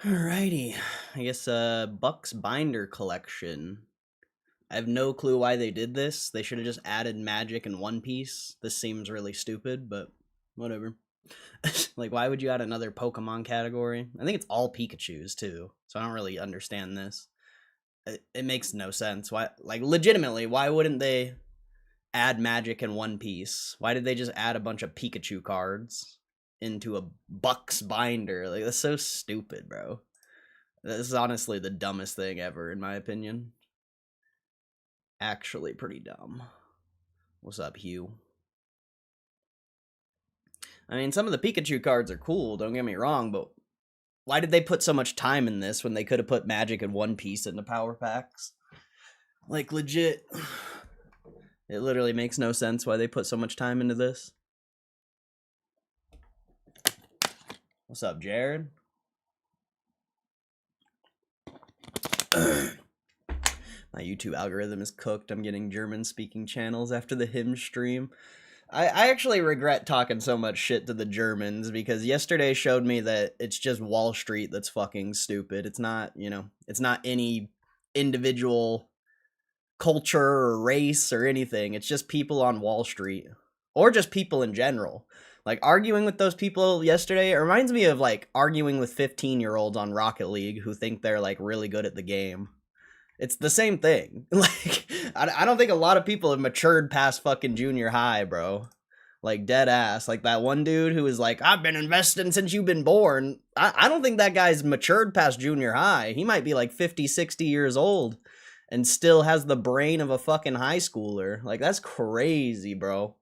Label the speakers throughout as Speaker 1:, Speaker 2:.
Speaker 1: Alrighty. I guess Buck's binder collection. I have no clue why they did this. They should have just added Magic and One Piece. This seems really stupid, but whatever. Like, why would you add another Pokemon category? I think it's all Pikachus too, so I don't really understand this. It makes no sense. Why, like, legitimately, why wouldn't they add Magic and One Piece? Why did they just add a bunch of Pikachu cards into a Bucks binder? Like, that's so stupid, bro. This is honestly the dumbest thing ever, in my opinion. Actually, pretty dumb. What's up, Hugh? I mean, some of the Pikachu cards are cool, don't get me wrong, but why did they put so much time in this when they could have put Magic and One Piece in the power packs? Like, legit. It literally makes no sense why they put so much time into this. What's up, Jared? My YouTube algorithm is cooked. I'm getting German-speaking channels after the hymn stream. I actually regret talking so much shit to the Germans because yesterday showed me that it's just Wall Street that's fucking stupid. It's not, it's not any individual culture or race or anything. It's just people on Wall Street or just people in general. Like arguing with those people yesterday, it reminds me of like arguing with 15-year-olds on Rocket League who think they're like really good at the game. It's the same thing. Like, I don't think a lot of people have matured past fucking junior high, bro. Like, dead ass. Like, that one dude who was like, I've been investing since you've been born. I don't think that guy's matured past junior high. He might be like 50, 60 years old and still has the brain of a fucking high schooler. Like, that's crazy, bro.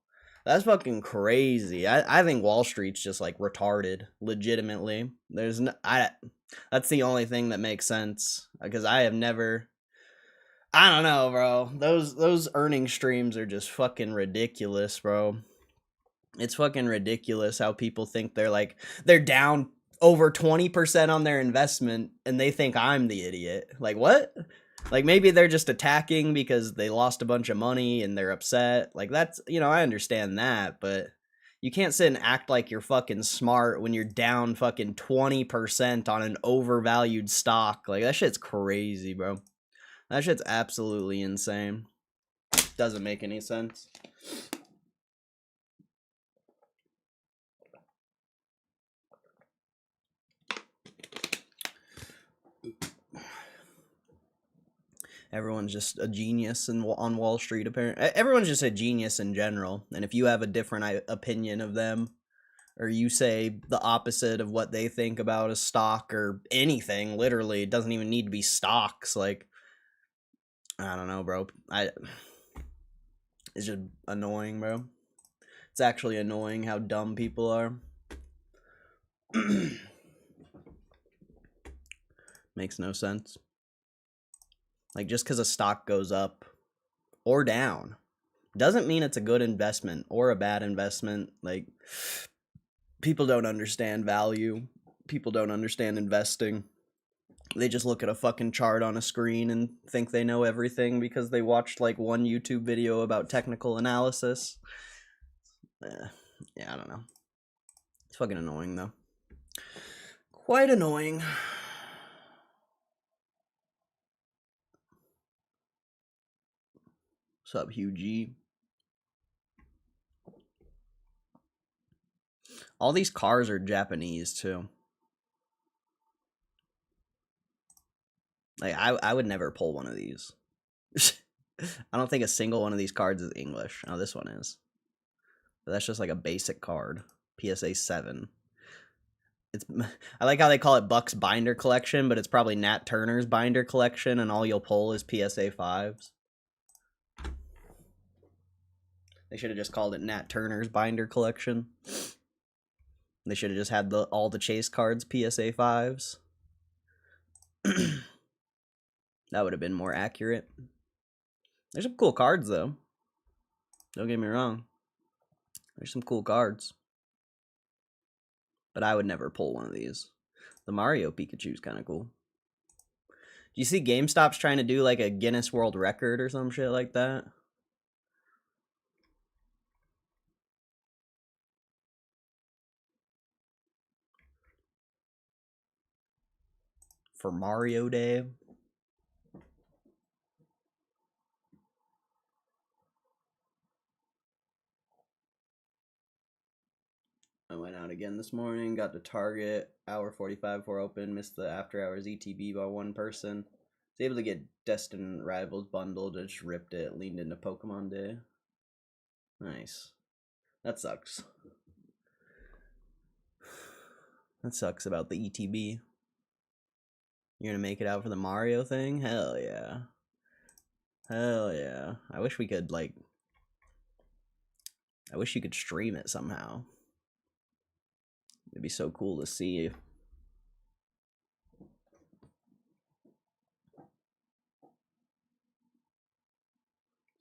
Speaker 1: That's fucking crazy. I think Wall Street's just like retarded, legitimately. That's the only thing that makes sense because I have never. I don't know, bro. Those earning streams are just fucking ridiculous, bro. It's fucking ridiculous how people think they're down over 20% on their investment and they think I'm the idiot. Like, what? Like, maybe they're just attacking because they lost a bunch of money and they're upset. Like, that's, I understand that, but you can't sit and act like you're fucking smart when you're down fucking 20% on an overvalued stock. Like, that shit's crazy, bro. That shit's absolutely insane. Doesn't make any sense. Everyone's just a genius on Wall Street, apparently. Everyone's just a genius in general. And if you have a different opinion of them, or you say the opposite of what they think about a stock or anything, literally, it doesn't even need to be stocks. Like, I don't know, bro. It's just annoying, bro. It's actually annoying how dumb people are. Makes no sense. Like, just because a stock goes up or down doesn't mean it's a good investment or a bad investment. Like, people don't understand value. People don't understand investing. They just look at a fucking chart on a screen and think they know everything because they watched like one YouTube video about technical analysis. Yeah, I don't know. It's fucking annoying though. Quite annoying. What's up, Hugh G? All these cars are Japanese too. Like, I would never pull one of these. I don't think a single one of these cards is English. Oh, this one is. But that's just like a basic card. PSA 7. I like how they call it Buck's binder collection, but it's probably Nat Turner's binder collection, and all you'll pull is PSA 5s. They should have just called it Nat Turner's binder collection. They should have just had all the chase cards PSA 5s. That would have been more accurate. There's some cool cards, though. Don't get me wrong. There's some cool cards. But I would never pull one of these. The Mario Pikachu's kind of cool. Do you see GameStop's trying to do like a Guinness World Record or some shit like that? for Mario Day. I went out again this morning, got to Target, hour 45 before open, missed the after hours ETB by one person. Was able to get Destined Rivals bundled, just ripped it, leaned into Pokemon Day. Nice. That sucks. That sucks about the ETB. You're gonna make it out for the Mario thing? Hell yeah. Hell yeah. I wish we could, like... I wish you could stream it somehow. It'd be so cool to see. That's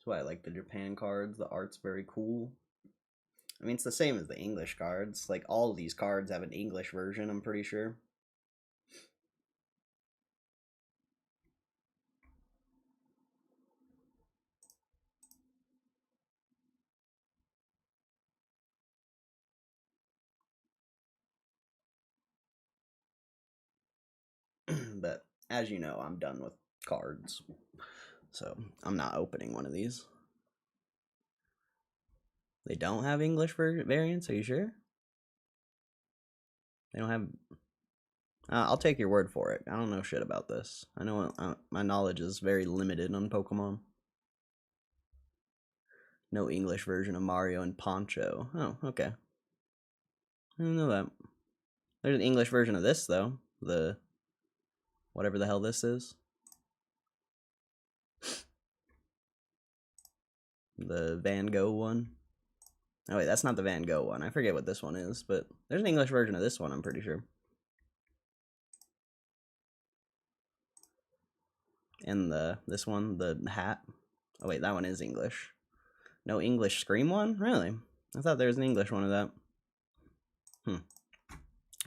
Speaker 1: why I like the Japan cards. The art's very cool. I mean, it's the same as the English cards. Like, all of these cards have an English version, I'm pretty sure. But, as you know, I'm done with cards. So, I'm not opening one of these. They don't have English variants? Are you sure? They don't have... I'll take your word for it. I don't know shit about this. I know my knowledge is very limited on Pokemon. No English version of Mario and Poncho. Oh, okay. I didn't know that. There's an English version of this, though. The... whatever the hell this is. The Van Gogh one. Oh, wait, that's not the Van Gogh one. I forget what this one is, but there's an English version of this one, I'm pretty sure. And this one, the hat. Oh, wait, that one is English. No English Scream one? Really? I thought there was an English one of that.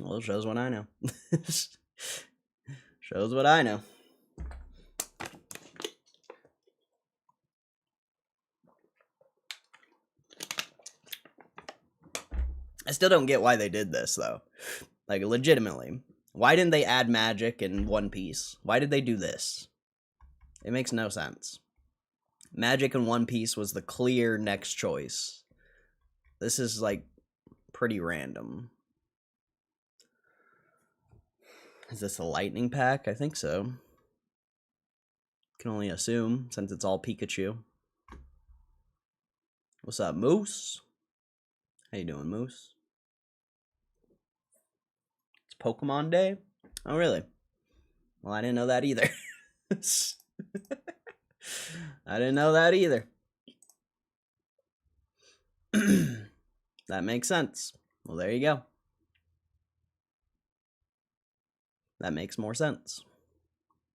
Speaker 1: Well, it shows what I know. Shows what I know. I still don't get why they did this, though. Like, legitimately. Why didn't they add magic in One Piece? Why did they do this? It makes no sense. Magic in One Piece was the clear next choice. This is, like, pretty random. Is this a lightning pack? I think so. Can only assume, since it's all Pikachu. What's up, Moose? How you doing, Moose? It's Pokemon Day? Oh, really? Well, I didn't know that either. I didn't know that either. That makes sense. Well, there you go. That makes more sense.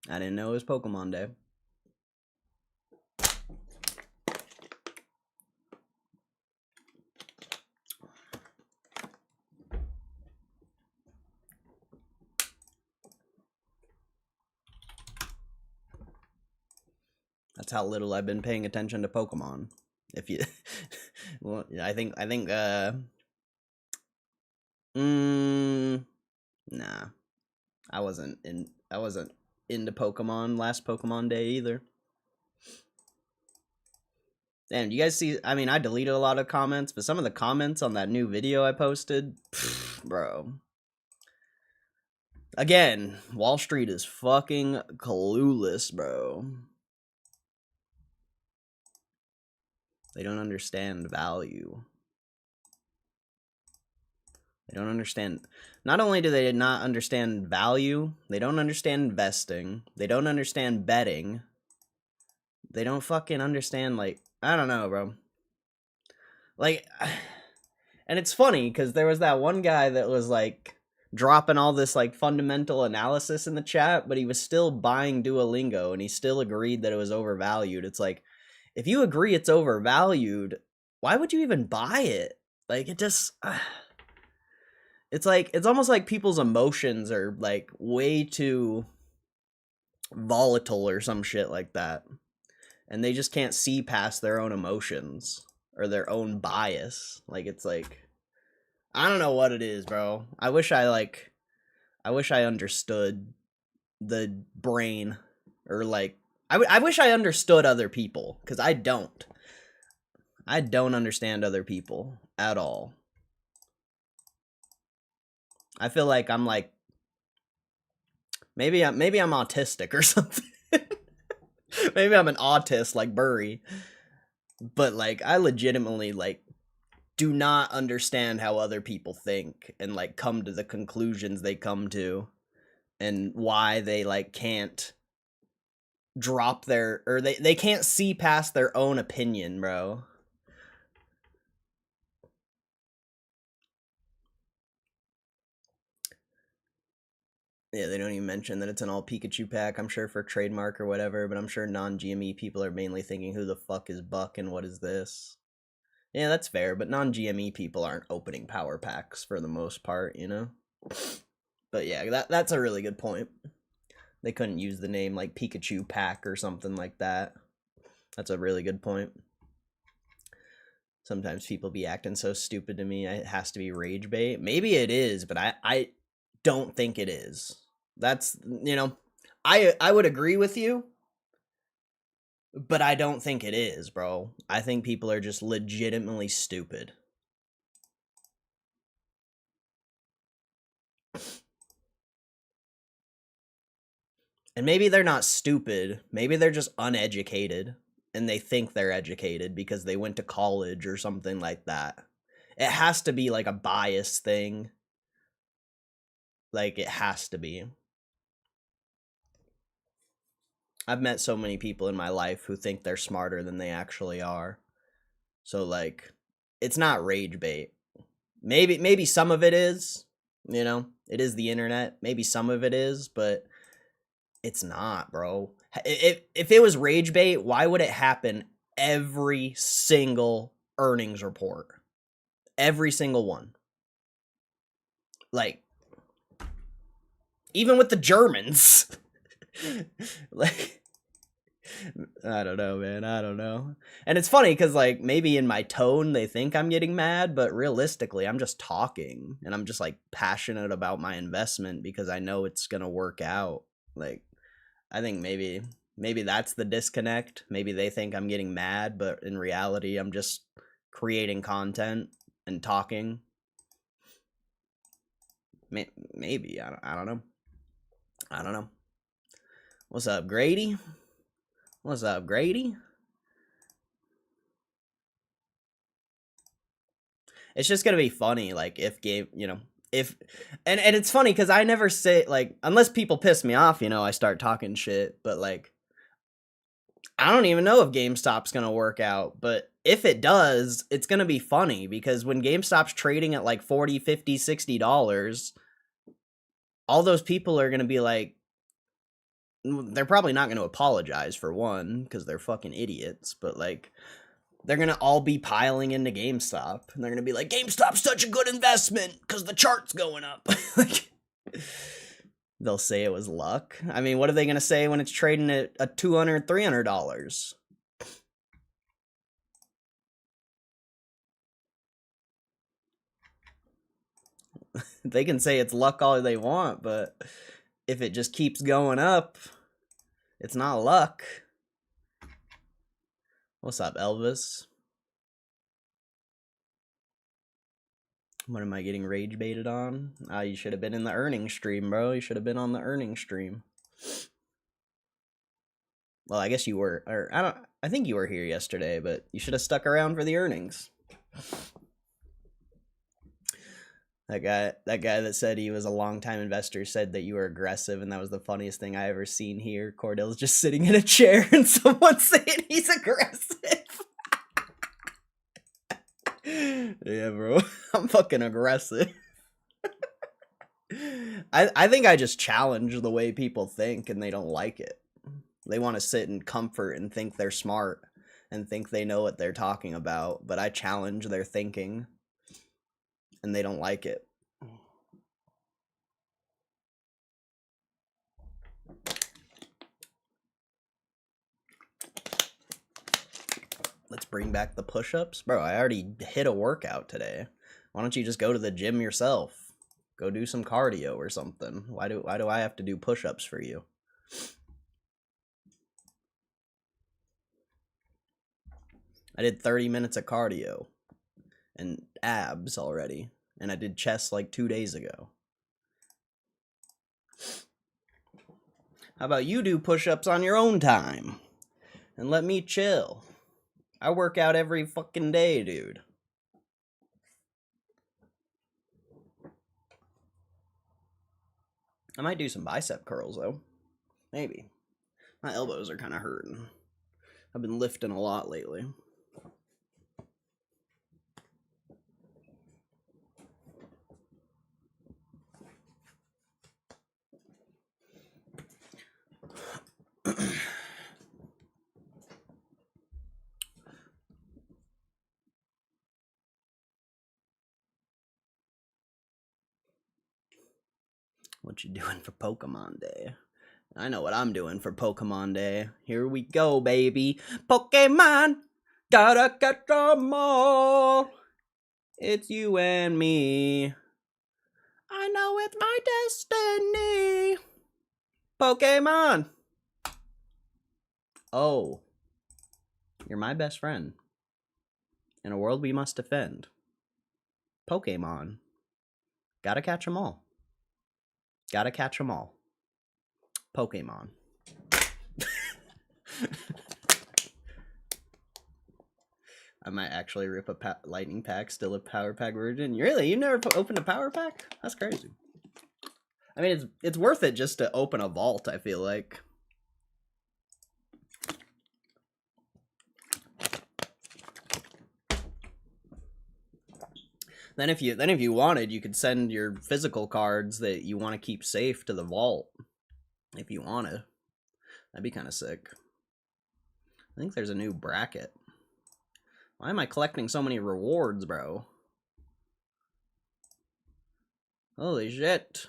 Speaker 1: I didn't know it was Pokemon Day. That's how little I've been paying attention to Pokemon. If you, well, I think, nah, I wasn't into Pokemon last Pokemon Day either. And you guys see, I mean, I deleted a lot of comments, but some of the comments on that new video I posted, bro. Again, Wall Street is fucking clueless, bro. They don't understand value. They don't understand. Not only do they not understand value, they don't understand investing. They don't understand betting. They don't fucking understand, like, I don't know, bro. Like, and it's funny because there was that one guy that was like dropping all this like fundamental analysis in the chat, but he was still buying Duolingo and he still agreed that it was overvalued. It's like, if you agree it's overvalued, why would you even buy it? Like, it just, it's like, it's almost like people's emotions are like way too volatile or some shit like that. And they just can't see past their own emotions or their own bias. Like, it's like, I don't know what it is, bro. I wish I understood the brain, or like I wish I understood other people, because I don't. I don't understand other people at all. I feel like I'm like maybe I'm autistic or something. Maybe I'm an autist like Burry. But like I legitimately like do not understand how other people think and like come to the conclusions they come to, and why they like can't drop their, or they can't see past their own opinion, bro. Yeah, they don't even mention that it's an all Pikachu pack, I'm sure for trademark or whatever, but I'm sure non-GME people are mainly thinking, who the fuck is Buck and what is this? Yeah, that's fair, but non-GME people aren't opening power packs for the most part, you know? But yeah, that's a really good point. They couldn't use the name like Pikachu pack or something like that. That's a really good point. Sometimes people be acting so stupid to me, it has to be rage bait. Maybe it is, but I don't think it is. That's, you know, I would agree with you, but I don't think it is, bro. I think people are just legitimately stupid. And maybe they're not stupid. Maybe they're just uneducated, and they think they're educated because they went to college or something like that. It has to be like a bias thing. Like, it has to be. I've met so many people in my life who think they're smarter than they actually are. So like, it's not rage bait. Maybe some of it is, you know, it is the internet. Maybe some of it is, but it's not, bro. If it was rage bait, why would it happen every single earnings report? Every single one. Like, even with the Germans. Like, I don't know, man. I don't know. And it's funny because, like, maybe in my tone they think I'm getting mad, but realistically, I'm just talking and I'm just like passionate about my investment because I know it's gonna work out. Like, I think maybe that's the disconnect. Maybe they think I'm getting mad, but in reality, I'm just creating content and talking. Maybe I don't know. I don't know. What's up, Grady? What's up, Grady? It's just gonna be funny, like if game, you know, if and it's funny because I never say like, unless people piss me off, you know, I start talking shit. But like, I don't even know if GameStop's gonna work out, but if it does, it's gonna be funny because when GameStop's trading at like 40, 50, $60, all those people are gonna be like, they're probably not gonna apologize for one because they're fucking idiots, but like, they're gonna all be piling into GameStop, and they're gonna be like, GameStop's such a good investment because the chart's going up. Like, they'll say it was luck. I mean, what are they gonna say when it's trading at a $200, $300? They can say it's luck all they want, but if it just keeps going up, it's not luck. What's up, Elvis? What am I getting rage baited on? You should have been in the earnings stream, bro. You should have been on the earnings stream. Well, I guess you were, or I think you were here yesterday, but you should have stuck around for the earnings. That guy that said he was a longtime investor said that you were aggressive, and that was the funniest thing I ever seen here. Cordell's just sitting in a chair, and someone's saying he's aggressive. Yeah, bro. I'm fucking aggressive. I think I just challenge the way people think, and they don't like it. They want to sit in comfort and think they're smart and think they know what they're talking about, but I challenge their thinking, and they don't like it. Let's bring back the push-ups. Bro, I already hit a workout today. Why don't you just go to the gym yourself? Go do some cardio or something. Why do I have to do push-ups for you? I did 30 minutes of cardio and abs already, and I did chest like 2 days ago. How about you do push-ups on your own time and let me chill? I work out every fucking day, dude. I might do some bicep curls though. Maybe. My elbows are kind of hurting. I've been lifting a lot lately. What you doing for Pokemon Day? I know what I'm doing for Pokemon Day. Here we go, baby. Pokemon, gotta catch 'em all. It's you and me. I know it's my destiny. Pokemon. Oh, you're my best friend. In a world we must defend. Pokemon. Gotta catch 'em all. Gotta catch 'em all. Pokemon. I might actually rip a lightning pack, still a power pack version. Really? You never opened a power pack? That's crazy. I mean, it's worth it just to open a vault, I feel like. Then if you wanted, you could send your physical cards that you want to keep safe to the vault. If you want to. That'd be kind of sick. I think there's a new bracket. Why am I collecting so many rewards, bro? Holy shit.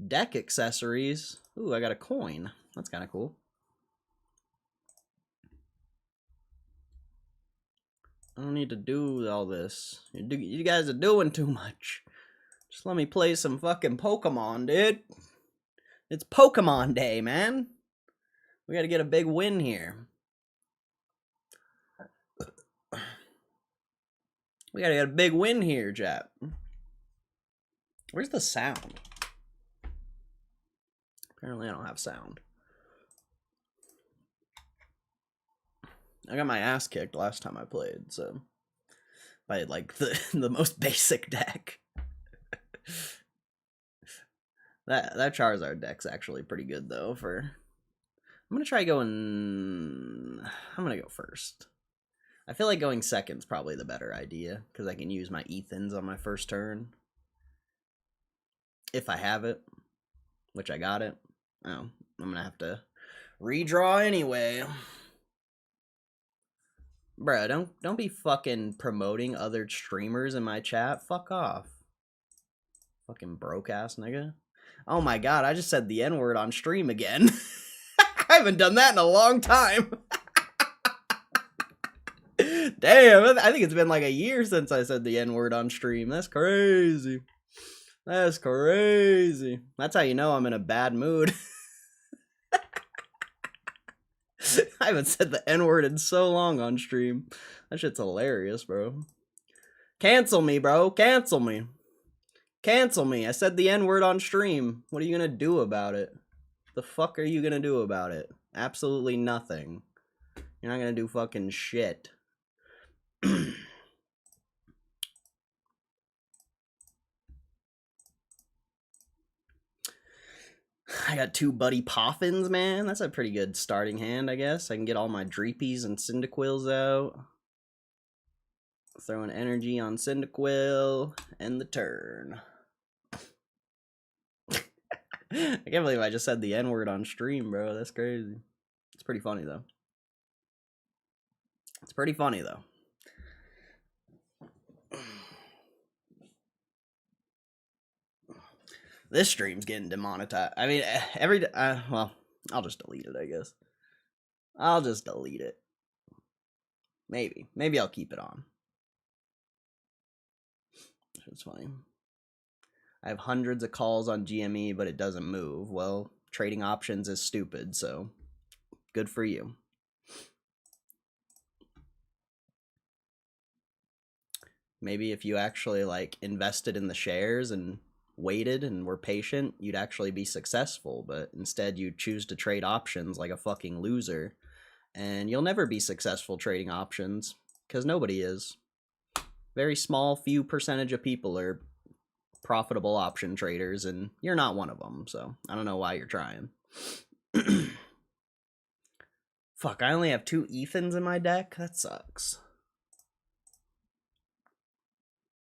Speaker 1: Deck accessories. Ooh, I got a coin. That's kind of cool. I don't need to do all this. You guys are doing too much. Just let me play some fucking Pokemon, dude. It's Pokemon Day, man. We gotta get a big win here. We gotta get a big win here, chat. Where's the sound? Apparently I don't have sound. I got my ass kicked last time I played, so by like the most basic deck. that Charizard deck's actually pretty good though. I'm gonna try going. I'm gonna go first. I feel like going second's probably the better idea because I can use my Ethans on my first turn if I have it, which I got it. Oh, I'm gonna have to redraw anyway. Bruh, don't be fucking promoting other streamers in my chat. Fuck off. Fucking broke ass nigga. Oh my god, I just said the N-word on stream again. I haven't done that in a long time. Damn, I think it's been like a year since I said the N-word on stream. That's crazy. That's crazy. That's how you know I'm in a bad mood. I haven't said the N-word in so long on stream. That shit's hilarious, bro. Cancel me, bro. Cancel me. Cancel me. I said the N-word on stream. What are you gonna do about it? The fuck are you gonna do about it? Absolutely nothing. You're not gonna do fucking shit. I got 2 Buddy Poffins, man. That's a pretty good starting hand, I guess. I can get all my Dreepies and Cyndaquils out. Throw an energy on Cyndaquil. End the turn. I can't believe I just said the N-word on stream, bro. That's crazy. It's pretty funny, though. It's pretty funny, though. This stream's getting demonetized. I mean, well, I'll just delete it, I guess. I'll just delete it. Maybe I'll keep it on. It's funny. I have hundreds of calls on GME, but it doesn't move. Well, trading options is stupid, so good for you. Maybe if you actually like invested in the shares and waited and were patient, you'd actually be successful, but instead you choose to trade options like a fucking loser, and you'll never be successful trading options because nobody is. Very small few percentage of people are profitable option traders, and you're not one of them, so I don't know why you're trying. Fuck, I only have 2 Ethans in my deck? That sucks.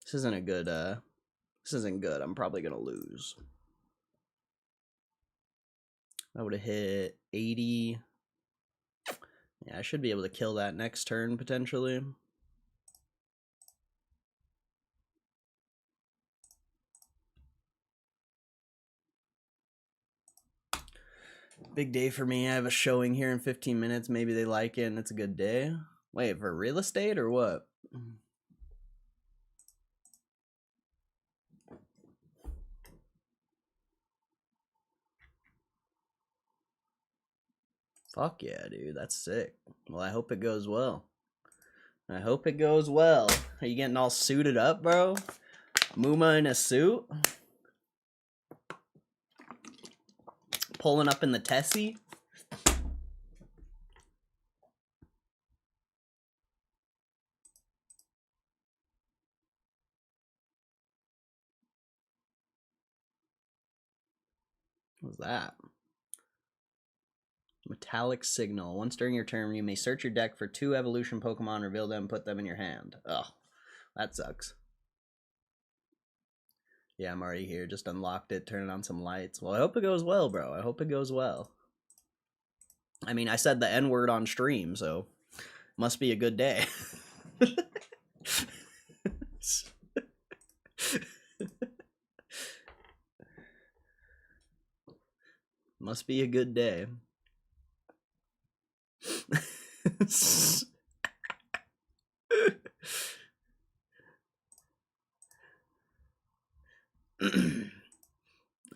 Speaker 1: This isn't a good, this isn't good. I'm probably gonna lose. I would have hit 80. Yeah, I should be able to kill that next turn, potentially. Big day for me. I have a showing here in 15 minutes. Maybe they like it and it's a good day. Wait, for real estate or what? Fuck yeah, dude. That's sick. Well, I hope it goes well. I hope it goes well. Are you getting all suited up, bro? Muma in a suit? Pulling up in the Tessie? What was that? Metallic Signal. Once during your turn, you may search your deck for 2 evolution Pokemon, reveal them, and put them in your hand. Ugh, that sucks. Yeah, I'm already here. Just unlocked it, turning on some lights. Well, I hope it goes well, bro. I hope it goes well. I mean, I said the N-word on stream, so must be a good day. Must be a good day.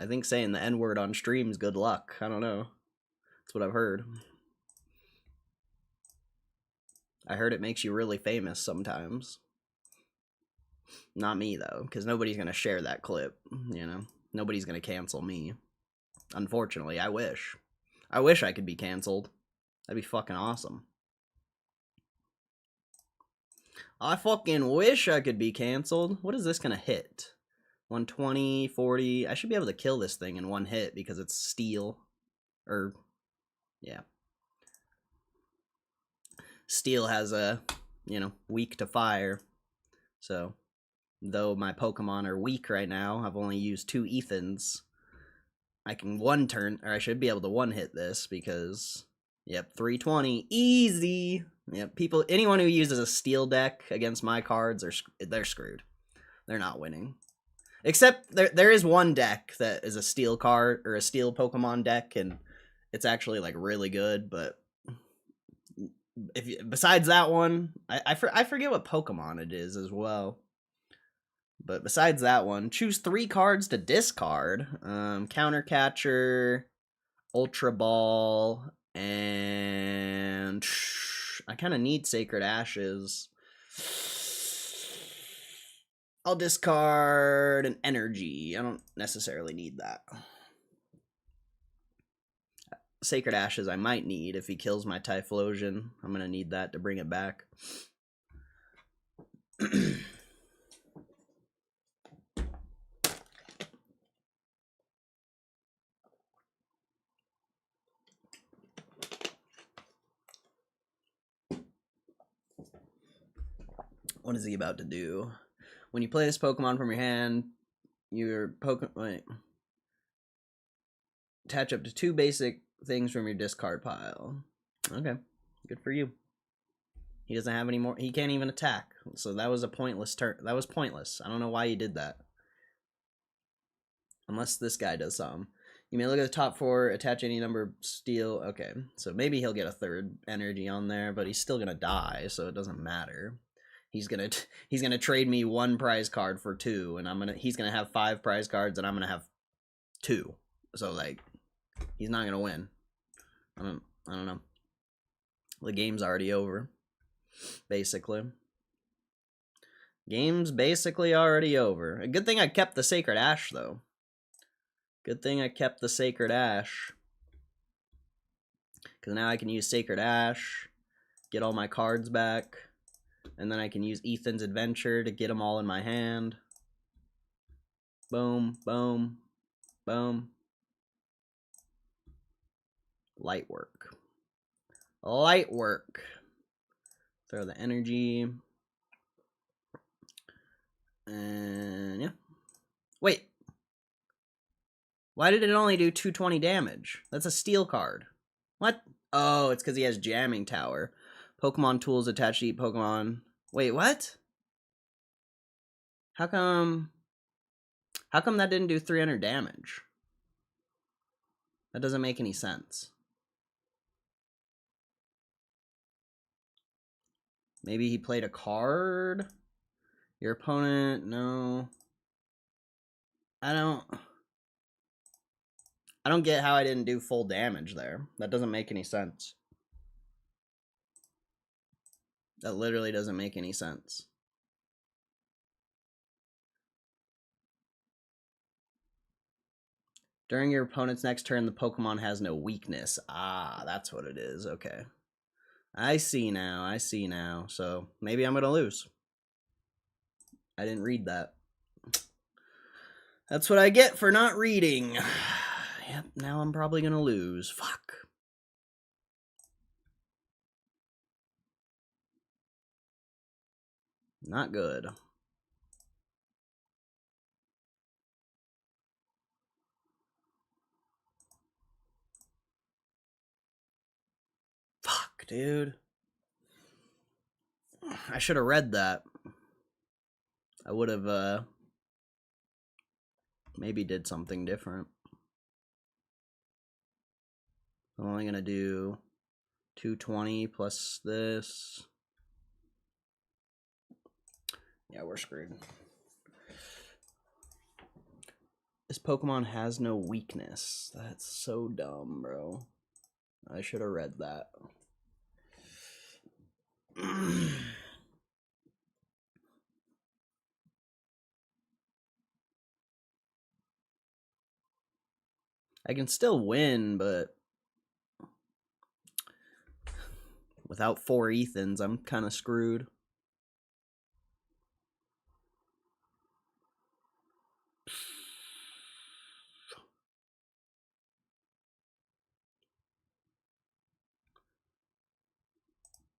Speaker 1: I think saying the N-word on stream is good luck. I don't know. That's what I've heard. I heard it makes you really famous sometimes. Not me, though, because nobody's going to share that clip, you know? Nobody's going to cancel me. Unfortunately, I wish. I wish I could be canceled. That'd be fucking awesome. I fucking wish I could be canceled. What is this going to hit? 120, 40. I should be able to kill this thing in one hit because it's steel. Or, yeah. Steel has a, you know, weak to fire. So, though my Pokemon are weak right now, I've only used 2 Ethans. I can one turn, or I should be able to one hit this because, yep, 320, easy. Yep, people, anyone who uses a steel deck against my cards, they're screwed. They're not winning. Except there is one deck that is a steel card or a steel Pokemon deck, and it's actually like really good. But besides that one, I forget what Pokemon it is as well. But besides that one, choose 3 cards to discard. Counter Catcher, Ultra Ball, and I kind of need Sacred Ashes. I'll discard an Energy. I don't necessarily need that. Sacred Ashes I might need if he kills my Typhlosion. I'm going to need that to bring it back. What is he about to do? When you play this Pokemon from your hand, your Pokemon... attach up to 2 basic things from your discard pile. Okay, good for you. He doesn't have any more. He can't even attack. So that was a pointless turn. That was pointless. I don't know why you did that. Unless this guy does something. You may look at the top 4, attach any number of steel. Okay, so maybe he'll get a 3rd energy on there, but he's still going to die, so it doesn't matter. He's gonna trade me 1 prize card for 2, and he's gonna have 5 prize cards, and I'm gonna have 2. So like, he's not gonna win. I don't know. The game's already over, basically. Game's basically already over. A good thing I kept the Sacred Ash, though. Good thing I kept the Sacred Ash. Because now I can use Sacred Ash, get all my cards back, and then I can use Ethan's Adventure to get them all in my hand. Boom, boom, boom. Light work. Light work. Throw the energy. And yeah. Wait. Why did it only do 220 damage? That's a steel card. What? Oh, it's because he has Jamming Tower. Pokemon tools attached to each Pokemon. Wait, what? How come that didn't do 300 damage? That doesn't make any sense. Maybe he played a card? Your opponent, no. I don't get how I didn't do full damage there. That doesn't make any sense. That literally doesn't make any sense. During your opponent's next turn, the Pokemon has no weakness. Ah, that's what it is. Okay. I see now. I see now. So maybe I'm going to lose. I didn't read that. That's what I get for not reading. Yep, now I'm probably going to lose. Fuck. Not good. Fuck, dude. I should have read that. I would have, maybe did something different. I'm only going to do 220 plus this. Yeah, we're screwed. This Pokemon has no weakness. That's so dumb, bro. I should have read that. I can still win, but without 4 Ethans, I'm kind of screwed.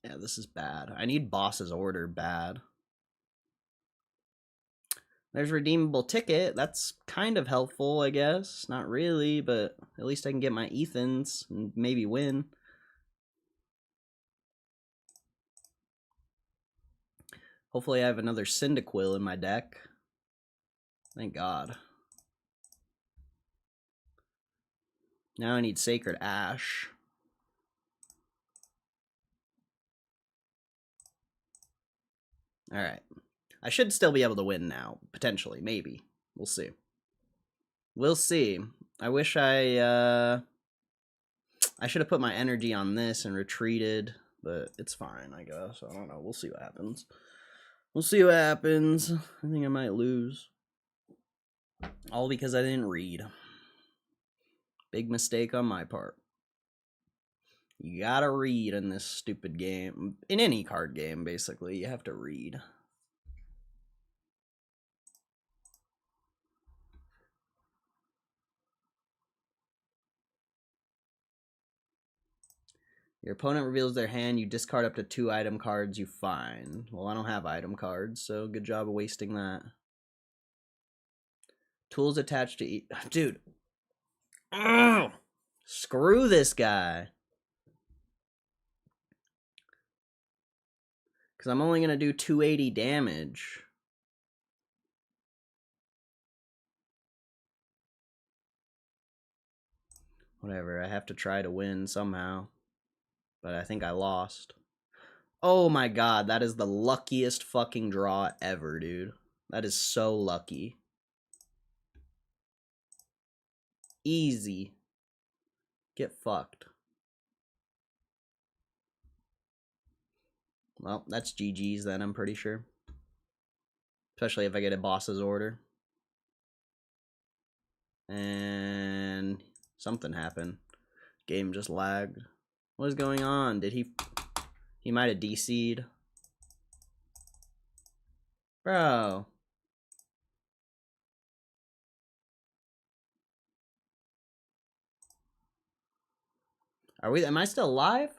Speaker 1: Yeah, this is bad. I need Boss's Order bad. There's redeemable ticket. That's kind of helpful, I guess. Not really, but at least I can get my Ethans and maybe win. Hopefully I have another Cyndaquil in my deck. Thank God. Now I need Sacred Ash. Alright. I should still be able to win now. Potentially. Maybe. We'll see. We'll see. I wish I should have put my energy on this and retreated, but it's fine, I guess. I don't know. We'll see what happens. We'll see what happens. I think I might lose. All because I didn't read. Big mistake on my part. You gotta read in this stupid game. In any card game, basically, you have to read. Your opponent reveals their hand, you discard up to 2 item cards you find. Well, I don't have item cards, so good job of wasting that. Tools attached to each... Dude. Ugh! Screw this guy. Because I'm only going to do 280 damage. Whatever, I have to try to win somehow. But I think I lost. Oh my god, that is the luckiest fucking draw ever, dude. That is so lucky. Easy. Get fucked. Well, that's GG's then, I'm pretty sure. Especially if I get a boss's order. And something happened. Game just lagged. What is going on? Did he... He might have DC'd. Bro. Are we... Am I still live?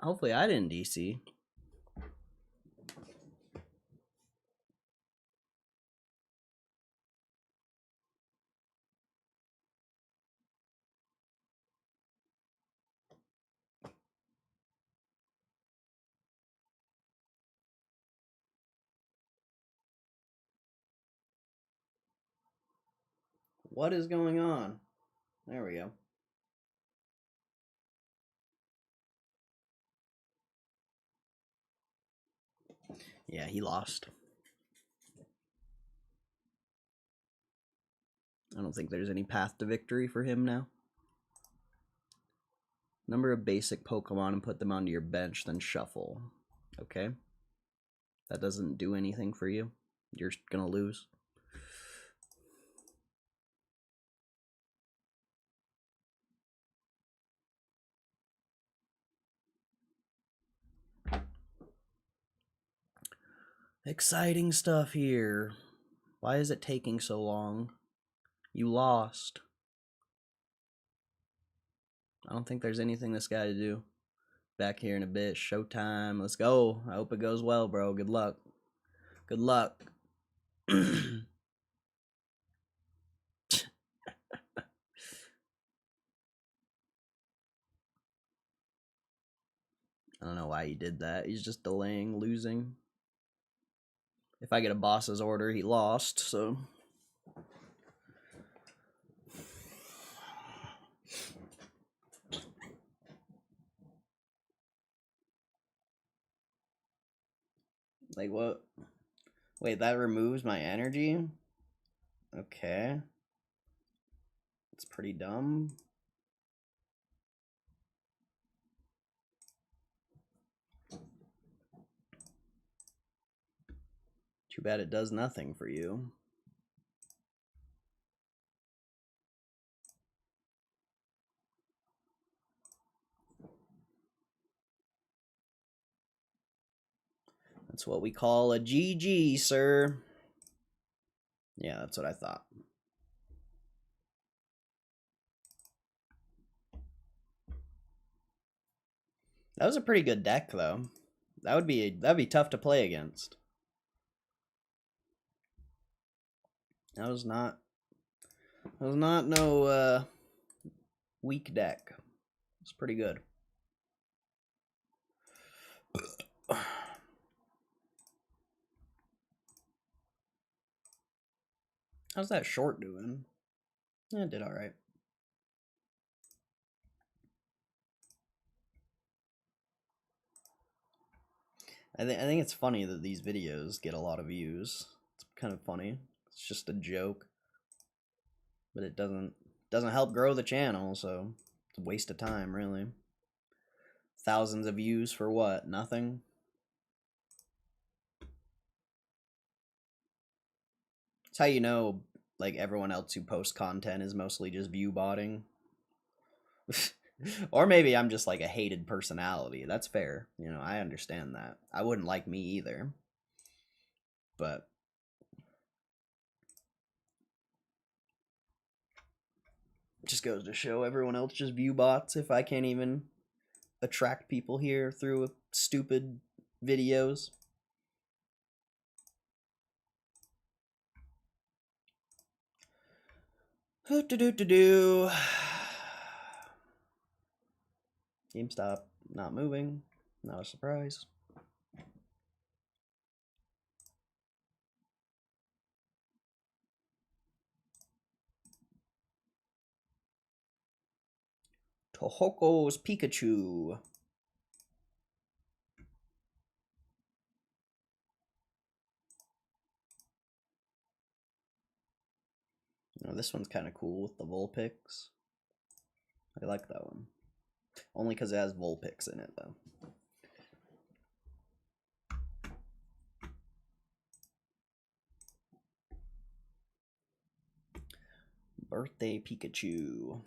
Speaker 1: Hopefully I didn't DC. What is going on? There we go. Yeah, he lost. I don't think there's any path to victory for him now. Number of basic Pokemon and put them onto your bench, then shuffle. Okay. That doesn't do anything for you. You're gonna lose. Exciting stuff here. Why is it taking so long? You lost. I don't think there's anything this guy to do. Back here in a bit. Showtime. Let's go. I hope it goes well, bro. Good luck. Good luck. I don't know why he did that. He's just delaying losing. If I get a boss's order, he lost, so... Like, what? Wait, that removes my energy? Okay. It's pretty dumb. Too bad it does nothing for you. That's what we call a GG, sir. Yeah, that's what I thought. That was a pretty good deck, though. That'd be tough to play against. That was not no weak deck. It's pretty good. How's that short doing? Yeah, it did all right. I think it's funny that these videos get a lot of views. It's kind of funny. It's just a joke, but it doesn't help grow the channel, so it's a waste of time, really. Thousands of views for what? Nothing. It's how you know, like, everyone else who posts content is mostly just view botting. Or maybe I'm just like a hated personality. That's fair. You know, I understand that. I wouldn't like me either. But it just goes to show everyone else just view bots if I can't even attract people here through stupid videos. Do. GameStop not moving. Not a surprise. Tohoko's Pikachu. Oh, this one's kind of cool with the Vulpix. I like that one. Only because it has Vulpix in it, though. Birthday Pikachu.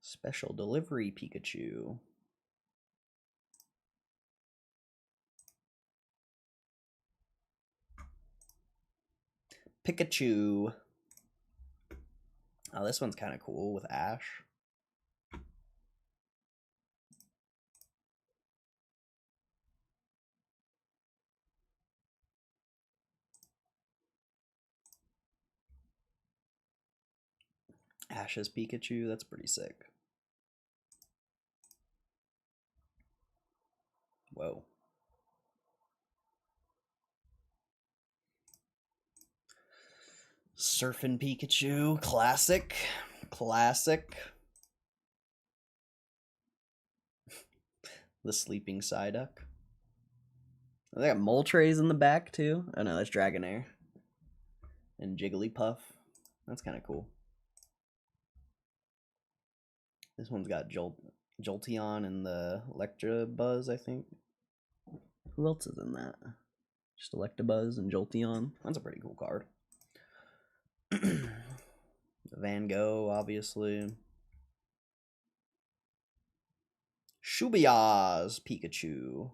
Speaker 1: Special Delivery Pikachu. Pikachu. Oh, this one's kind of cool with Ash. Ash's Pikachu, that's pretty sick. Whoa. Surfing Pikachu, classic. Classic. The Sleeping Psyduck. They got Moltres in the back too. Oh no, that's Dragonair. And Jigglypuff. That's kind of cool. This one's got Jolteon and the Electabuzz, I think. Who else is in that? Just Electabuzz and Jolteon. That's a pretty cool card. Van Gogh, obviously. Shubia's Pikachu.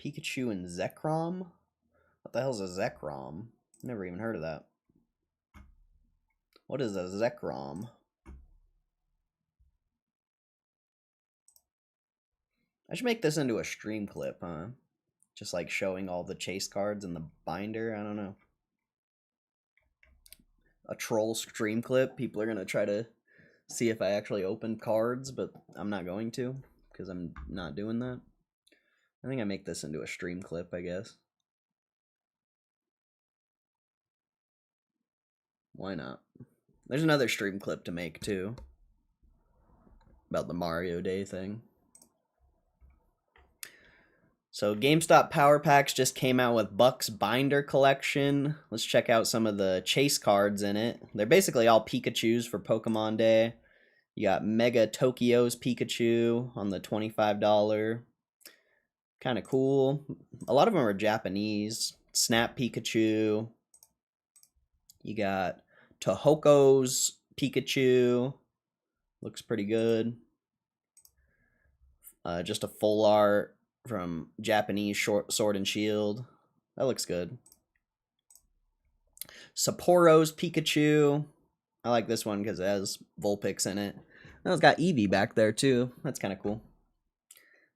Speaker 1: Pikachu and Zekrom? What the hell's a Zekrom? Never even heard of that. What is a Zekrom? I should make this into a stream clip, huh? Just like showing all the chase cards in the binder. I don't know. A troll stream clip. People are going to try to see if I actually opened cards, but I'm not going to because I'm not doing that. I think I make this into a stream clip, I guess. Why not? There's another stream clip to make too. About the Mario Day thing. So GameStop Power Packs just came out with Buck's Binder Collection. Let's check out some of the chase cards in it. They're basically all Pikachus for Pokemon Day. You got Mega Tokyo's Pikachu on the $25. Kind of cool. A lot of them are Japanese. Snap Pikachu. You got Tohoko's Pikachu. Looks pretty good. Just a full art from Japanese Sword and Shield. That looks good. Sapporo's Pikachu. I like this one because it has Vulpix in it. Oh, it's got Eevee back there too. That's kind of cool.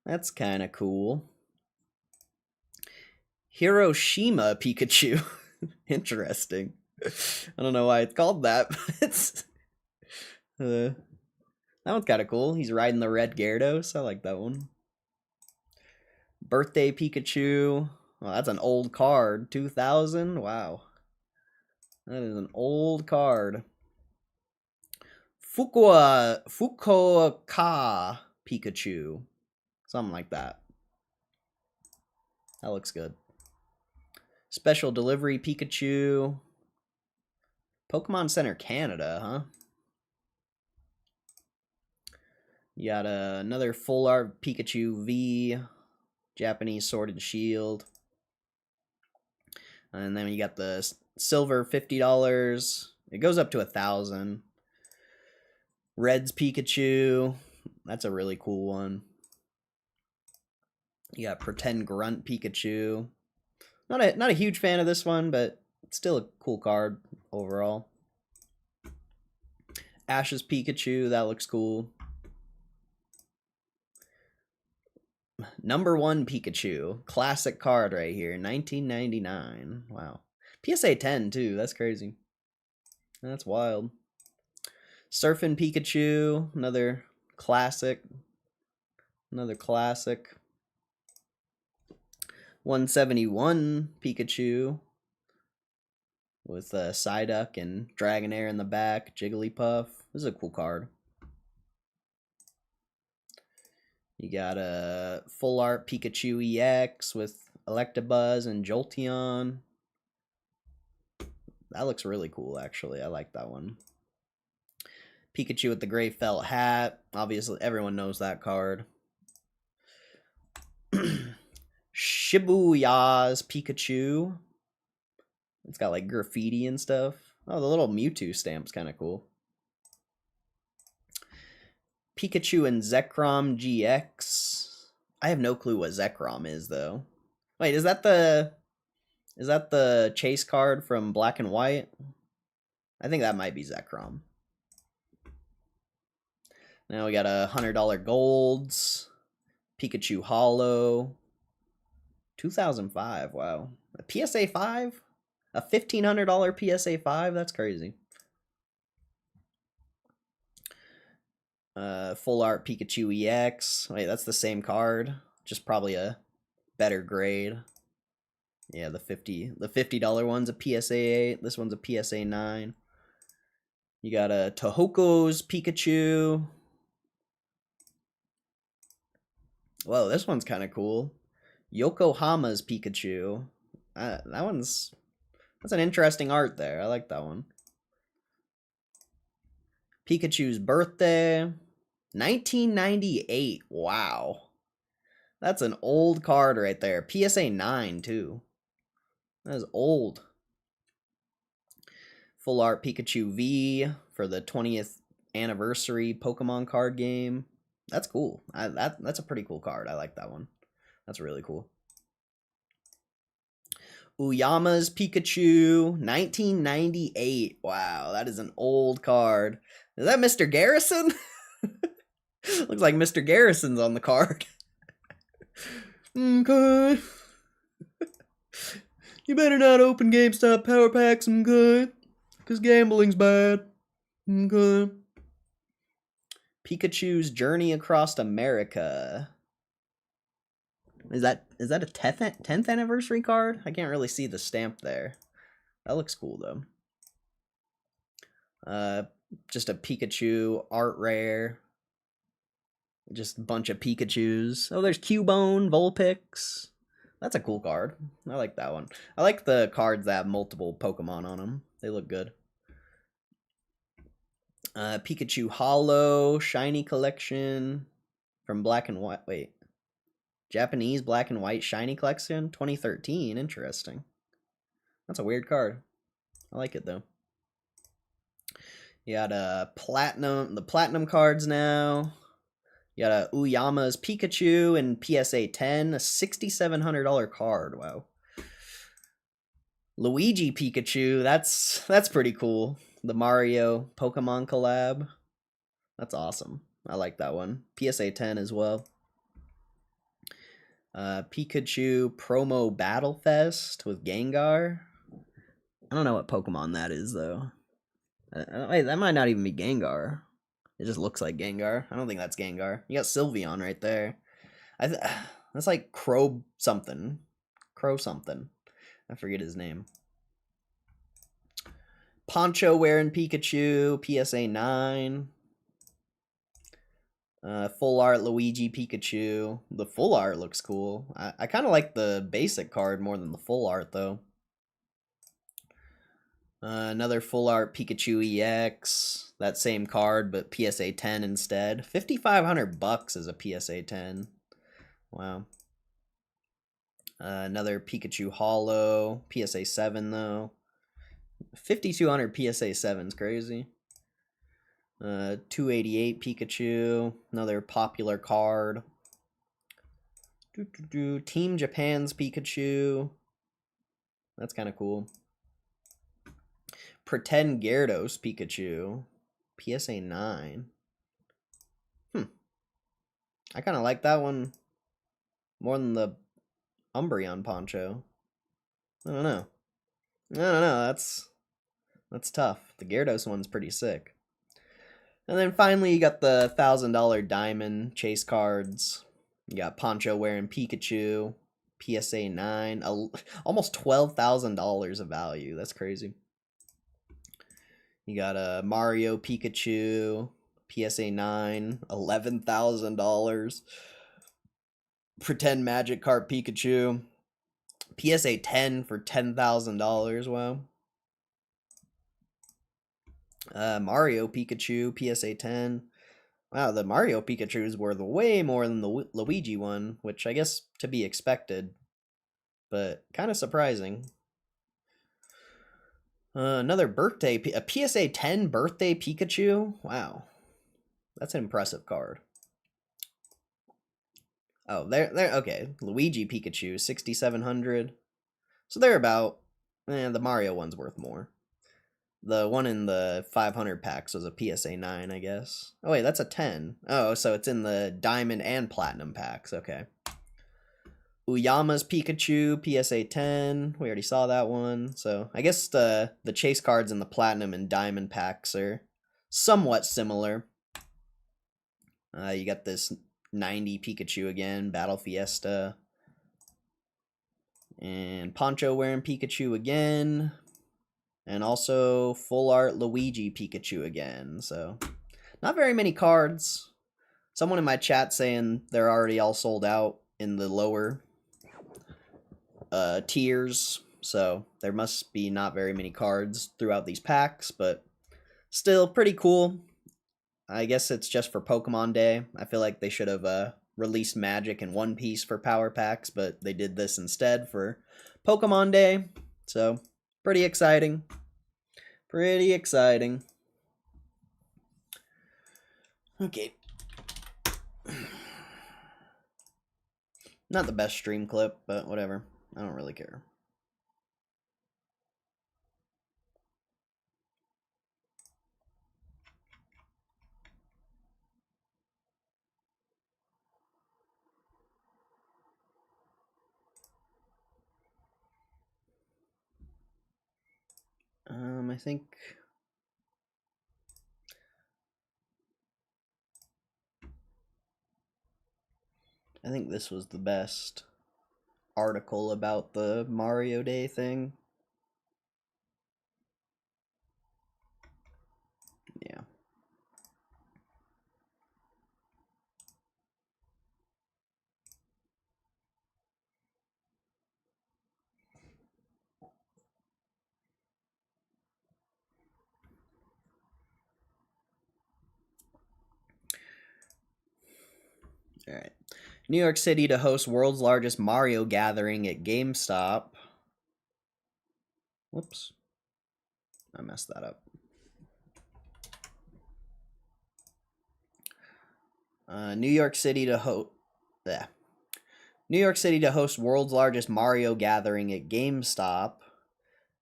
Speaker 1: That's kind of cool. Hiroshima Pikachu. Interesting. I don't know why it's called that, but it's... that one's kind of cool. He's riding the red Gyarados. I like that one. Birthday Pikachu. Oh, that's an old card. 2000? Wow. That is an old card. Fukuoka Pikachu. Something like that. That looks good. Special Delivery Pikachu. Pokemon Center Canada, huh? You got another full art Pikachu V. Japanese Sword and Shield. And then you got the silver $50. It goes up to 1,000. Red's Pikachu. That's a really cool one. You got Pretend Grunt Pikachu. Not a huge fan of this one, but it's still a cool card overall. Ash's Pikachu, that looks cool. Number 1 Pikachu. Classic card right here. 1999. Wow. PSA 10 too. That's crazy. That's wild. Surfing Pikachu. Another classic. Another classic. 171 Pikachu. with Psyduck and Dragonair in the back, Jigglypuff. This is a cool card. You got a full art Pikachu EX with Electabuzz and Jolteon. That looks really cool, actually. I like that one. Pikachu with the gray felt hat. Obviously, everyone knows that card. Shibuya's Pikachu. It's got like graffiti and stuff. Oh, the little Mewtwo stamp's kind of cool. Pikachu and Zekrom GX. I have no clue what Zekrom is though. Wait, is that the chase card from Black and White? I think that might be Zekrom. Now we got a $100 golds. Pikachu Hollow. 2005. Wow. A PSA 5? A $1,500 PSA 5? That's crazy. Full art Pikachu EX. Wait, that's the same card, just probably a better grade. Yeah, the $50 one's a PSA 8. This one's a PSA 9. You got a Tohoko's Pikachu. Whoa, this one's kind of cool. Yokohama's Pikachu. That's an interesting art there. I like that one. Pikachu's birthday. 1998. Wow. That's an old card right there. PSA 9, too. That is old. Full art Pikachu V for the 20th anniversary Pokemon card game. That's cool. That's a pretty cool card. I like that one. That's really cool. Uyama's Pikachu, 1998. Wow, that is an old card. Is that Mr. Garrison? Looks like Mr. Garrison's on the card. Okay. You better not open GameStop power packs, okay? Because gambling's bad. Okay. Pikachu's Journey Across America. Is that a 10th anniversary card? I can't really see the stamp there. That looks cool though. Just a Pikachu art rare. Just a bunch of Pikachus. Oh, there's Cubone, Vulpix. That's a cool card. I like that one. I like the cards that have multiple Pokemon on them. They look good. Pikachu Hollow, Shiny Collection from Black and White. Wait. Japanese Black and White Shiny Collection, 2013. Interesting. That's a weird card. I like it, though. You got the Platinum cards now. You got a Uyama's Pikachu and PSA 10, a $6,700 card. Wow. Luigi Pikachu, that's pretty cool. The Mario Pokemon collab. That's awesome. I like that one. PSA 10 as well. Pikachu promo Battle Fest with Gengar. I don't know what Pokemon that is though. Wait, that might not even be Gengar. It just looks like Gengar. I don't think that's Gengar. You got Sylveon right there. That's like Crow something. Crow something. I forget his name. Poncho wearing Pikachu, PSA 9. Full art Luigi Pikachu. The full art looks cool. I kind of like the basic card more than the full art though. Another full art Pikachu EX. That same card, but PSA 10 instead. $5,500 is a PSA 10. Wow. Another Pikachu Hollow. PSA 7 though. 5,200 PSA 7 is crazy. 288 Pikachu. Another popular card. Team Japan's Pikachu. That's kind of cool. Pretend Gyarados Pikachu. PSA 9. I kind of like that one more than the Umbreon Poncho. I don't know. That's tough. The Gyarados one's pretty sick. And then finally, you got the $1,000 diamond chase cards. You got Poncho wearing Pikachu. PSA 9. Almost $12,000 of value. That's crazy. You got a Mario Pikachu, PSA 9, $11,000. Pretend Magic Card Pikachu, PSA 10 for $10,000. Wow. Mario Pikachu, PSA 10. Wow, the Mario Pikachus were way more than the Luigi one, which I guess to be expected, but kind of surprising. Another birthday, a PSA 10 birthday Pikachu. Wow, that's an impressive card. Oh, there. Okay, Luigi Pikachu, 6,700. So they're about. The Mario one's worth more. The one in the 500 packs was a PSA 9, I guess. Oh wait, that's a 10. Oh, so it's in the Diamond and Platinum packs. Okay. Uyama's Pikachu, PSA 10. We already saw that one. So I guess the chase cards in the Platinum and Diamond packs are somewhat similar. You got this 90 Pikachu again, Battle Fiesta. And Poncho wearing Pikachu again. And also full art Luigi Pikachu again. So not very many cards. Someone in my chat saying they're already all sold out in the lower tiers. So there must be not very many cards throughout these packs, but still pretty cool. I guess it's just for Pokemon Day. I feel like they should have released Magic and One Piece for power packs, but they did this instead for Pokemon Day. So pretty exciting. Pretty exciting. Okay. Not the best stream clip, but whatever. I don't really care. I think this was the best article about the Mario Day thing. Yeah. All right. New York City to host world's largest Mario gathering at GameStop. Whoops. I messed that up. New York City to host world's largest Mario gathering at GameStop.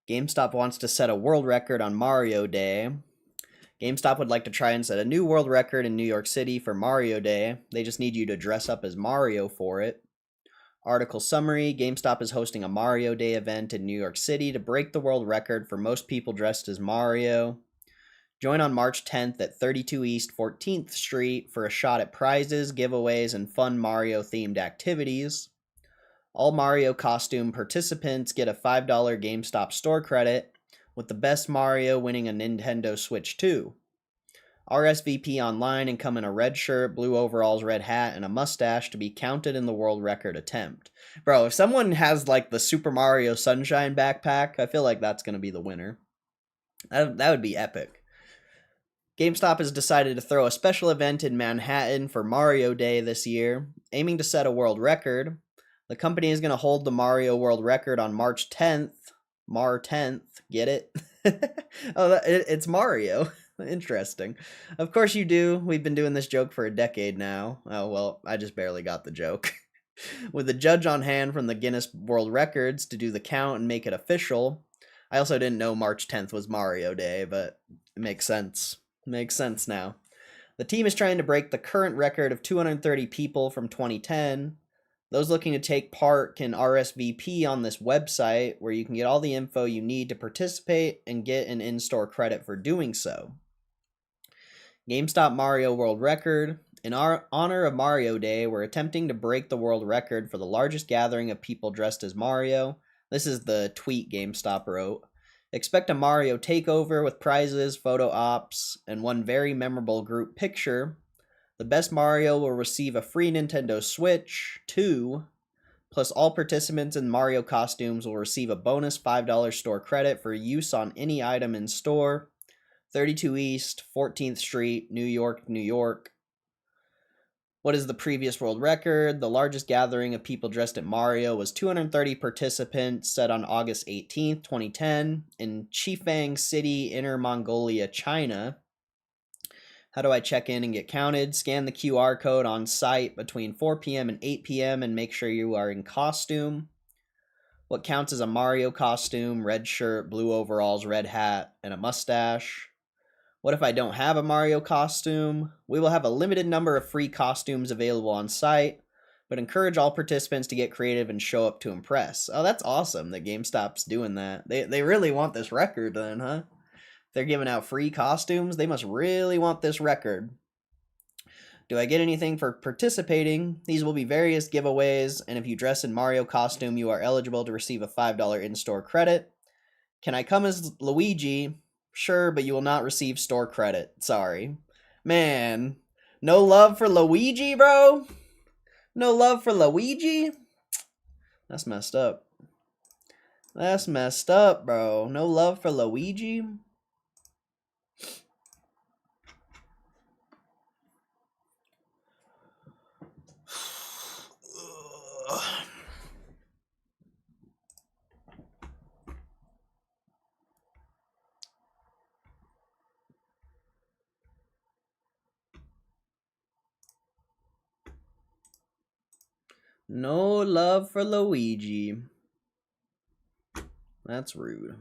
Speaker 1: GameStop wants to set a world record on Mario Day. GameStop would like to try and set a new world record in New York City for Mario Day. They just need you to dress up as Mario for it. Article summary: GameStop is hosting a Mario Day event in New York City to break the world record for most people dressed as Mario. Join on March 10th at 32 East 14th Street for a shot at prizes, giveaways, and fun Mario-themed activities. All Mario costume participants get a $5 GameStop store credit, with the best Mario winning a Nintendo Switch 2. RSVP online and come in a red shirt, blue overalls, red hat, and a mustache to be counted in the world record attempt. Bro, if someone has like the Super Mario Sunshine backpack, I feel like that's going to be the winner. That would be epic. GameStop has decided to throw a special event in Manhattan for Mario Day this year, aiming to set a world record. The company is going to hold the Mario world record on March 10th. Mar 10th, get it? It's Mario. Interesting. Of course you do. We've been doing this joke for a decade now. Oh, well, I just barely got the joke. With a judge on hand from the Guinness World Records to do the count and make it official. I also didn't know March 10th was Mario Day, but it makes sense. Makes sense now. The team is trying to break the current record of 230 people from 2010. Those looking to take part can RSVP on this website, where you can get all the info you need to participate and get an in-store credit for doing so. GameStop Mario World Record. In honor of Mario Day, we're attempting to break the world record for the largest gathering of people dressed as Mario. This is the tweet GameStop wrote. Expect a Mario takeover with prizes, photo ops, and one very memorable group picture. The best Mario will receive a free Nintendo Switch 2, plus all participants in Mario costumes will receive a bonus $5 store credit for use on any item in store. 32 East, 14th Street, New York, New York. What is the previous world record? The largest gathering of people dressed as Mario was 230 participants, set on August 18th, 2010, in Chifang City, Inner Mongolia, China. How do I check in and get counted? Scan the QR code on site between 4 p.m. and 8 p.m. and make sure you are in costume. What counts as a Mario costume? Red shirt, blue overalls, red hat, and a mustache. What if I don't have a Mario costume? We will have a limited number of free costumes available on site, but encourage all participants to get creative and show up to impress. Oh, that's awesome that GameStop's doing that. They really want this record then, huh? They're giving out free costumes. They must really want this record. Do I get anything for participating? These will be various giveaways, and if you dress in Mario costume, you are eligible to receive a $5 in-store credit. Can I come as Luigi? Sure, but you will not receive store credit. Sorry. Man, no love for Luigi, bro? No love for Luigi? That's messed up. That's messed up, bro. No love for Luigi? No love for Luigi. That's rude.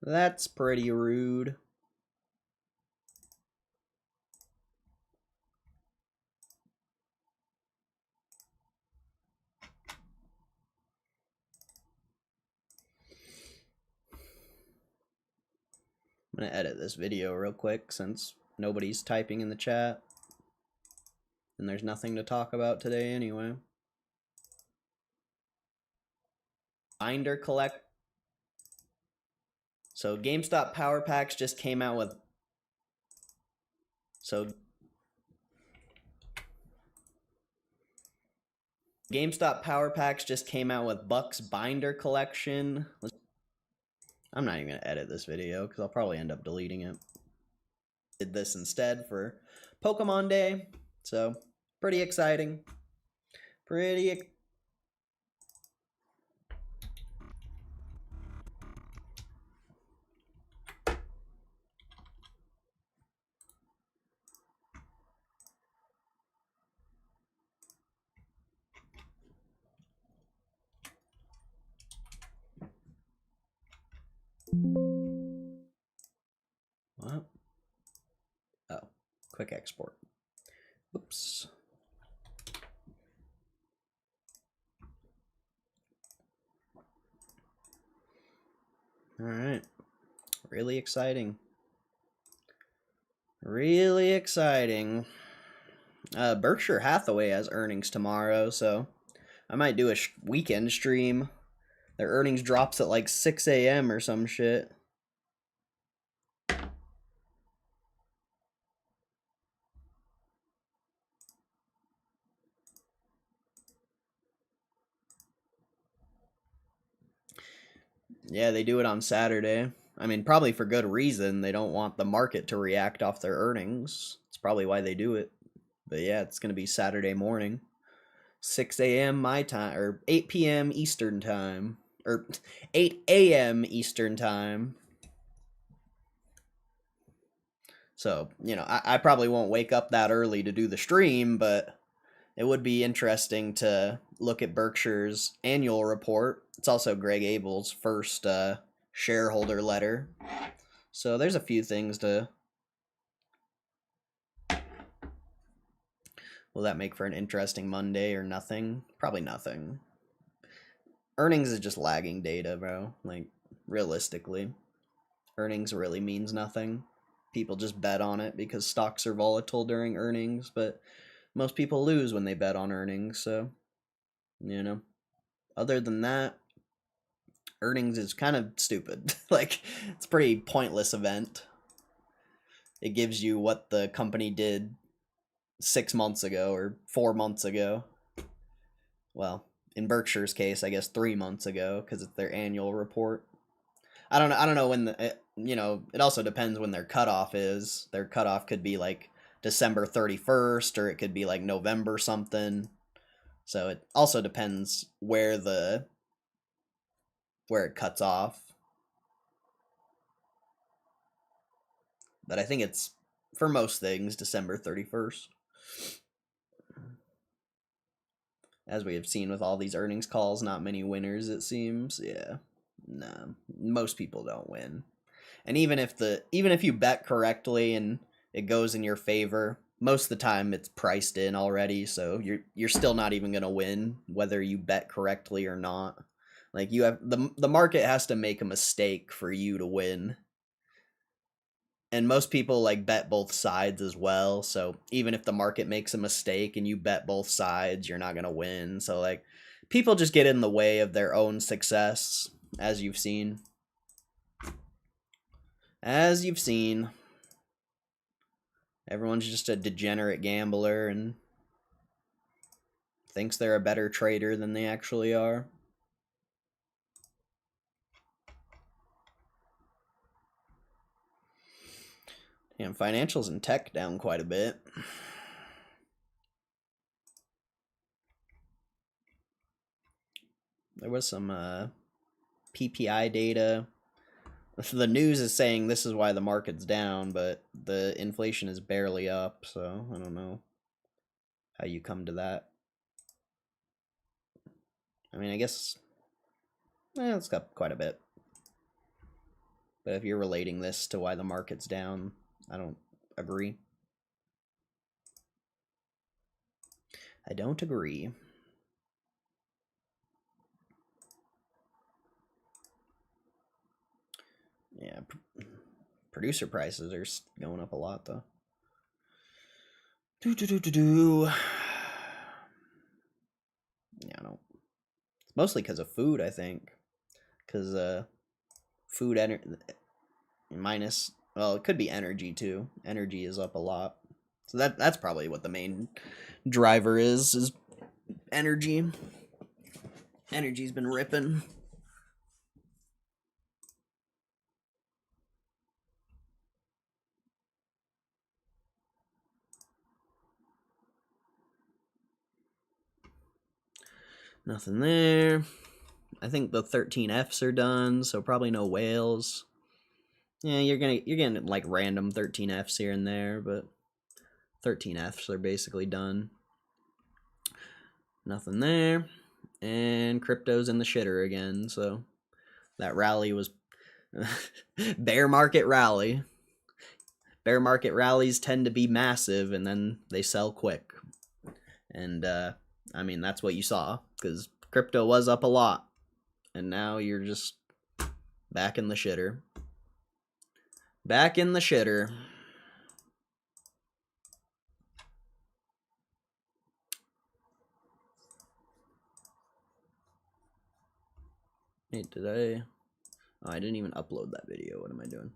Speaker 1: That's pretty rude. I'm going to edit this video real quick since nobody's typing in the chat. And there's nothing to talk about today anyway. Binder collect. So GameStop Power Packs just came out with. So GameStop Power Packs just came out with Buck's Binder collection. I'm not even going to edit this video because I'll probably end up deleting it. Did this instead for Pokemon Day. So, pretty exciting. What? Oh, quick export. Oops. All right. Really exciting. Really exciting. Berkshire Hathaway has earnings tomorrow, so I might do a weekend stream. Their earnings drops at like 6 a.m. or some shit. Yeah, they do it on Saturday. I mean, probably for good reason. They don't want the market to react off their earnings. It's probably why they do it. But yeah, it's going to be Saturday morning. 6 a.m. my time, or 8 p.m. Eastern time. Or 8 a.m. Eastern time. So, you know, I probably won't wake up that early to do the stream, but it would be interesting to look at Berkshire's annual report. It's also Greg Abel's first shareholder letter. So there's a few things to... Will that make for an interesting Monday or nothing? Probably nothing. Earnings is just lagging data, bro. Like, realistically. Earnings really means nothing. People just bet on it because stocks are volatile during earnings, but most people lose when they bet on earnings, so, you know. Other than that, earnings is kind of stupid. Like, it's a pretty pointless event. It gives you what the company did 6 months ago or 4 months ago. Well, in Berkshire's case, I guess 3 months ago because it's their annual report. I don't know. I don't know when it also depends when their cutoff is. Their cutoff could be like December 31st, or it could be like November something. So it also depends where it cuts off. But I think it's, for most things, December 31st. As we have seen with all these earnings calls, not many winners, it seems. Yeah. No. Most people don't win. And even if you bet correctly and it goes in your favor, most of the time it's priced in already, so you're still not even gonna win whether you bet correctly or not. Like, you have the market has to make a mistake for you to win. And most people like bet both sides as well, so even if the market makes a mistake and you bet both sides, you're not gonna win. So like, people just get in the way of their own success, as you've seen. As you've seen. Everyone's just a degenerate gambler and thinks they're a better trader than they actually are. And financials and tech down quite a bit. There was some PPI data. The news is saying this is why the market's down, but the inflation is barely up, so I don't know how you come to that. I mean, I guess it's got quite a bit. But if you're relating this to why the market's down, I don't agree. I don't agree. Yeah, producer prices are going up a lot, though. Yeah, I don't. It's mostly because of food, I think. Because food minus, well, it could be energy too. Energy is up a lot, so that's probably what the main driver is energy. Energy's been ripping. Nothing there. I think the 13Fs are done, so probably no whales. Yeah, you're getting like random 13Fs here and there, but 13Fs are basically done. Nothing there. And crypto's in the shitter again, so that rally was bear market rally. Bear market rallies tend to be massive and then they sell quick. And I mean, that's what you saw, because crypto was up a lot and now you're just back in the shitter. Back in the shitter. Hey, did I? Oh, I didn't even upload that video. What am I doing?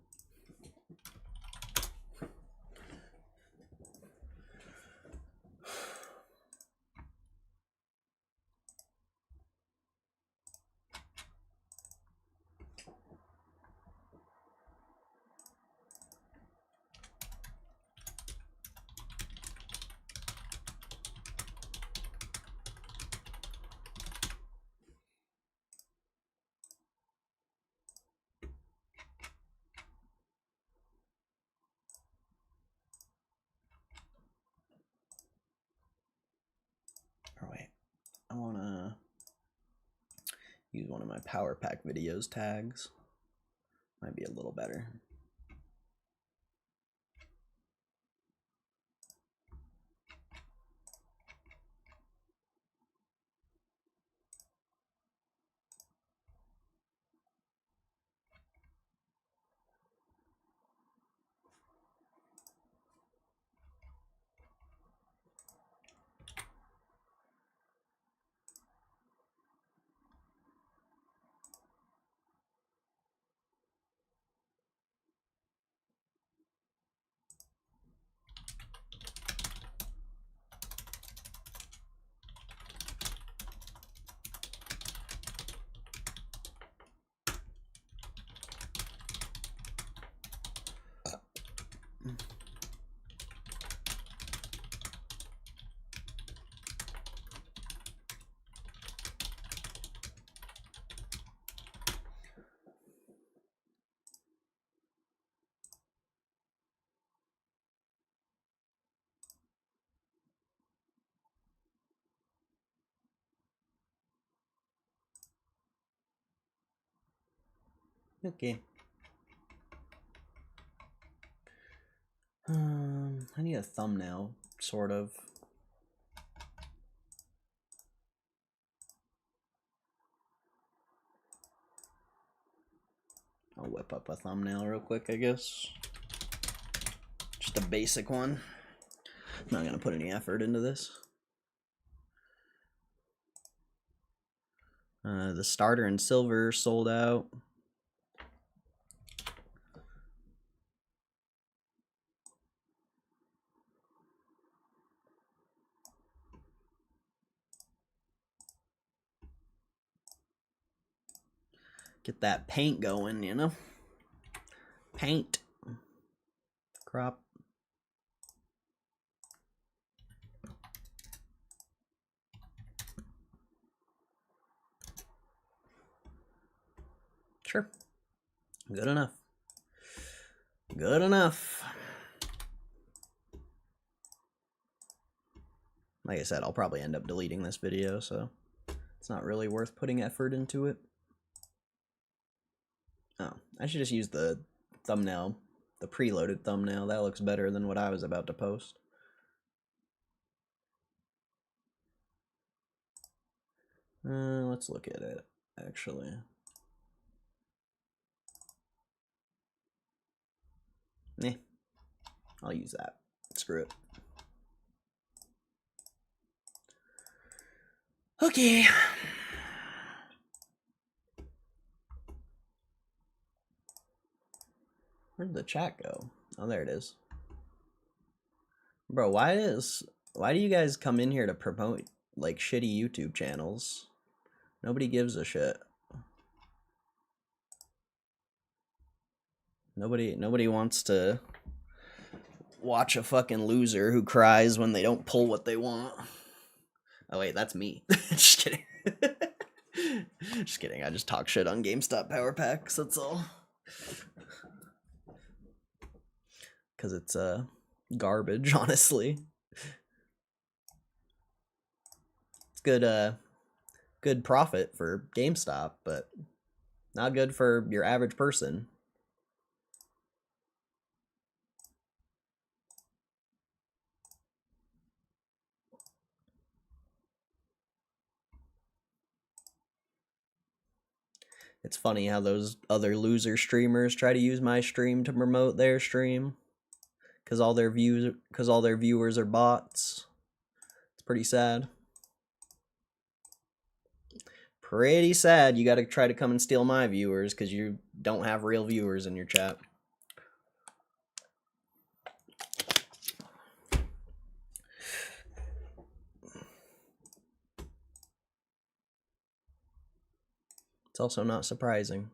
Speaker 1: Oh, wait. I want to use one of my Power Pack videos tags. Might be a little better. Okay. I need a thumbnail, sort of. I'll whip up a thumbnail real quick, I guess. Just a basic one. I'm not gonna put any effort into this. The starter in silver sold out. Get that paint going, you know? Paint. Crop. Sure. Good enough. Good enough. Like I said, I'll probably end up deleting this video, so it's not really worth putting effort into it. Oh, I should just use the thumbnail, the preloaded thumbnail. That looks better than what I was about to post. Let's look at it, actually. Nah, I'll use that. Screw it. Okay. Where'd the chat go? Oh, there it is. Bro, why do you guys come in here to promote like shitty YouTube channels? Nobody gives a shit. Nobody wants to watch a fucking loser who cries when they don't pull what they want. Oh wait, that's me. Just kidding. Just kidding. I just talk shit on GameStop power packs, that's all. Cause it's garbage, honestly. It's good profit for GameStop, but not good for your average person. It's funny how those other loser streamers try to use my stream to promote their stream, cause all their viewers are bots. It's pretty sad. Pretty sad. You got to try to come and steal my viewers because you don't have real viewers in your chat. It's also not surprising.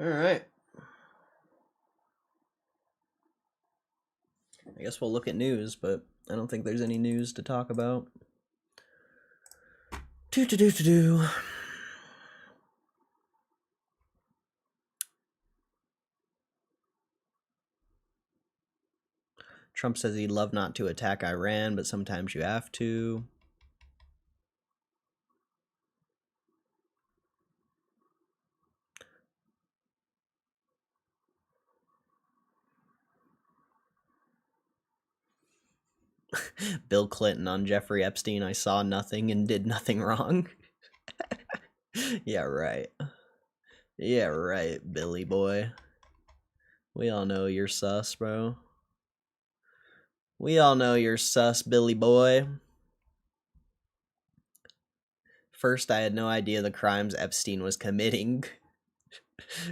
Speaker 1: All right. I guess we'll look at news, but I don't think there's any news to talk about. Trump says he'd love not to attack Iran, but sometimes you have to. Bill Clinton on Jeffrey Epstein, I saw nothing and did nothing wrong. Yeah, right. Yeah, right, Billy boy. We all know you're sus, bro. We all know you're sus, Billy boy. First, I had no idea the crimes Epstein was committing.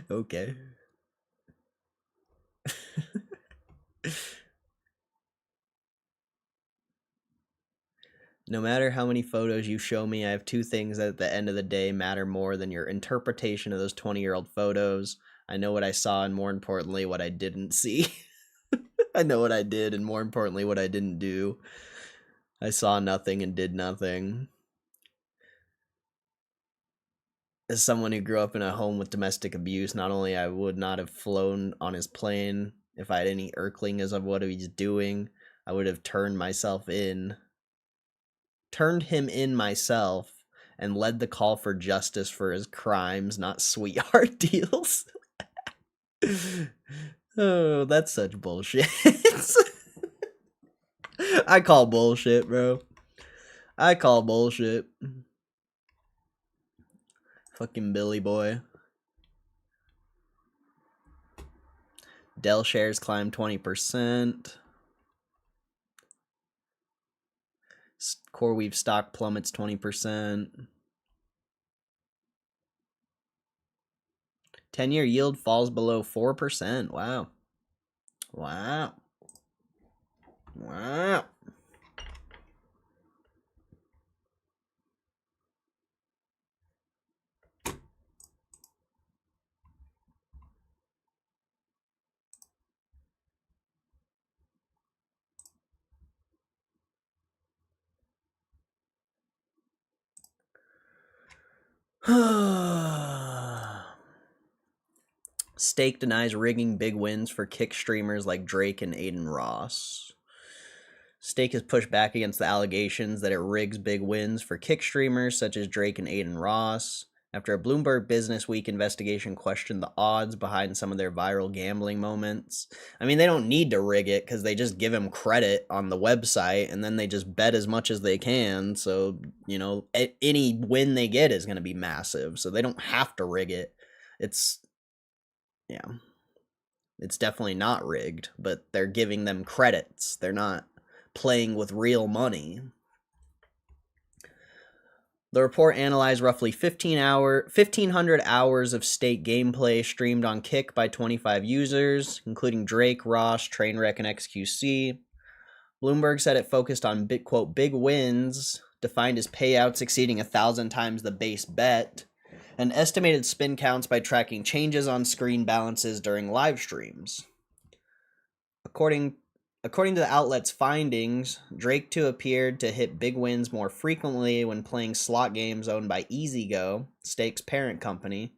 Speaker 1: Okay. No matter how many photos you show me, I have two things that at the end of the day matter more than your interpretation of those 20-year-old photos. I know what I saw, and more importantly, what I didn't see. I know what I did, and more importantly, what I didn't do. I saw nothing and did nothing. As someone who grew up in a home with domestic abuse, not only I would not have flown on his plane if I had any inkling as of what he's doing, I would have turned him in myself, and led the call for justice for his crimes, not sweetheart deals. Oh, that's such bullshit. I call bullshit, bro. I call bullshit. Fucking Billy boy. Dell shares climb 20%. CoreWeave stock plummets 20%. 10-year yield falls below 4%. Wow. Wow. Wow. Stake denies rigging big wins for kick streamers like Drake and Aiden Ross. Stake has pushed back against the allegations that it rigs big wins for kick streamers such as Drake and Aiden Ross, after a Bloomberg Business Week investigation questioned the odds behind some of their viral gambling moments. I mean, they don't need to rig it because they just give them credit on the website and then they just bet as much as they can. So, you know, any win they get is going to be massive. So they don't have to rig it. It's definitely not rigged, but they're giving them credits. They're not playing with real money. The report analyzed roughly 1,500 hours of Stake gameplay streamed on Kick by 25 users, including Drake, Ross, Trainwreck, and XQC. Bloomberg said it focused on quote, big wins, defined as payouts exceeding 1,000 times the base bet, and estimated spin counts by tracking changes on screen balances during live streams. According to the outlet's findings, Drake 2 appeared to hit big wins more frequently when playing slot games owned by EasyGo, Stake's parent company,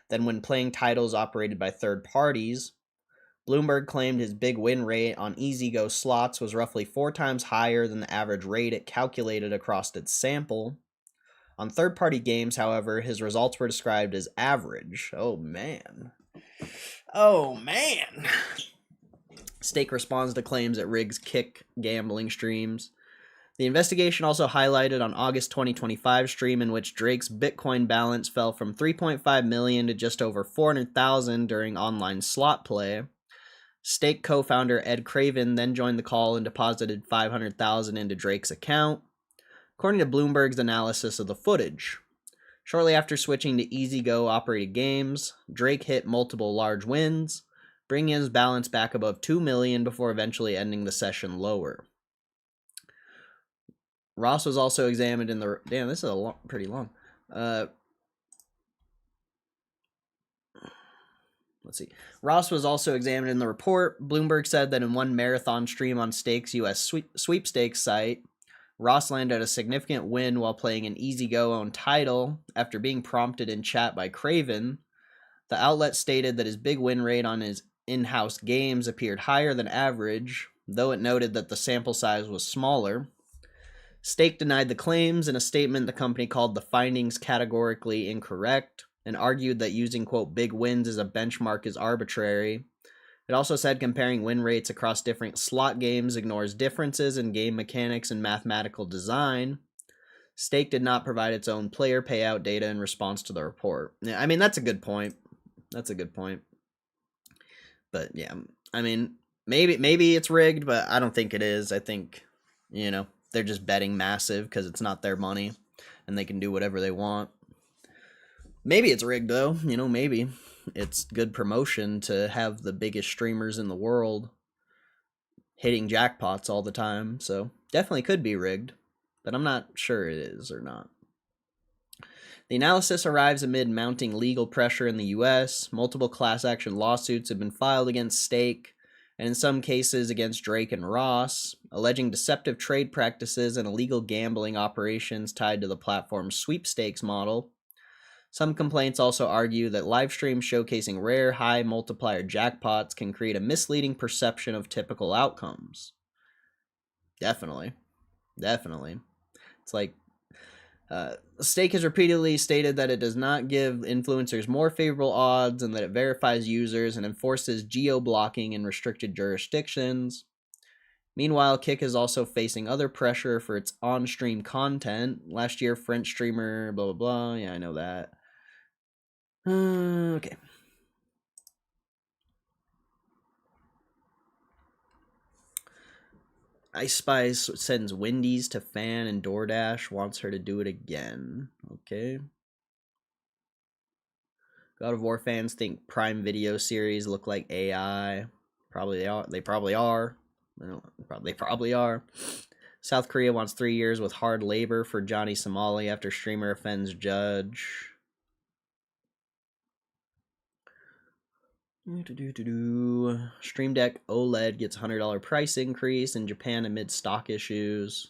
Speaker 1: than when playing titles operated by third parties. Bloomberg claimed his big win rate on EasyGo slots was roughly 4 times higher than the average rate it calculated across its sample. On third-party games, however, his results were described as average. Oh, man. Oh, man. Stake responds to claims that rigs kick gambling streams. The investigation also highlighted an August 2025 stream in which Drake's Bitcoin balance fell from 3.5 million to just over 400,000 during online slot play. Stake co-founder Ed Craven then joined the call and deposited 500,000 into Drake's account, according to Bloomberg's analysis of the footage. Shortly after switching to EasyGo operated games, Drake hit multiple large wins, bringing his balance back above 2 million before eventually ending the session lower. Ross was also examined in the... Damn, this is pretty long. Let's see. Ross was also examined in the report. Bloomberg said that in one marathon stream on Stake's U.S. sweepstakes site, Ross landed a significant win while playing an EasyGo-owned title after being prompted in chat by Craven. The outlet stated that his big win rate on his in-house games appeared higher than average, though it noted that the sample size was smaller. Stake denied the claims in a statement the company called the findings categorically incorrect and argued that using, quote, big wins as a benchmark is arbitrary. It also said comparing win rates across different slot games ignores differences in game mechanics and mathematical design. Stake did not provide its own player payout data in response to the report. Yeah, I mean, that's a good point. That's a good point. But yeah, I mean, maybe it's rigged, but I don't think it is. I think, you know, they're just betting massive because it's not their money and they can do whatever they want. Maybe it's rigged though, you know, maybe. It's good promotion to have the biggest streamers in the world hitting jackpots all the time, so definitely could be rigged. but I'm not sure it is or not. The analysis arrives amid mounting legal pressure in the U.S. Multiple class action lawsuits have been filed against Stake, and in some cases against Drake and Ross, alleging deceptive trade practices and illegal gambling operations tied to the platform's sweepstakes model. Some complaints also argue that live streams showcasing rare high multiplier jackpots can create a misleading perception of typical outcomes. Definitely. It's like Stake has repeatedly stated that it does not give influencers more favorable odds and that it verifies users and enforces geo-blocking in restricted jurisdictions. Meanwhile, Kick is also facing other pressure for its on-stream content. Last year, French streamer, blah, blah, blah. Yeah, I know that. Okay. Ice Spice sends Wendy's to fan and DoorDash wants her to do it again. Okay. God of War fans think Prime Video series look like AI. Probably they are. They probably are. They probably are. South Korea wants 3 years with hard labor for Johnny Somali after streamer offends judge. Stream Deck OLED gets $100 price increase in Japan amid stock issues.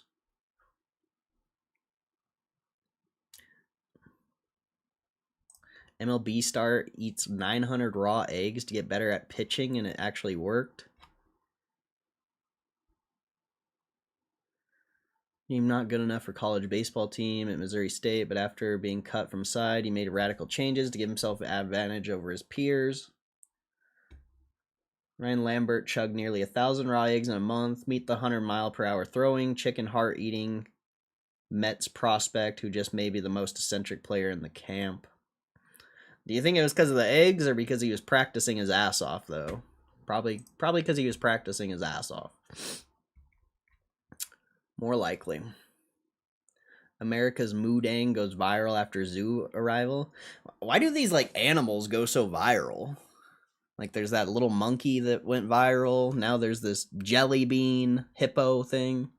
Speaker 1: MLB star eats 900 raw eggs to get better at pitching, and it actually worked. Team not good enough for college baseball team at Missouri State, but after being cut from side, he made radical changes to give himself an advantage over his peers. Ryan Lambert chugged nearly 1,000 raw eggs in a month. Meet the 100-mile-per-hour throwing, chicken heart eating Mets prospect who just may be the most eccentric player in the camp. Do you think it was because of the eggs or because he was practicing his ass off, though? Probably because he was practicing his ass off. More likely. America's Moodang goes viral after zoo arrival. Why do these, like, animals go so viral? Like, there's that little monkey that went viral. Now there's this jelly bean hippo thing.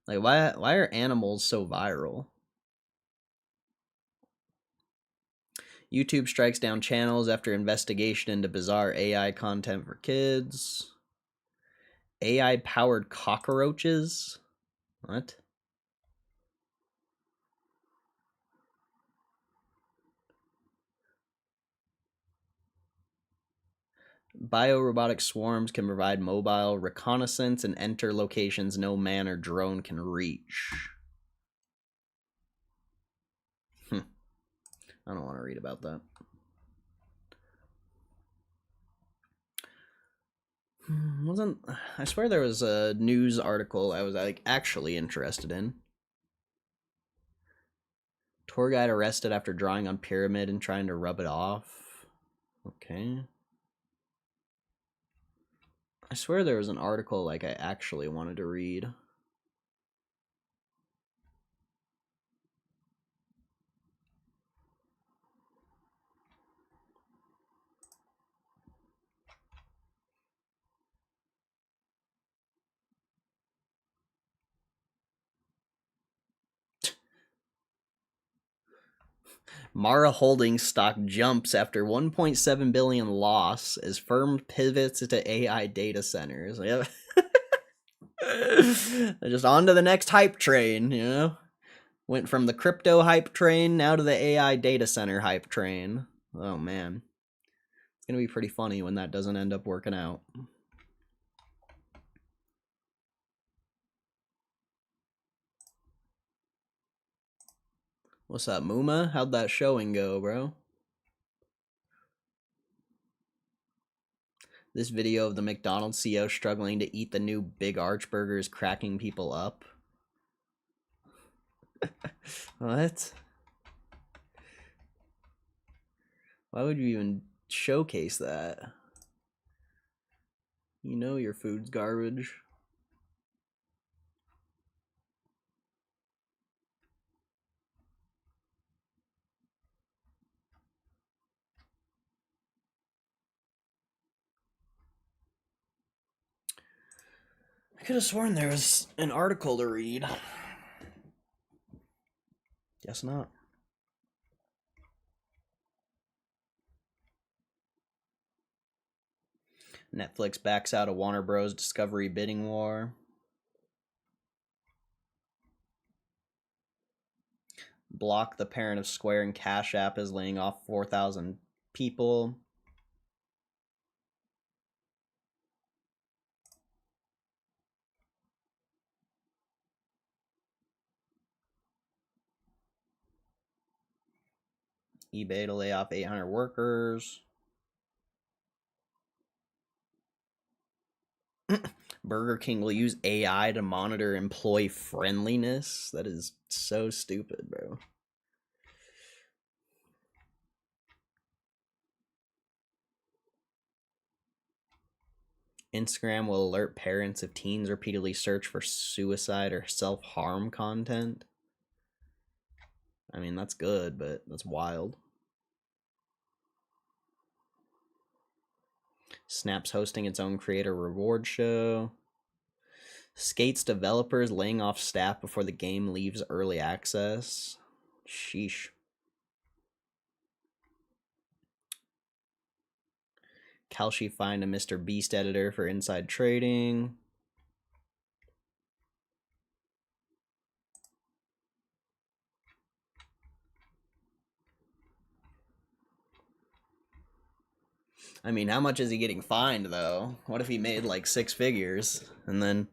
Speaker 1: Like, why are animals so viral? YouTube strikes down channels after investigation into bizarre AI content for kids. AI-powered cockroaches? What? Biorobotic swarms can provide mobile reconnaissance and enter locations no man or drone can reach. I don't want to read about that. I swear there was a news article I was like actually interested in. Tour guide arrested after drawing on pyramid and trying to rub it off. Okay. I swear there was an article like I actually wanted to read. Mara Holdings stock jumps after 1.7 billion loss as firm pivots to AI data centers. Yep. Just on to the next hype train, you know? Went from the crypto hype train now to the AI data center hype train. Oh man. It's going to be pretty funny when that doesn't end up working out. What's up, Muma? How'd that showing go, bro? This video of the McDonald's CEO struggling to eat the new Big Arch burger is cracking people up. What? Why would you even showcase that? You know your food's garbage. I could have sworn there was an article to read. Guess not. Netflix backs out of Warner Bros. Discovery bidding war. Block, the parent of Square and Cash App, is laying off 4,000 people. eBay to lay off 800 workers. Burger King will use AI to monitor employee friendliness. That is so stupid, bro. Instagram will alert parents if teens repeatedly search for suicide or self-harm content. I mean, that's good, but that's wild. Snap's hosting its own creator reward show. Skate's developers laying off staff before the game leaves early access. Sheesh. Kalshi fined a Mr. Beast editor for inside trading. I mean, how much is he getting fined though? What if he made like 6 figures and then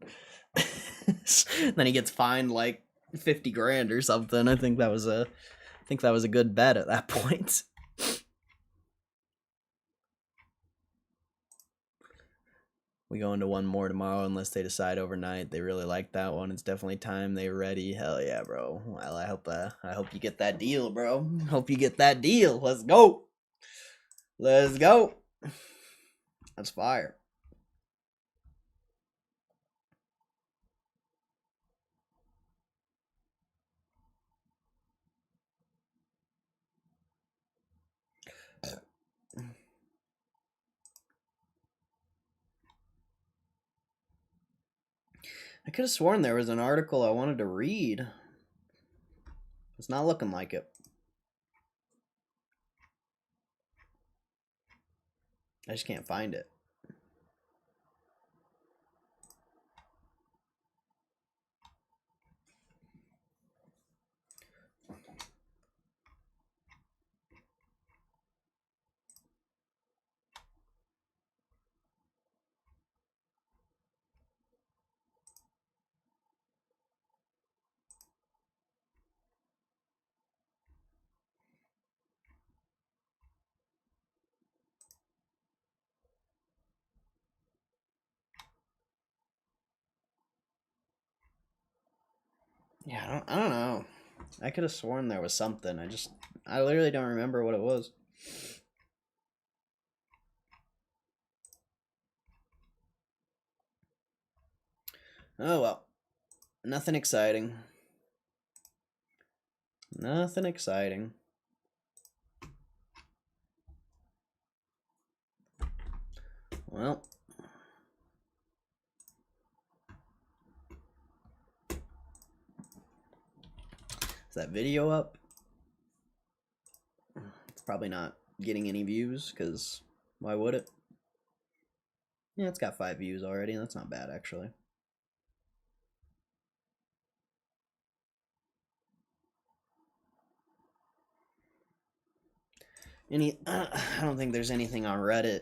Speaker 1: then he gets fined like 50 grand or something? I think that was a good bet at that point. We go into one more tomorrow unless they decide overnight they really like that one. It's definitely time they ready. Hell yeah, bro. Well, I hope you get that deal, bro. Hope you get that deal. Let's go. Let's go. That's fire. I could have sworn there was an article I wanted to read. It's not looking like it. I just can't find it. Yeah, I don't know. I could have sworn there was something. I literally don't remember what it was. Oh well. Nothing exciting. Nothing exciting. Well. Is that video up? It's probably not getting any views, because why would it? Yeah, it's got 5 views already. That's not bad, actually. I don't think there's anything on Reddit.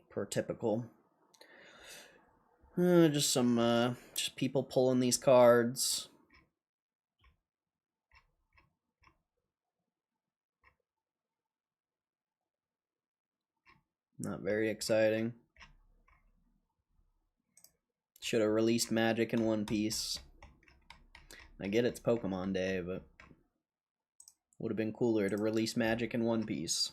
Speaker 1: Per typical. Just some, just people pulling these cards. Not very exciting. Should have released Magic in One Piece. I get it's Pokemon Day, but would have been cooler to release Magic in One Piece.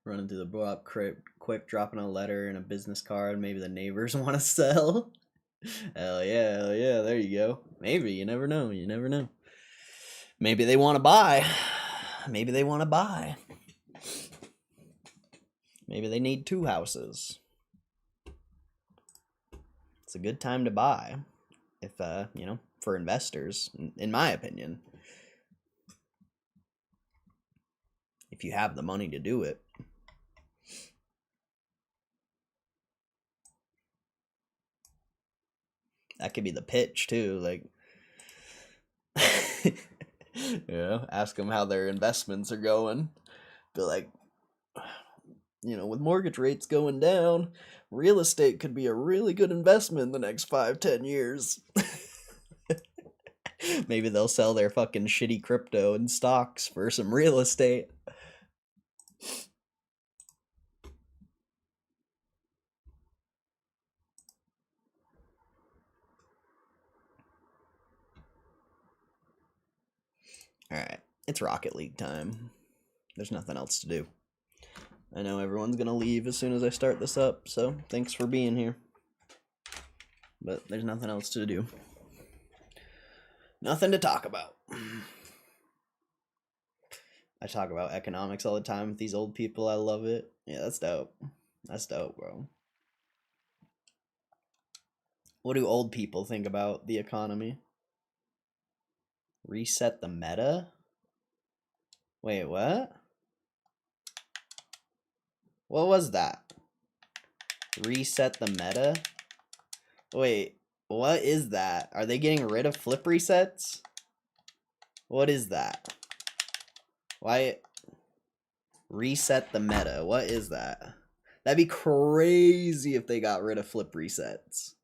Speaker 1: Running through the block quick, dropping a letter and a business card. Maybe the neighbors want to sell. Hell yeah, there you go. Maybe, you never know, you never know. Maybe they want to buy. Maybe they want to buy. Maybe they need 2 houses. It's a good time to buy, if, you know, for investors, in my opinion. If you have the money to do it. That could be the pitch, too, like... Yeah, ask them how their investments are going. Be like, you know, with mortgage rates going down, real estate could be a really good investment in the next 5-10 years. Maybe they'll sell their fucking shitty crypto and stocks for some real estate. Alright, it's Rocket League time. There's nothing else to do. I know everyone's gonna leave as soon as I start this up, so thanks for being here. But there's nothing else to do. Nothing to talk about. I talk about economics all the time with these old people. I love it. Yeah, that's dope. That's dope, bro. What do old people think about the economy? Reset the meta? Wait, what? What was that? Reset the meta? Wait, what is that? Are they getting rid of flip resets? What is that? Why? Reset the meta. What is that? That'd be crazy if they got rid of flip resets.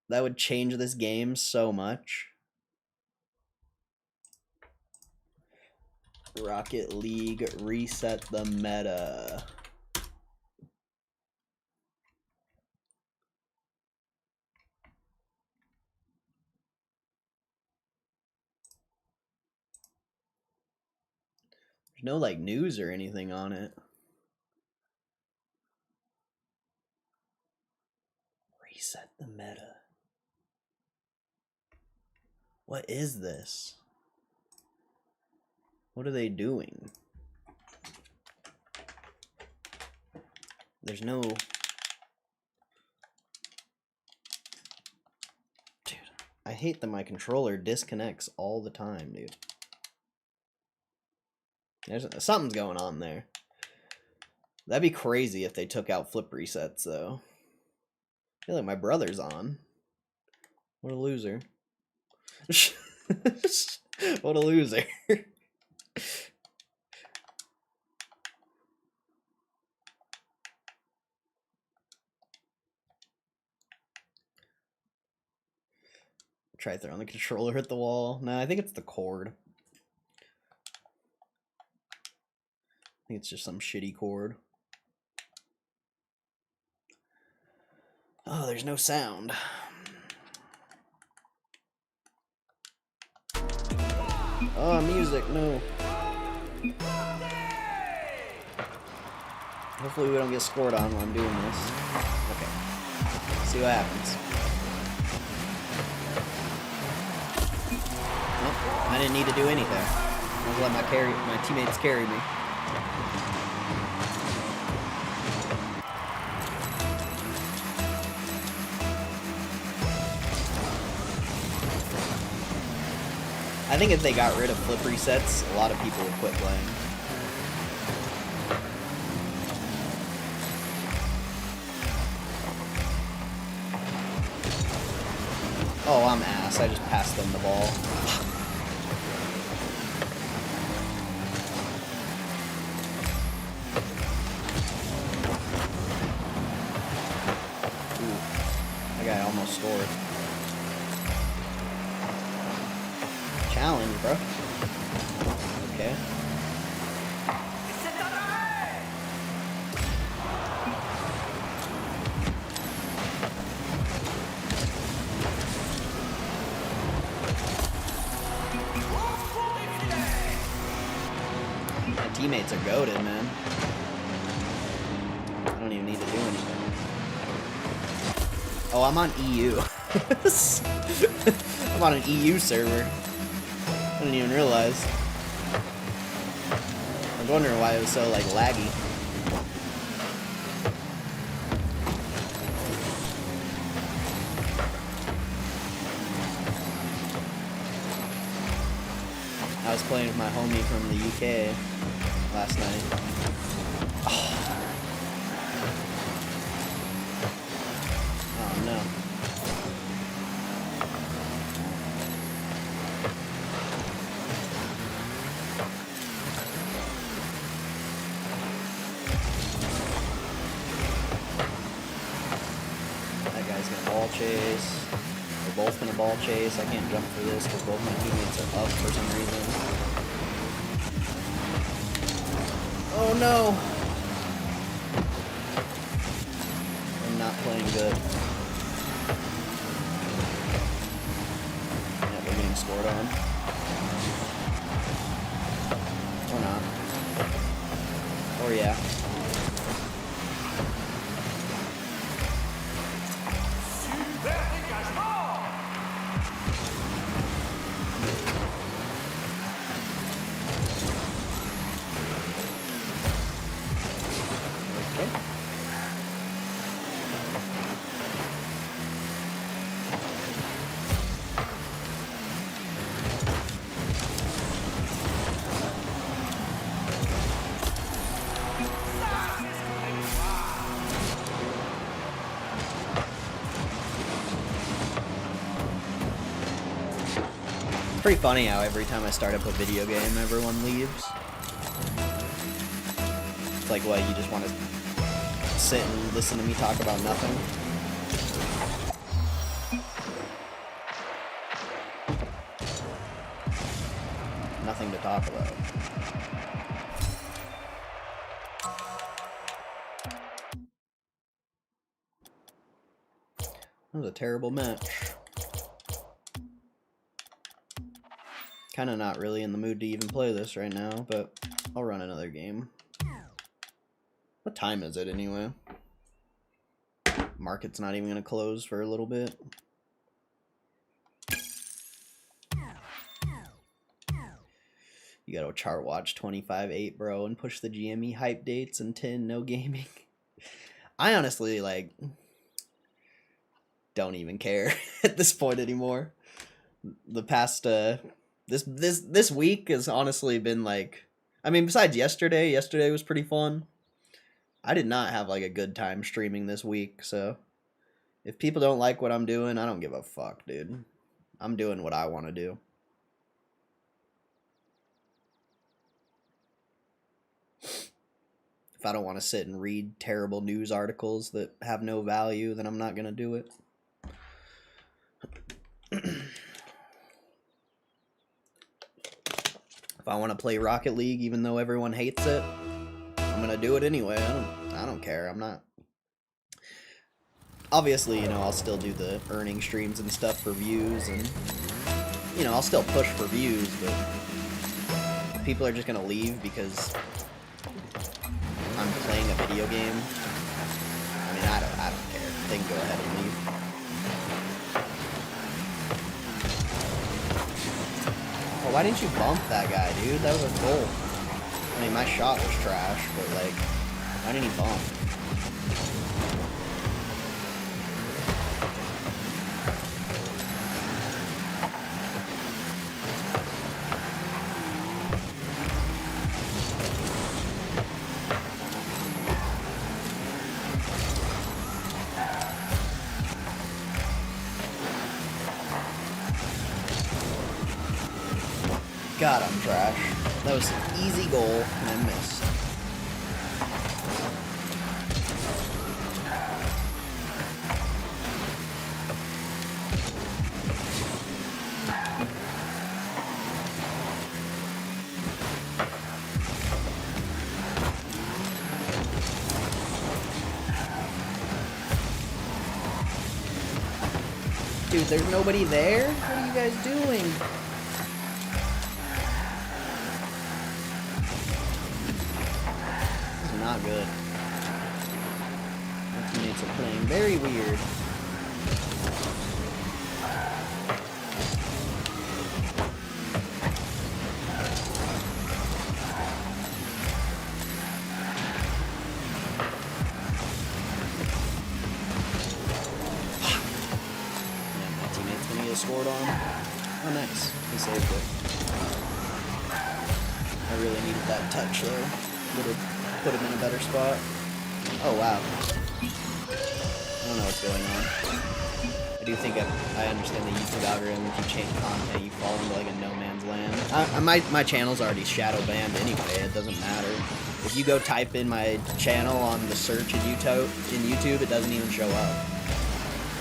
Speaker 1: That would change this game so much. Rocket League, reset the meta. There's no, like, news or anything on it. Reset the meta. What is this? What are they doing? There's no... Dude, I hate that my controller disconnects all the time, dude. Something's going on there. That'd be crazy if they took out flip resets, though. I feel like my brother's on. What a loser. What a loser. Try throwing the controller at the wall. Nah, I think it's the cord. I think it's just some shitty cord. Oh, there's no sound. Oh, music, no. Hopefully we don't get scored on while I'm doing this. Okay. See what happens. Nope, I didn't need to do anything. I was letting my teammates carry me. I think if they got rid of flip resets, a lot of people would quit playing. Oh, I'm ass. I just passed them the ball. Ooh, that guy almost scored. Challenge, bro. Okay. My teammates are goated, man. I don't even need to do anything. Oh, I'm on EU. I'm on an EU server. I didn't even realize. I was wondering why it was so, like, laggy. I was playing with my homie from the UK last night. Oh no. That guy's gonna ball chase. We're both gonna ball chase. I can't jump for this because both my teammates are up for some reason. Oh no! I'm not playing good. Yeah, we're getting scored on. Or not. Or yeah. It's pretty funny how every time I start up a video game, everyone leaves. It's like, what, you just want to sit and listen to me talk about nothing? Nothing to talk about. That was a terrible match. Kinda not really in the mood to even play this right now, but I'll run another game. What time is it anyway? Market's not even gonna close for a little bit. You gotta chart watch 25-8, bro, and push the GME hype dates and 10 no gaming. I honestly, like, don't even care at this point anymore. The past, this week has honestly been like, I mean, besides yesterday was pretty fun. I did not have like a good time streaming this week, so if people don't like what I'm doing, I don't give a fuck, dude. I'm doing what I want to do. If I don't want to sit and read terrible news articles that have no value, then I'm not gonna do it. If I want to play Rocket League, even though everyone hates it, I'm gonna do it anyway. I don't care. I'm not. Obviously, you know, I'll still do the earning streams and stuff for views, and you know, I'll still push for views, but people are just gonna leave because I'm playing a video game. I mean, I don't care. They can go ahead and leave. Oh, why didn't you bump that guy, dude? That was a goal. I mean, my shot was trash, but like, why didn't he bump? God, I'm trash. That was an easy goal, and I missed. Dude, there's nobody there? What are you guys doing? Not good. My teammates are playing very weird. Yeah, my teammate's gonna get scored on. Oh, nice. He saved it. I really needed that touch though. Would have put him in a better spot. Oh wow. I don't know what's going on. I do think I understand the YouTube algorithm. If you change content, you fall into like a no man's land. My channel's already shadow banned anyway. It doesn't matter. If you go type in my channel on the search in YouTube, it doesn't even show up.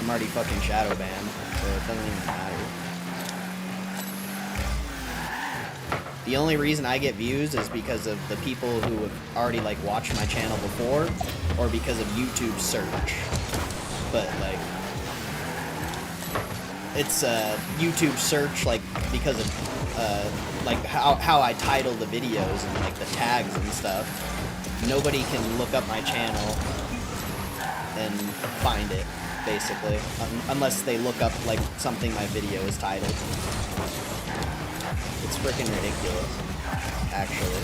Speaker 1: I'm already fucking shadow banned, so it doesn't even matter. The only reason I get views is because of the people who have already like watched my channel before, or because of YouTube search. But like, it's YouTube search like because of like how I title the videos and like the tags and stuff. Nobody can look up my channel and find it, basically, unless they look up like something my video is titled. It's freaking ridiculous, actually.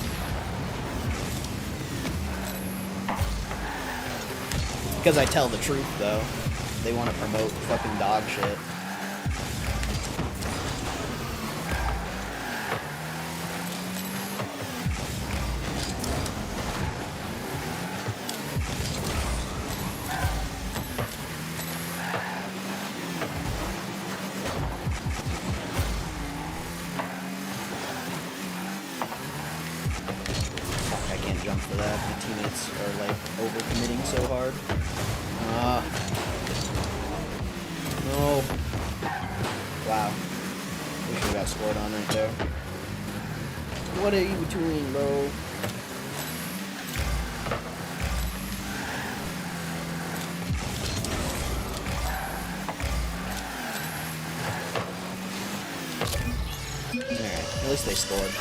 Speaker 1: Because I tell the truth, though. They want to promote fucking dog shit. Jump for that. My teammates are like overcommitting so hard. No. Wow. We should have got scored on right there. What are you doing, bro? Alright, at least they scored.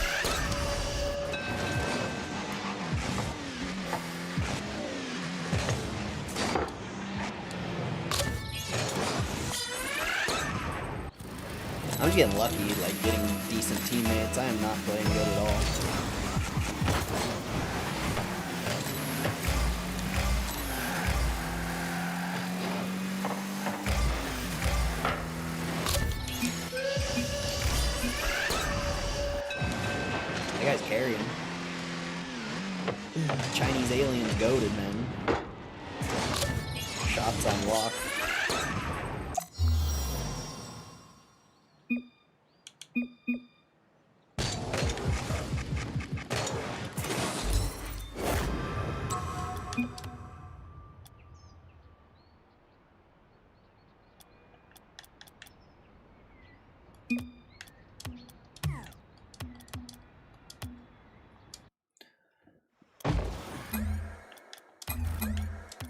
Speaker 1: I'm just getting lucky, like, getting decent teammates. I am not playing good at all. That guy's carrying. Chinese aliens goated, man. Shots on lock.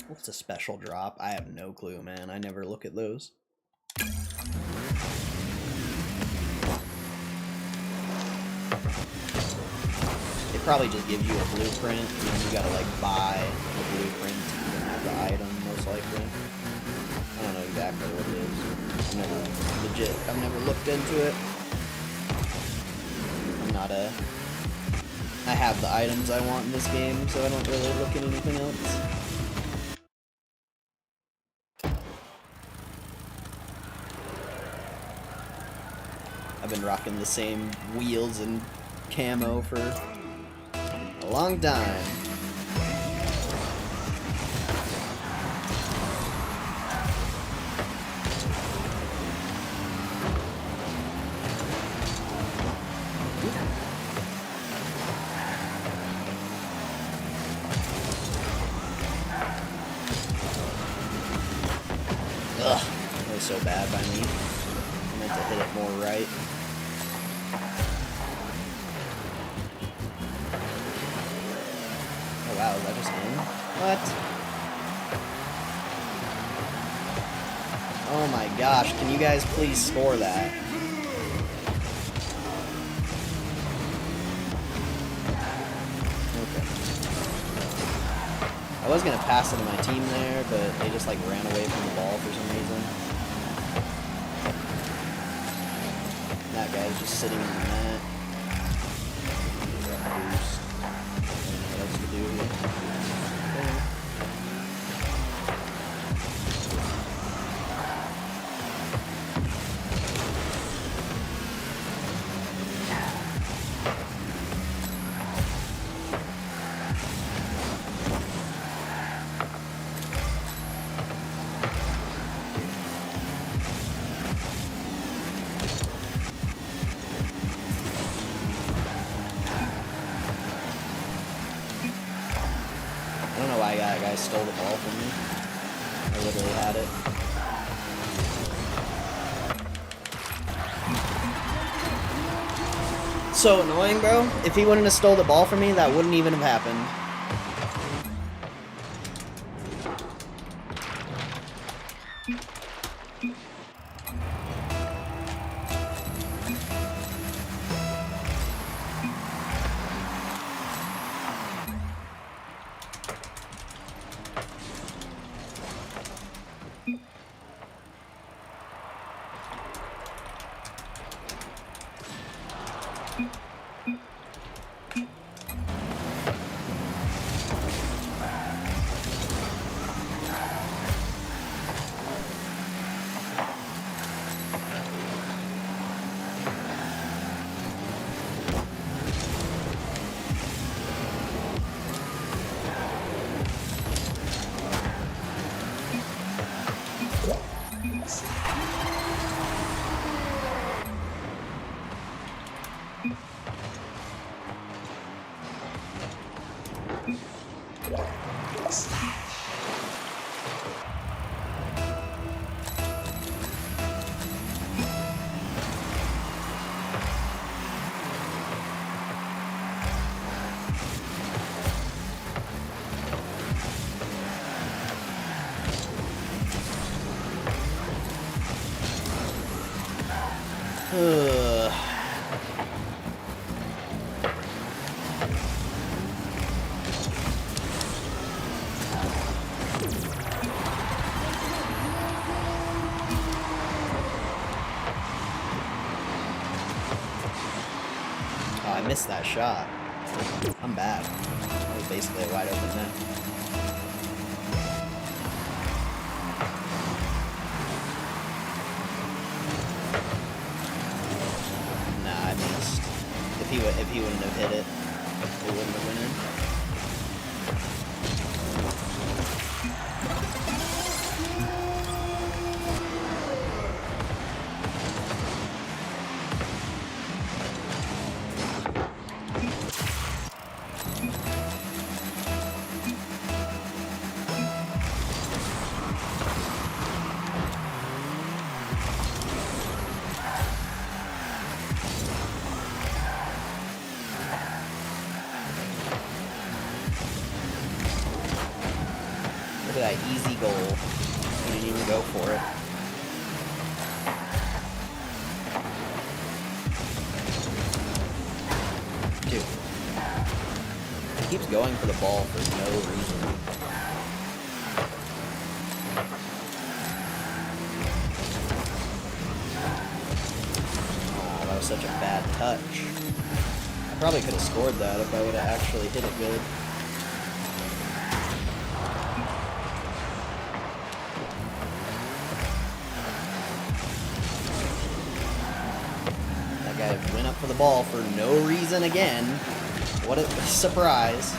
Speaker 1: What's a special drop? I have no clue, man. I never look at those. They probably just give you a blueprint, and then you gotta like buy the blueprint to even have the item, most likely. I don't know exactly what it is. I've never looked into it. I'm not I have the items I want in this game, so I don't really look at anything else. I've been rocking the same wheels and camo for a long time. Ugh, that was so bad by me. I meant to hit it more right. Oh wow, is that just in? What? Oh my gosh, can you guys please score that? Okay. I was gonna pass it to my team there, but they just like ran away from the ball for some reason. That guy's just sitting in the net. Boost. What else to do here? Okay. why that guy stole the ball from me. I literally had it. So annoying, bro. If he wouldn't have stole the ball from me, that wouldn't even have happened. Ugh. Oh, I missed that shot. I'm bad. That was basically a wide open net. Nah, I missed. If he wouldn't have hit it, it wouldn't have went in. Look at that easy goal. He didn't even go for it. Dude. He keeps going for the ball for no reason. Oh, that was such a bad touch. I probably could have scored that if I would have actually hit it good. Went up for the ball for no reason again. What a surprise.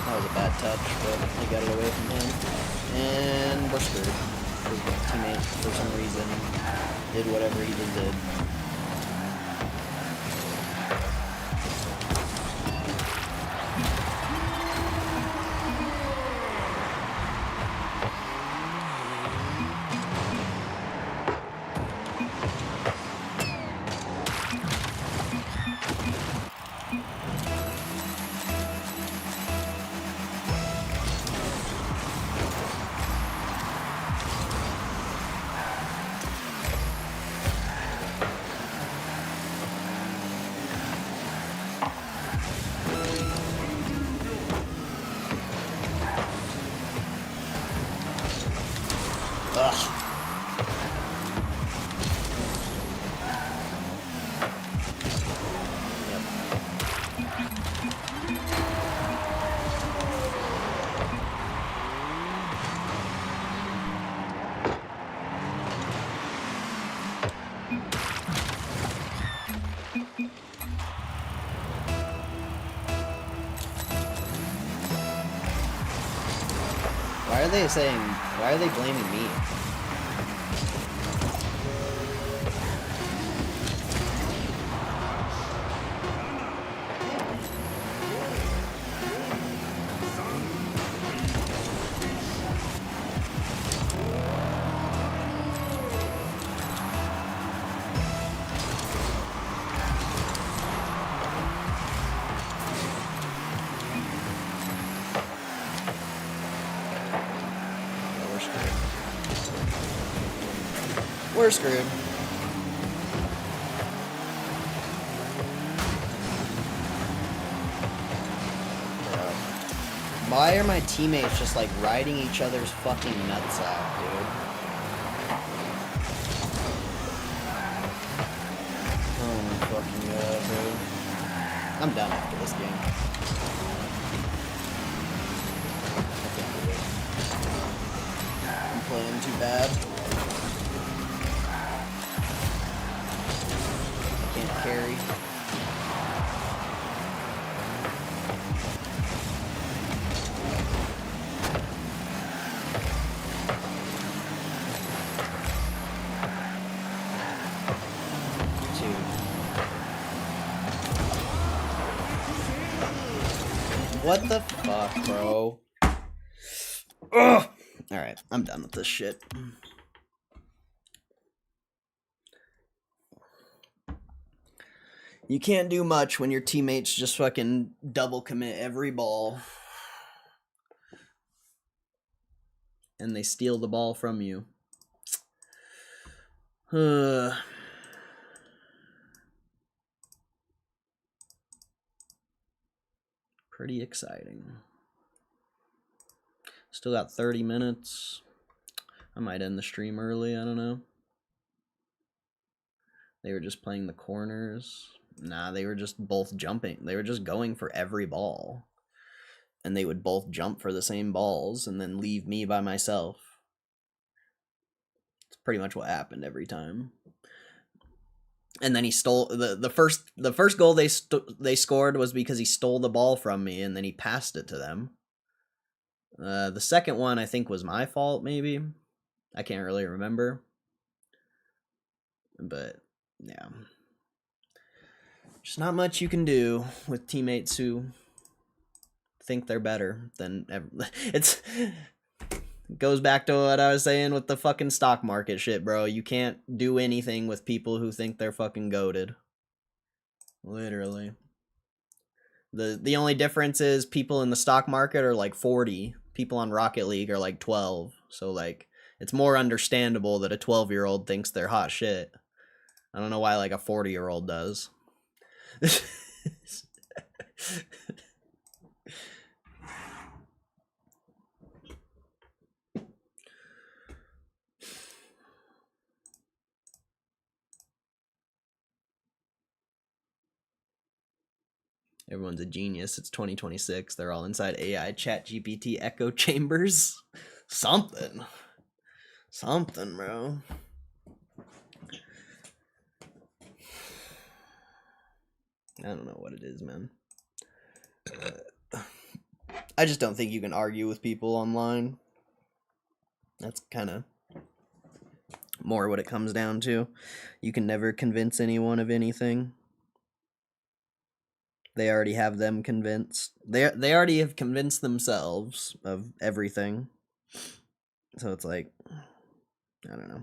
Speaker 1: That was a bad touch, but he got it away from him. And we're screwed. His teammate, for some reason, did whatever he just did. Ugh. they saying? Why are they blaming me? We're screwed. Why are my teammates just like riding each other's fucking nuts out, dude? Oh my fucking god, dude. I'm done after this game. I'm playing too bad. Can't carry. What the fuck, bro? Ugh! Alright, I'm done with this shit. You can't do much when your teammates just fucking double commit every ball. And they steal the ball from you. Pretty exciting. Still got 30 minutes. I might end the stream early, I don't know. They were just playing the corners. Nah, they were just both jumping. They were just going for every ball. And they would both jump for the same balls and then leave me by myself. It's pretty much what happened every time. And then he stole the first goal they scored was because he stole the ball from me and then he passed it to them. The second one I think was my fault, maybe. I can't really remember. But yeah. There's not much you can do with teammates who think they're better than it goes back to what I was saying with the fucking stock market shit, bro. You can't do anything with people who think they're fucking goated. Literally. The only difference is people in the stock market are like 40. People on Rocket League are like 12. So like it's more understandable that a 12-year-old thinks they're hot shit. I don't know why like a 40-year-old does. Everyone's a genius. It's 2026. They're all inside AI chat GPT echo chambers. Something, bro. I don't know what it is, man. I just don't think you can argue with people online. That's kind of more what it comes down to. You can never convince anyone of anything. They already have them convinced. They already have convinced themselves of everything. So it's like, I don't know.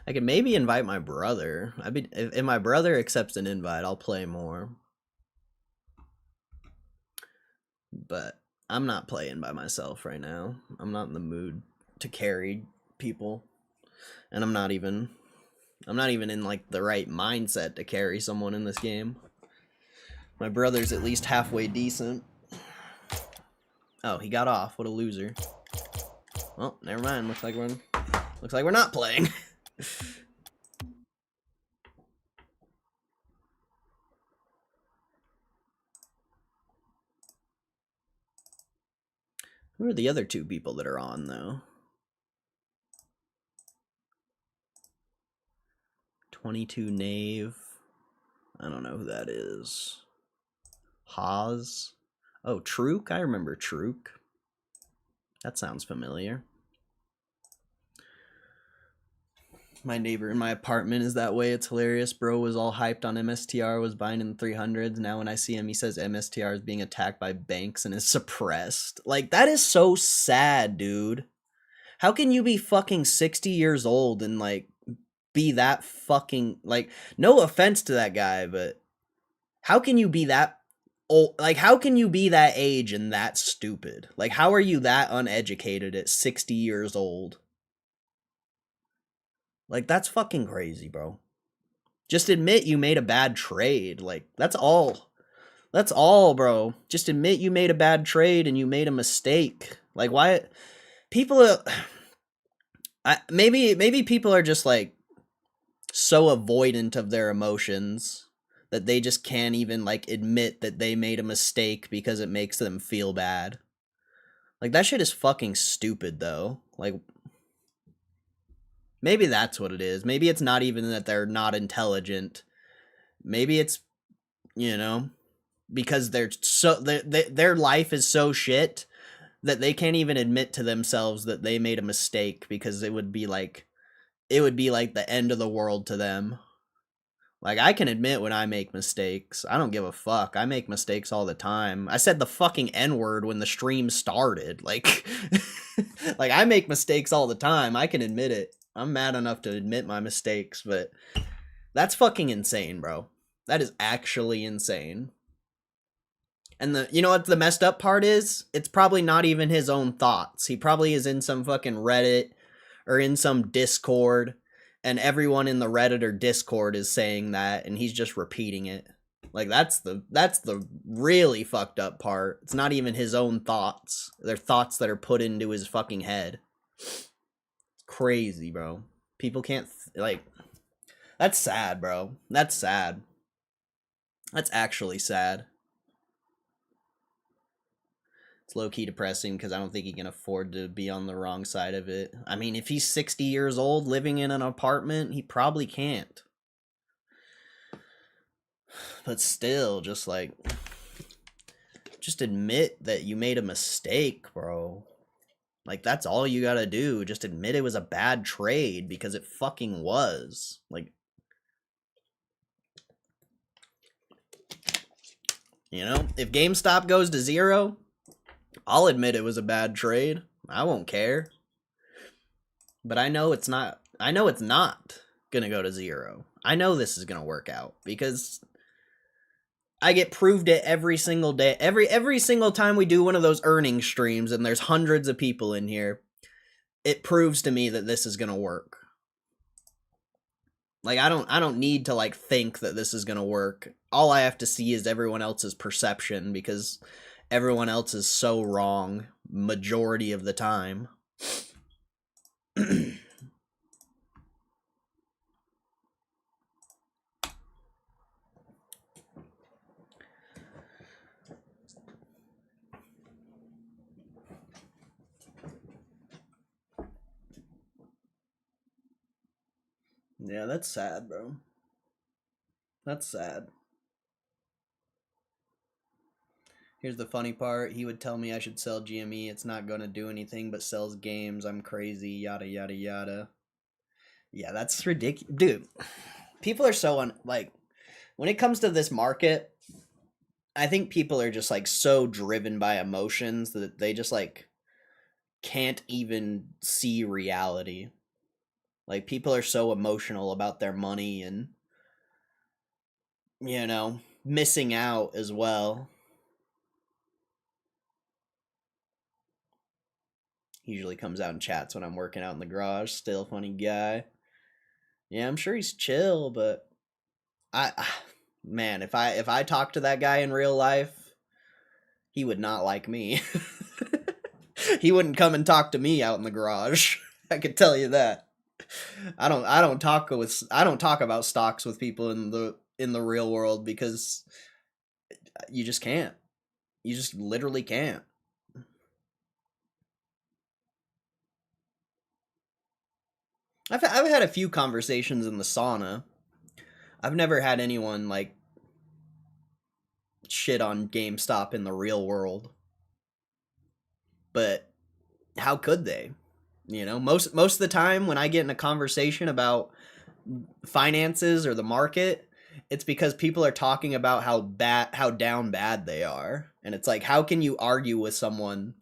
Speaker 1: I could maybe invite my brother. If my brother accepts an invite, I'll play more. But I'm not playing by myself right now. I'm not in the mood to carry people. And I'm not even in like the right mindset to carry someone in this game. My brother's at least halfway decent. Oh, he got off. What a loser. Well, never mind. Looks like we're not playing. Who are the other two people that are on, though? 22 Knave. I don't know who that is. Haas. Oh, Truk? I remember Truk. That sounds familiar. My neighbor in my apartment is that way. It's hilarious. Bro was all hyped on MSTR, was buying in the 300s. Now when I see him, he says MSTR is being attacked by banks and is suppressed. Like, that is so sad, dude. How can you be fucking 60 years old and, like, be that fucking, like, no offense to that guy, but how can you be that old? Like, how can you be that age and that stupid? Like, how are you that uneducated at 60 years old? Like, that's fucking crazy, bro. Just admit you made a bad trade. Like, that's all. That's all, bro. Just admit you made a bad trade and you made a mistake. Like, why? People are... maybe people are just, like, so avoidant of their emotions that they just can't even, like, admit that they made a mistake because it makes them feel bad. Like, that shit is fucking stupid, though. Like... maybe that's what it is. Maybe it's not even that they're not intelligent. Maybe it's, you know, because they're so their life is so shit that they can't even admit to themselves that they made a mistake, because it would be like the end of the world to them. Like, I can admit when I make mistakes. I don't give a fuck. I make mistakes all the time. I said the fucking N-word when the stream started. Like, like, I make mistakes all the time. I can admit it. I'm mad enough to admit my mistakes, but that's fucking insane, bro. That is actually insane. And you know what the messed up part is? It's probably not even his own thoughts. He probably is in some fucking Reddit or in some Discord, and everyone in the Reddit or Discord is saying that, and he's just repeating it. Like, that's the really fucked up part. It's not even his own thoughts. They're thoughts that are put into his fucking head. Crazy, bro. People can't, like, that's sad, bro. That's sad. That's actually sad. It's low-key depressing because I don't think he can afford to be on the wrong side of it. I mean, if he's 60 years old living in an apartment, he probably can't. But still, just, like, just admit that you made a mistake, bro. Like, that's all you gotta do. Just admit it was a bad trade, because it fucking was. Like, you know, if GameStop goes to 0, I'll admit it was a bad trade. I won't care. But I know it's not gonna go to 0. I know this is gonna work out, because I get proved it every single day. Every single time we do one of those earnings streams and there's hundreds of people in here, it proves to me that this is gonna work. Like, I don't need to, like, think that this is gonna work. All I have to see is everyone else's perception, because everyone else is so wrong majority of the time. Yeah, that's sad, bro. That's sad. Here's the funny part. He would tell me I should sell GME. It's not gonna do anything but sells games. I'm crazy. Yada, yada, yada. Yeah, that's ridiculous. Dude, people are so like, when it comes to this market, I think people are just, like, so driven by emotions that they just, like, can't even see reality. Like, people are so emotional about their money and, you know, missing out as well. He usually comes out and chats when I'm working out in the garage. Still funny guy. Yeah, I'm sure he's chill, but man, if I talked to that guy in real life, he would not like me. He wouldn't come and talk to me out in the garage. I could tell you that. I don't talk about stocks with people in the real world because you just can't. You just literally can't. I've had a few conversations in the sauna. I've never had anyone like shit on GameStop in the real world. But how could they? You know, most of the time when I get in a conversation about finances or the market, it's because people are talking about how down bad they are. And it's like, how can you argue with someone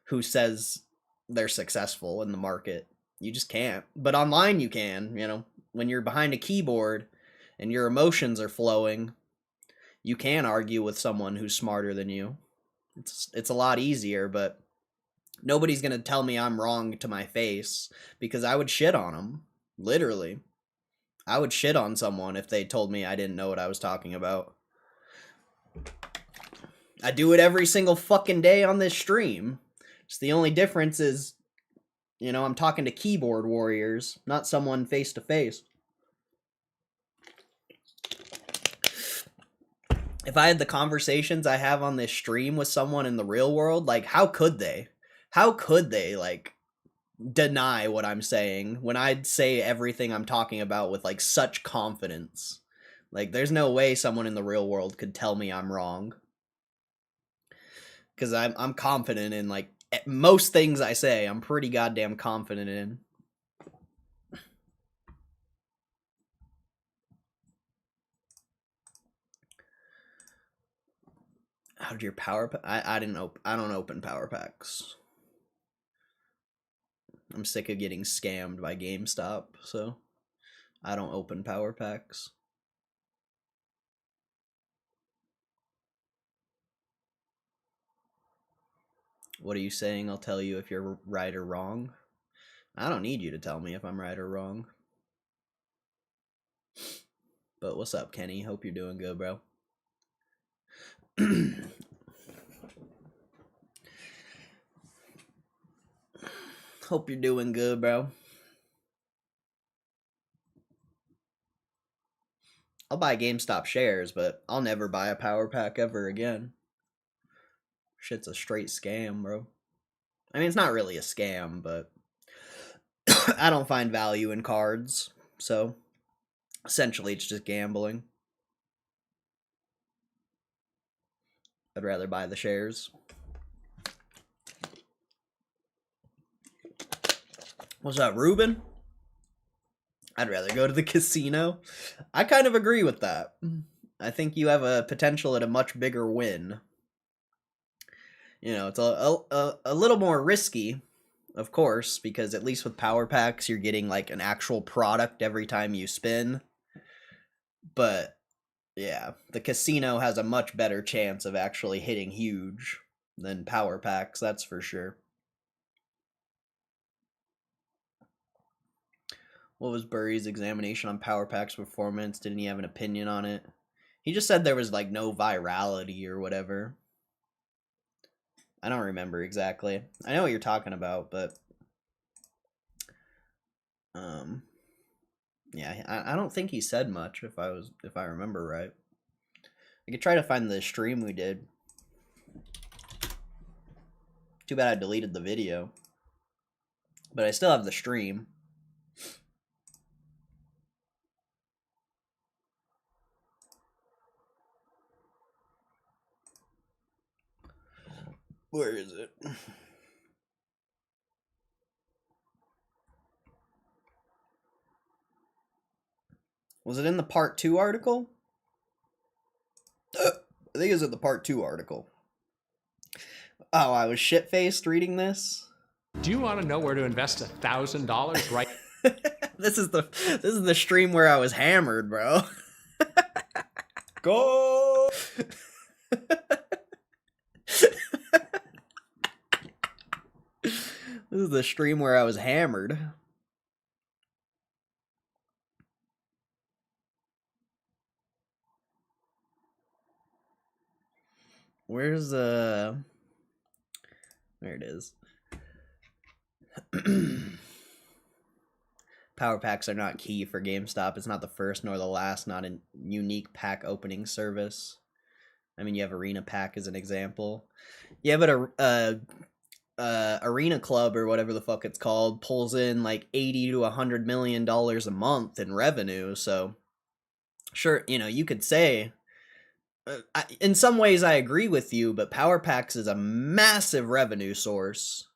Speaker 1: who says they're successful in the market? You just can't. But online you can, you know. When you're behind a keyboard and your emotions are flowing, you can argue with someone who's smarter than you. It's a lot easier, but nobody's going to tell me I'm wrong to my face because I would shit on them. Literally. I would shit on someone if they told me I didn't know what I was talking about. I do it every single fucking day on this stream. Just the only difference is, you know, I'm talking to keyboard warriors, not someone face to face. If I had the conversations I have on this stream with someone in the real world, like, how could they? How could they, like, deny what I'm saying when I'd say everything I'm talking about with, like, such confidence? Like, there's no way someone in the real world could tell me I'm wrong. Because I'm confident in, like, most things I say, I'm pretty goddamn confident in. How did your power pack? I don't open power packs. I'm sick of getting scammed by GameStop, so I don't open power packs. What are you saying? I'll tell you if you're right or wrong. I don't need you to tell me if I'm right or wrong. But what's up, Kenny? Hope you're doing good, bro. Hope you're doing good, bro. I'll buy GameStop shares, but I'll never buy a power pack ever again. Shit's a straight scam, bro. I mean, it's not really a scam, but I don't find value in cards, so essentially it's just gambling. I'd rather buy the shares. What's up, Ruben? I'd rather go to the casino. I kind of agree with that. I think you have a potential at a much bigger win. You know, it's a little more risky, of course, because at least with power packs, you're getting like an actual product every time you spin. But yeah, the casino has a much better chance of actually hitting huge than power packs, that's for sure. What was Burry's examination on power packs performance? Didn't he have an opinion on it? He just said there was like no virality or whatever. I don't remember exactly. I know what you're talking about, but yeah, I don't think he said much if I remember right. I could try to find the stream we did. Too bad I deleted the video. But I still have the stream. Where is it? Was it in the part 2 article? I think it was in the part 2 article. Oh, I was shit-faced reading this.
Speaker 2: Do you want to know where to invest $1,000 right?
Speaker 1: This is the stream where I was hammered, bro. Go. This is the stream where I was hammered. Where's there it is. Power packs are not key for GameStop. It's not the first nor the last, not a unique pack opening service. I mean, you have Arena Pack as an example. Yeah, but Arena Club or whatever the fuck it's called pulls in like 80 to $100 million a month in revenue. So, sure, you could say, in some ways I agree with you, but Power Packs is a massive revenue source.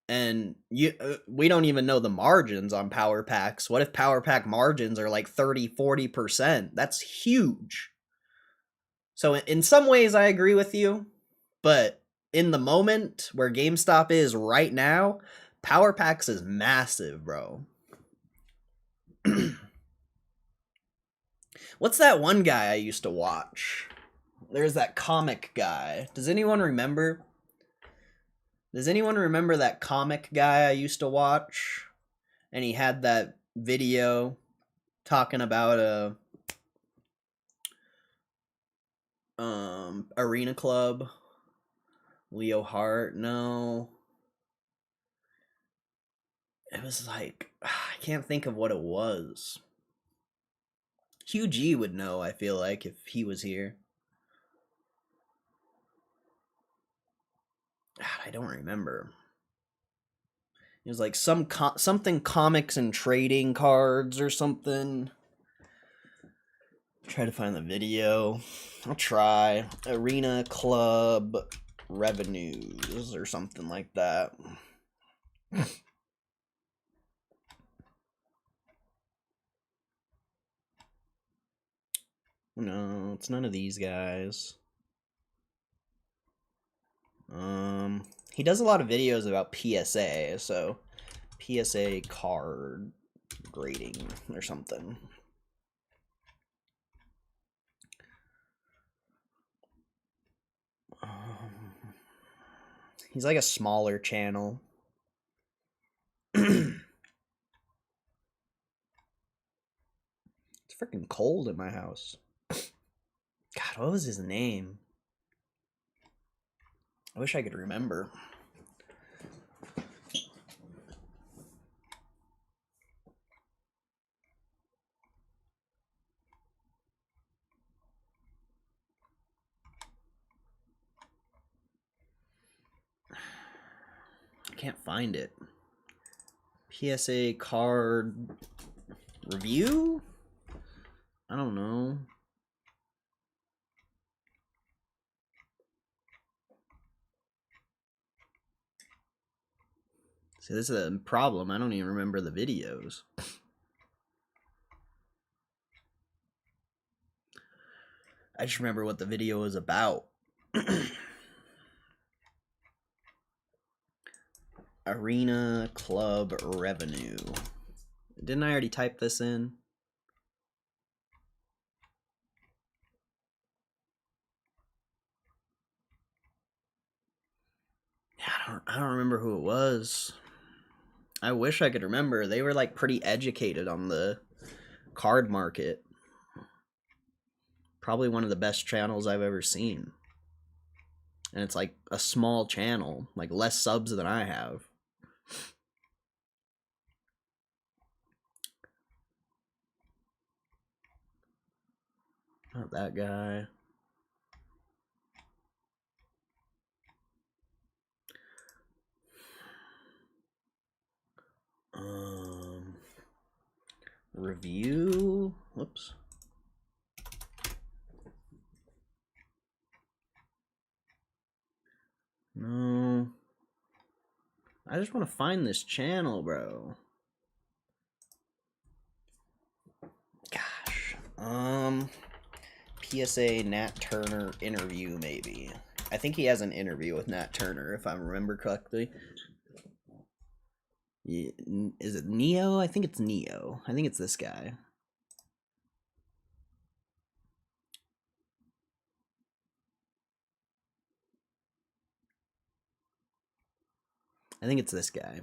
Speaker 1: And we don't even know the margins on Power Packs. What if Power Pack margins are like 30-40%? That's huge. So in some ways I agree with you, but in the moment where GameStop is right now, Power Packs is massive, bro. What's that one guy I used to watch? There's that comic guy. Does anyone remember? Does anyone remember that comic guy I used to watch? And he had that video talking about Arena Club. Leo Hart, no. It was like, I can't think of what it was. Hugh G would know, I feel like, if he was here. God, I don't remember. It was like something comics and trading cards or something. Try to find the video. I'll try. Arena Club revenues or something like that. No, it's none of these guys. He does a lot of videos about PSA, so PSA card grading or something. He's like a smaller channel. It's freaking cold in my house. God, what was his name? I wish I could remember. I can't find it. PSA card review? I don't know. See, this is a problem. I don't even remember the videos. I just remember what the video was about. Arena Club revenue. Didn't I already type this in? I don't remember who it was. I wish I could remember. They were like pretty educated on the card market. Probably one of the best channels I've ever seen. And it's like a small channel, like less subs than I have. Not that guy. Review. Whoops. No. I just want to find this channel, bro. Gosh. PSA Nat Turner interview, maybe. I think he has an interview with Nat Turner, if I remember correctly. Is it Neo? I think it's Neo. I think it's this guy. I think it's this guy.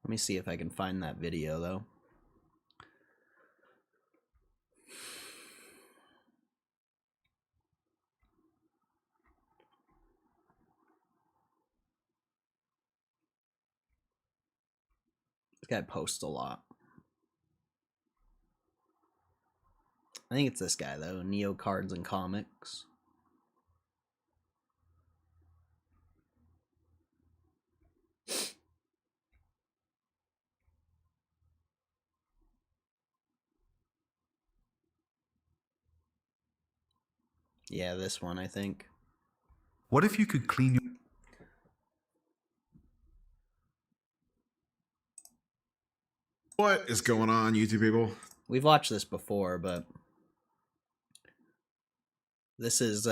Speaker 1: Let me see if I can find that video, though. This guy posts a lot. I think it's this guy, though. Neo Cards and Comics. Yeah, this one, I think.
Speaker 3: What if you could clean your...
Speaker 4: What is going on, YouTube people?
Speaker 1: We've watched this before, but this is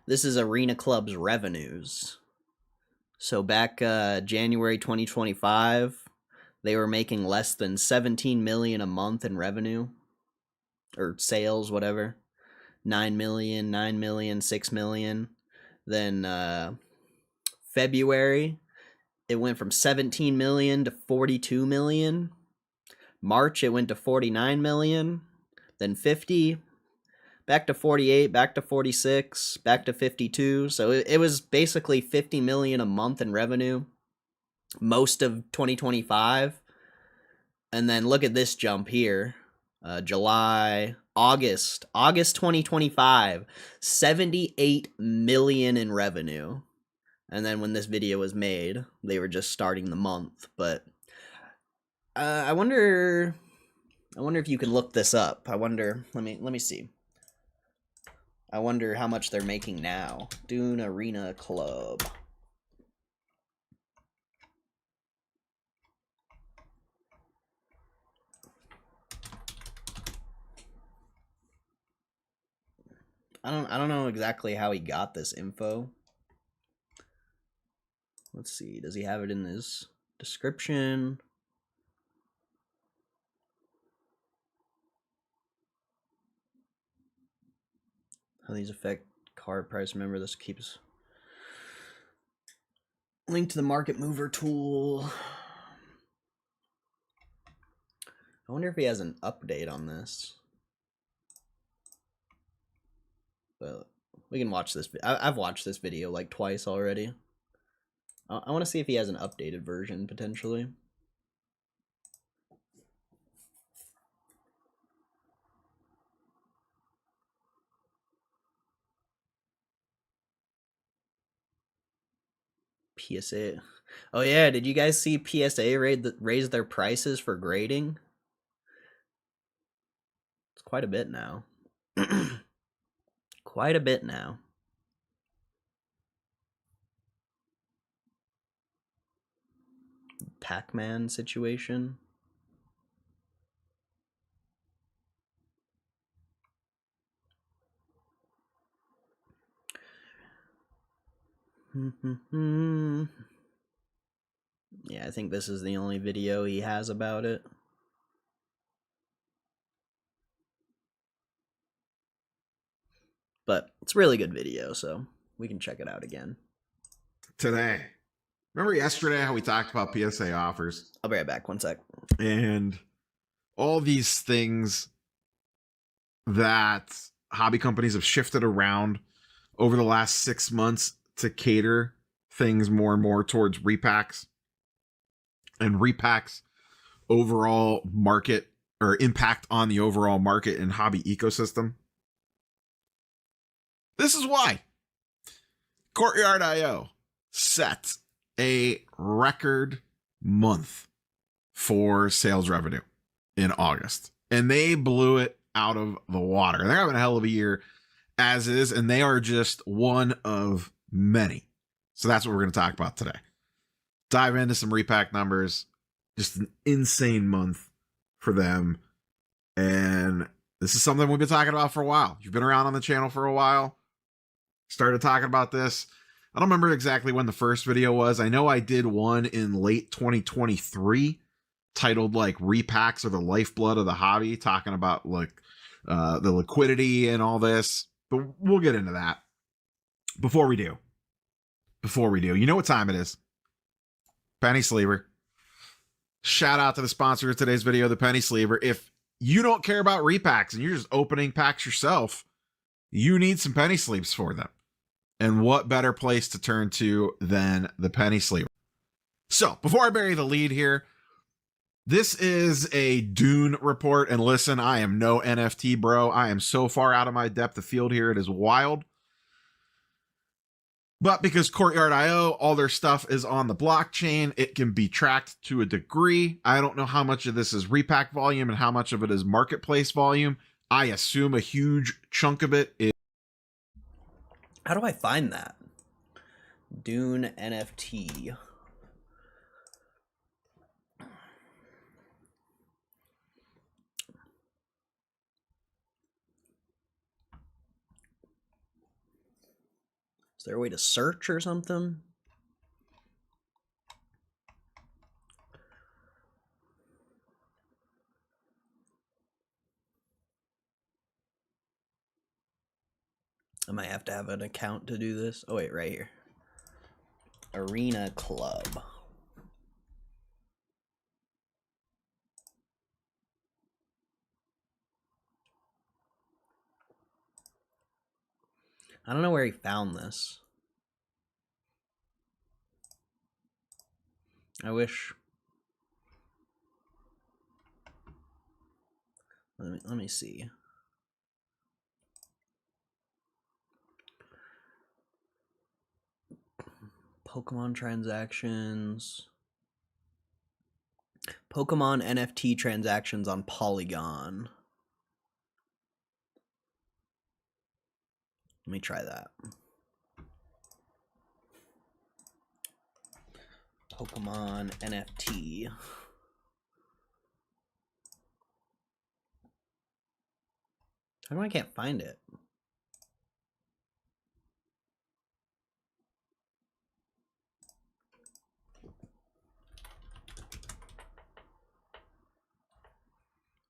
Speaker 1: this is Arena Club's revenues. So back January 2025, they were making less than 17 million a month in revenue or sales, whatever. 9 million, 9 million, 6 million. Then February, it went from 17 million to 42 million. March, it went to 49 million, then 50, back to 48, back to 46, back to 52. So it was basically 50 million a month in revenue most of 2025. And then look at this jump here. July, August 2025, 78 million in revenue. And then when this video was made, they were just starting the month. But I wonder if you can look this up. I wonder, let me see. I wonder how much they're making now. Dune Arena Club. I don't know exactly how he got this info. Let's see. Does he have it in his description? How these affect card price. Remember, this keeps link to the market mover tool. I wonder if he has an update on this. But we can watch this. I've watched this video like twice already. I want to see if he has an updated version potentially. PSA. Oh yeah, did you guys see PSA raise their prices for grading? It's quite a bit now. Quite a bit now. Pac-Man situation. Yeah, I think this is the only video he has about it. But it's a really good video, so we can check it out again.
Speaker 4: Today. Remember yesterday how we talked about PSA offers?
Speaker 1: I'll be right back, one sec.
Speaker 4: And all these things that hobby companies have shifted around over the last 6 months to cater things more and more towards repacks. And repacks overall market or impact on the overall market and hobby ecosystem. This is why Courtyard.io set a record month for sales revenue in August. And they blew it out of the water. They're having a hell of a year as is, and they are just one of many. So that's what we're going to talk about today. Dive into some repack numbers. Just an insane month for them. And this is something we've been talking about for a while. You've been around on the channel for a while. Started talking about this. I don't remember exactly when the first video was. I know I did one in late 2023 titled like repacks or the lifeblood of the hobby, talking about like the liquidity and all this. But we'll get into that. Before we do, you know what time it is. Penny Sleever. Shout out to the sponsor of today's video, the Penny Sleever. If you don't care about repacks and you're just opening packs yourself, you need some penny sleeves for them. And what better place to turn to than the Penny Sleever? So before I bury the lead here, this is a Dune report. And listen, I am no NFT bro. I am so far out of my depth of field here. It is wild. But because Courtyard.io, all their stuff is on the blockchain, it can be tracked to a degree. I don't know how much of this is repack volume and how much of it is marketplace volume. I assume a huge chunk of it is.
Speaker 1: How do I find that? Dune NFT. Is there a way to search or something? I might have to have an account to do this. Oh wait, right here. Arena Club. I don't know where he found this. I wish. Let me see. Pokemon transactions. Pokemon NFT transactions on Polygon. Let me try that. Pokemon NFT. How come I can't find it?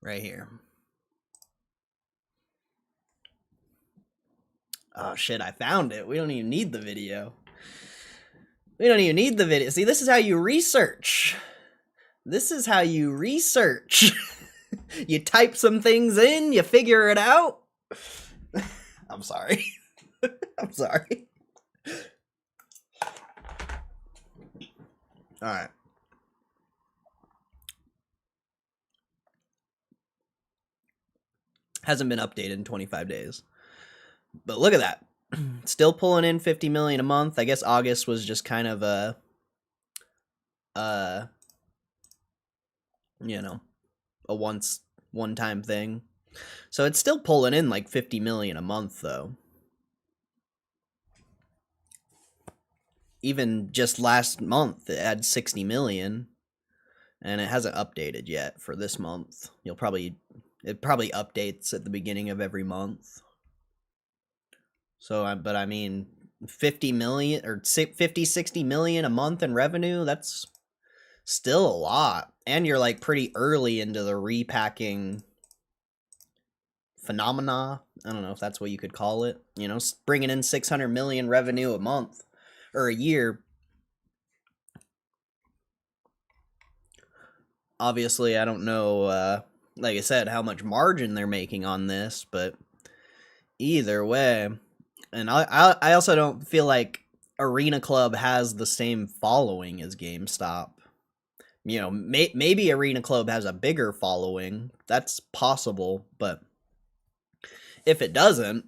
Speaker 1: Right here. Oh shit, I found it. We don't even need the video. We don't even need the video. See, this is how you research. This is how you research. You type some things in, you figure it out. I'm sorry. I'm sorry. All right. Hasn't been updated in 25 days. But look at that. Still pulling in 50 million a month. I guess August was just kind of a you know, a one-time thing. So it's still pulling in like 50 million a month though. Even just last month it had 60 million and it hasn't updated yet for this month. It probably updates at the beginning of every month. So but I mean 50 million or 50 60 million a month in revenue, that's still a lot. And you're like pretty early into the repacking phenomena. I don't know if that's what you could call it. You know, bringing in 600 million revenue a month or a year. Obviously, I don't know, like I said, how much margin they're making on this, but either way. And I also don't feel like Arena Club has the same following as GameStop. You know, maybe Arena Club has a bigger following. That's possible, but if it doesn't,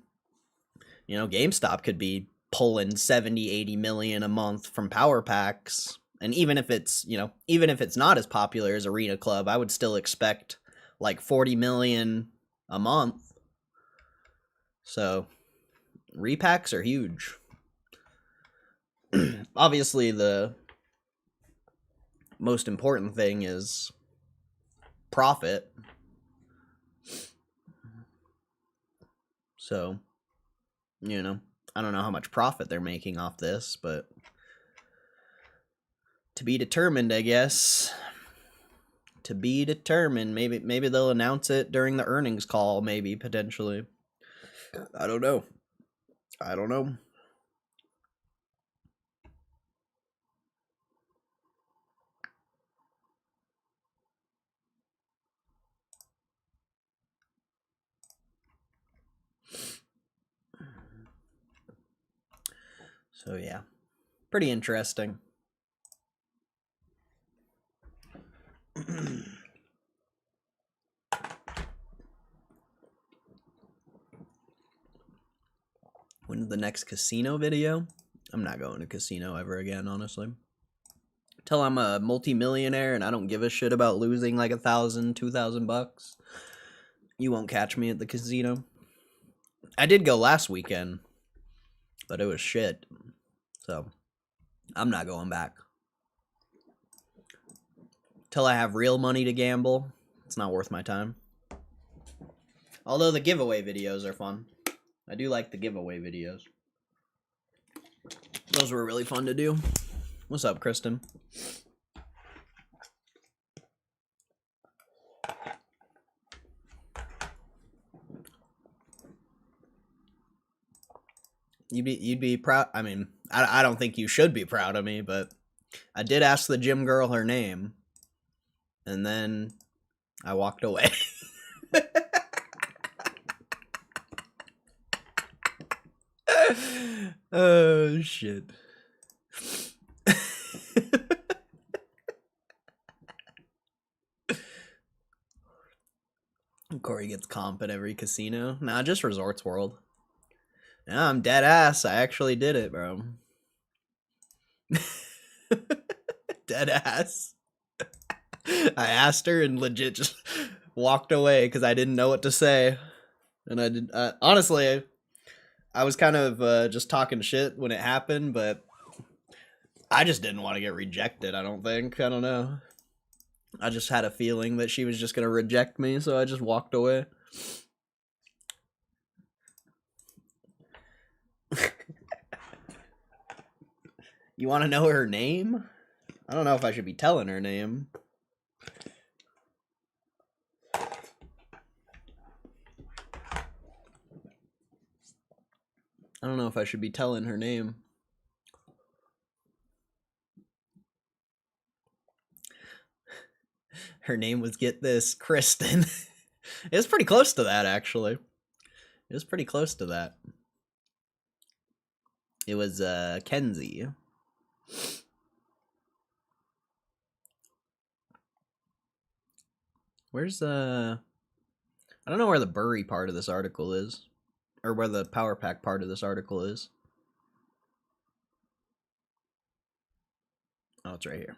Speaker 1: you know, GameStop could be pulling 70, 80 million a month from power packs. And even if it's, you know, even if it's not as popular as Arena Club, I would still expect like 40 million a month. So repacks are huge. Obviously, the most important thing is profit. So, you know, I don't know how much profit they're making off this, but to be determined, I guess. To be determined. Maybe they'll announce it during the earnings call, maybe, potentially. I don't know. I don't know. So yeah, pretty interesting. When's the next casino video? I'm not going to casino ever again, honestly. Till I'm a multi-millionaire and I don't give a shit about losing like $1,000, $2,000. You won't catch me at the casino. I did go last weekend, but it was shit. So, I'm not going back. Till I have real money to gamble, it's not worth my time. Although the giveaway videos are fun. I do like the giveaway videos. Those were really fun to do. What's up, Kristen? You'd be proud. I mean, I don't think you should be proud of me, but I did ask the gym girl her name, and then I walked away. Oh shit. Corey gets comp at every casino. Nah, just Resorts World. Nah, I'm dead ass. I actually did it, bro. Dead ass. I asked her and legit just walked away because I didn't know what to say. And I did. Honestly, I was kind of just talking shit when it happened, but I just didn't want to get rejected, I don't think. I don't know. I just had a feeling that she was just going to reject me, so I just walked away. You want to know her name? I don't know if I should be telling her name. I don't know if I should be telling her name. Her name was, get this, Kristen. It was pretty close to that, actually. It was pretty close to that. It was Kenzie. Where's I don't know where the Bury part of this article is, or where the Power Pack part of this article is. Oh, it's right here.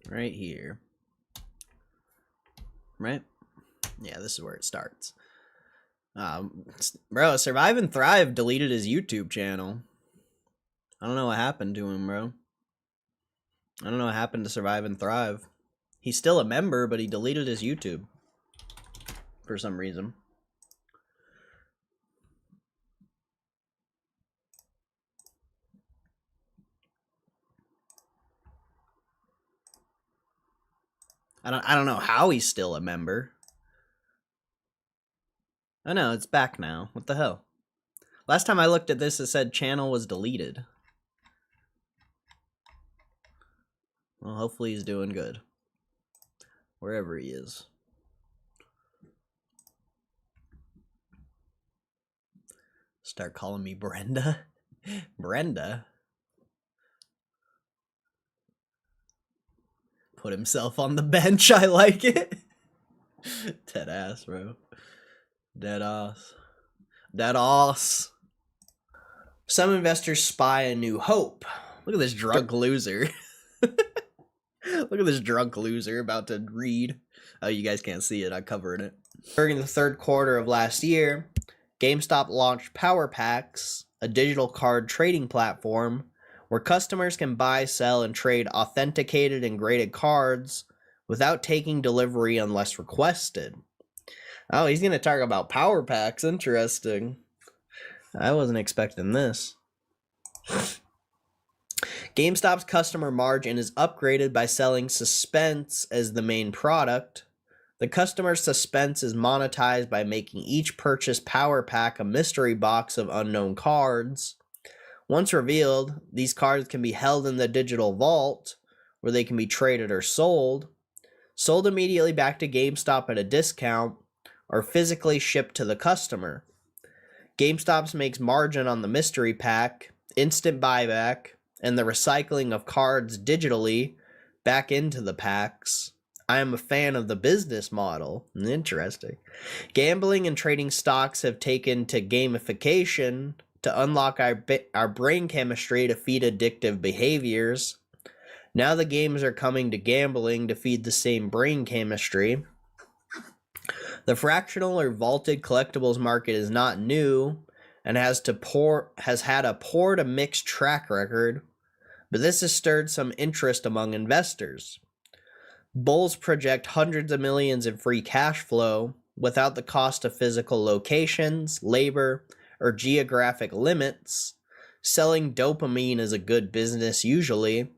Speaker 1: Right here. Right? Yeah, this is where it starts. Bro, Survive and Thrive deleted his YouTube channel. I don't know what happened to him, bro. I don't know what happened to Survive and Thrive. He's still a member, but he deleted his YouTube. For some reason. I don't know how he's still a member. I know, it's back now. What the hell? Last time I looked at this, it said channel was deleted. Well, hopefully he's doing good. Wherever he is. Start calling me Brenda? Brenda? Put himself on the bench, I like it. Dead ass, bro. Dead ass. Dead ass. Some investors spy a new hope. Look at this drunk loser. Look at this drunk loser about to read. Oh, you guys can't see it. I covered it. During the third quarter of last year, GameStop launched Power Packs, a digital card trading platform where customers can buy, sell, and trade authenticated and graded cards without taking delivery unless requested. Oh, he's going to talk about Power Packs. Interesting. I wasn't expecting this. GameStop's customer margin is upgraded by selling Suspense as the main product. The customer Suspense is monetized by making each purchase Power Pack a mystery box of unknown cards. Once revealed, these cards can be held in the digital vault, where they can be traded or sold immediately back to GameStop at a discount, or physically shipped to the customer. GameStop makes margin on the mystery pack, instant buyback, and the recycling of cards digitally back into the packs. I am a fan of the business model. Interesting. Gambling and trading stocks have taken to gamification to unlock our brain chemistry to feed addictive behaviors. Now the games are coming to gambling to feed the same brain chemistry. The fractional or vaulted collectibles market is not new and has had a poor to mixed track record, but this has stirred some interest among investors. Bulls project hundreds of millions in free cash flow without the cost of physical locations, labor, or geographic limits. Selling dopamine is a good business usually,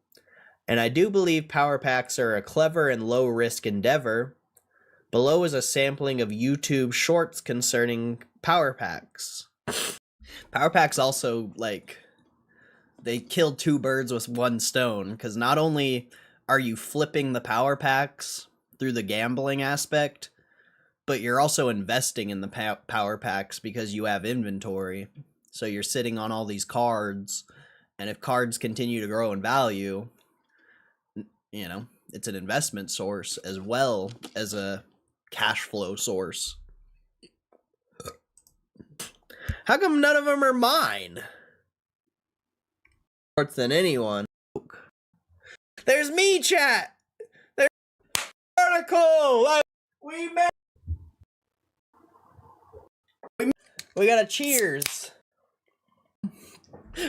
Speaker 1: and I do believe power packs are a clever and low-risk endeavor. Below is a sampling of YouTube shorts concerning power packs. Power packs also, like, they killed two birds with one stone, because not only are you flipping the power packs through the gambling aspect, but you're also investing in the power packs because you have inventory. So you're sitting on all these cards, and if cards continue to grow in value, you know, it's an investment source as well as a cash flow source. How come none of them are mine? More than anyone. There's me, chat. There's article. We got a cheers.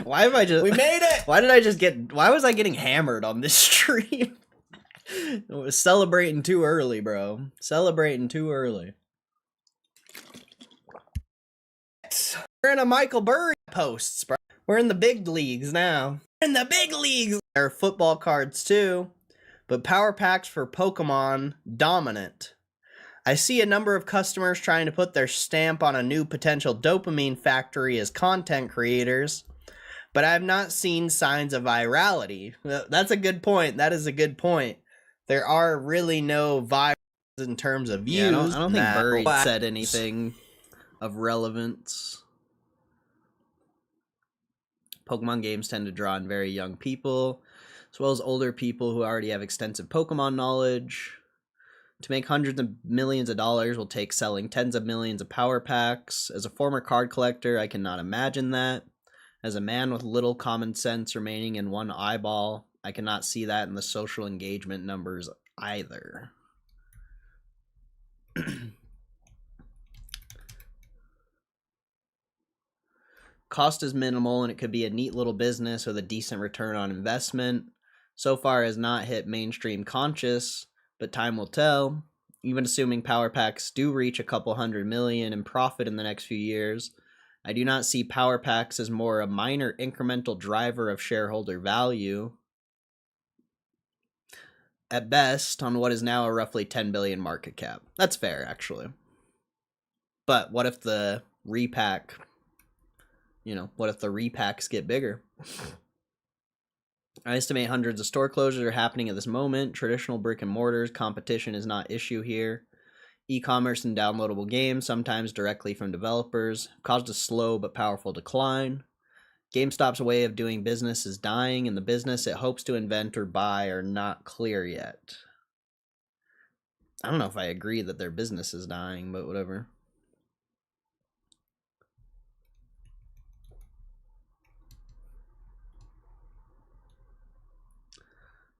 Speaker 1: Why have I just? We made it. Why was I getting hammered on this stream? It was celebrating too early, bro. Celebrating too early. We're in a Michael Burry posts, bro. We're in the big leagues now. We're in the big leagues. There are football cards too, but power packs for Pokemon dominant. I see a number of customers trying to put their stamp on a new potential dopamine factory as content creators, but I have not seen signs of virality. That's a good point. That is a good point. There are really no virals in terms of views. Yeah, I don't think Burry said anything of relevance. Pokemon games tend to draw in very young people, as well as older people who already have extensive Pokemon knowledge. To make hundreds of millions of dollars will take selling tens of millions of power packs. As a former card collector, I cannot imagine that. As a man with little common sense remaining in one eyeball, I cannot see that in the social engagement numbers either. Cost is minimal and it could be a neat little business with a decent return on investment. So far has not hit mainstream conscious, but time will tell. Even assuming power packs do reach a couple $100 million in profit in the next few years, I do not see power packs as more a minor incremental driver of shareholder value. At best, on what is now a roughly 10 billion market cap. That's fair, actually. But what if the repack, what if the repacks get bigger? I estimate hundreds of store closures are happening at this moment. Traditional brick and mortars competition is not issue here. E-commerce and downloadable games, sometimes directly from developers, caused a slow but powerful decline. GameStop's way of doing business is dying, and the business it hopes to invent or buy are not clear yet. I don't know if I agree that their business is dying, but whatever.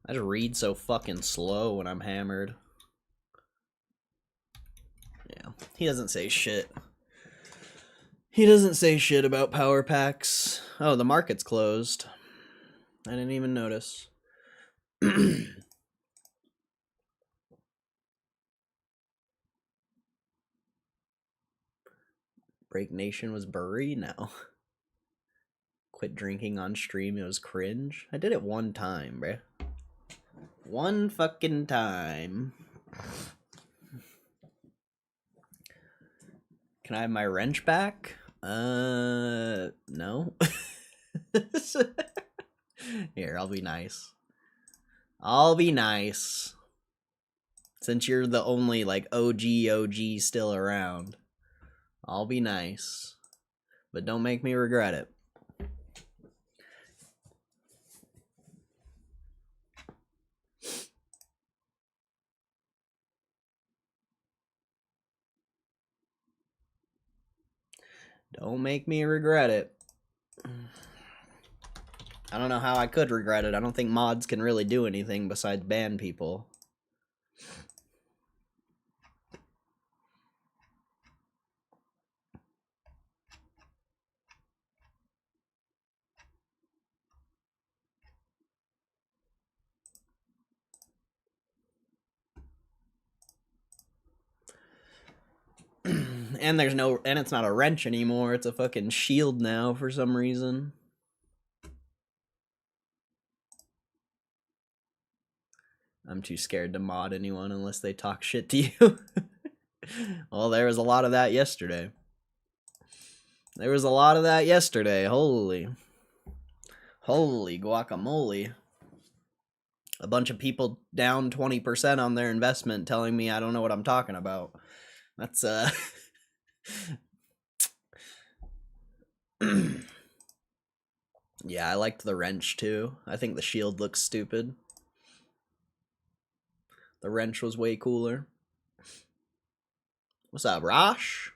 Speaker 1: I just read so fucking slow when I'm hammered. Yeah, he doesn't say shit. He doesn't say shit about power packs. Oh, the market's closed. I didn't even notice. Break Nation was Burry? No. Quit drinking on stream, it was cringe. I did it one time, bruh. One fucking time. Can I have my wrench back? No. Here, I'll be nice. I'll be nice. Since you're the only, like, OG still around. I'll be nice. But don't make me regret it. Don't make me regret it. I don't know how I could regret it. I don't think mods can really do anything besides ban people. And it's not a wrench anymore. It's a fucking shield now for some reason. I'm too scared to mod anyone unless they talk shit to you. Well, there was a lot of that yesterday. Holy guacamole. A bunch of people down 20% on their investment telling me I don't know what I'm talking about. That's, yeah, I liked the wrench too. I think the shield looks stupid. The wrench was way cooler. What's up, Rosh?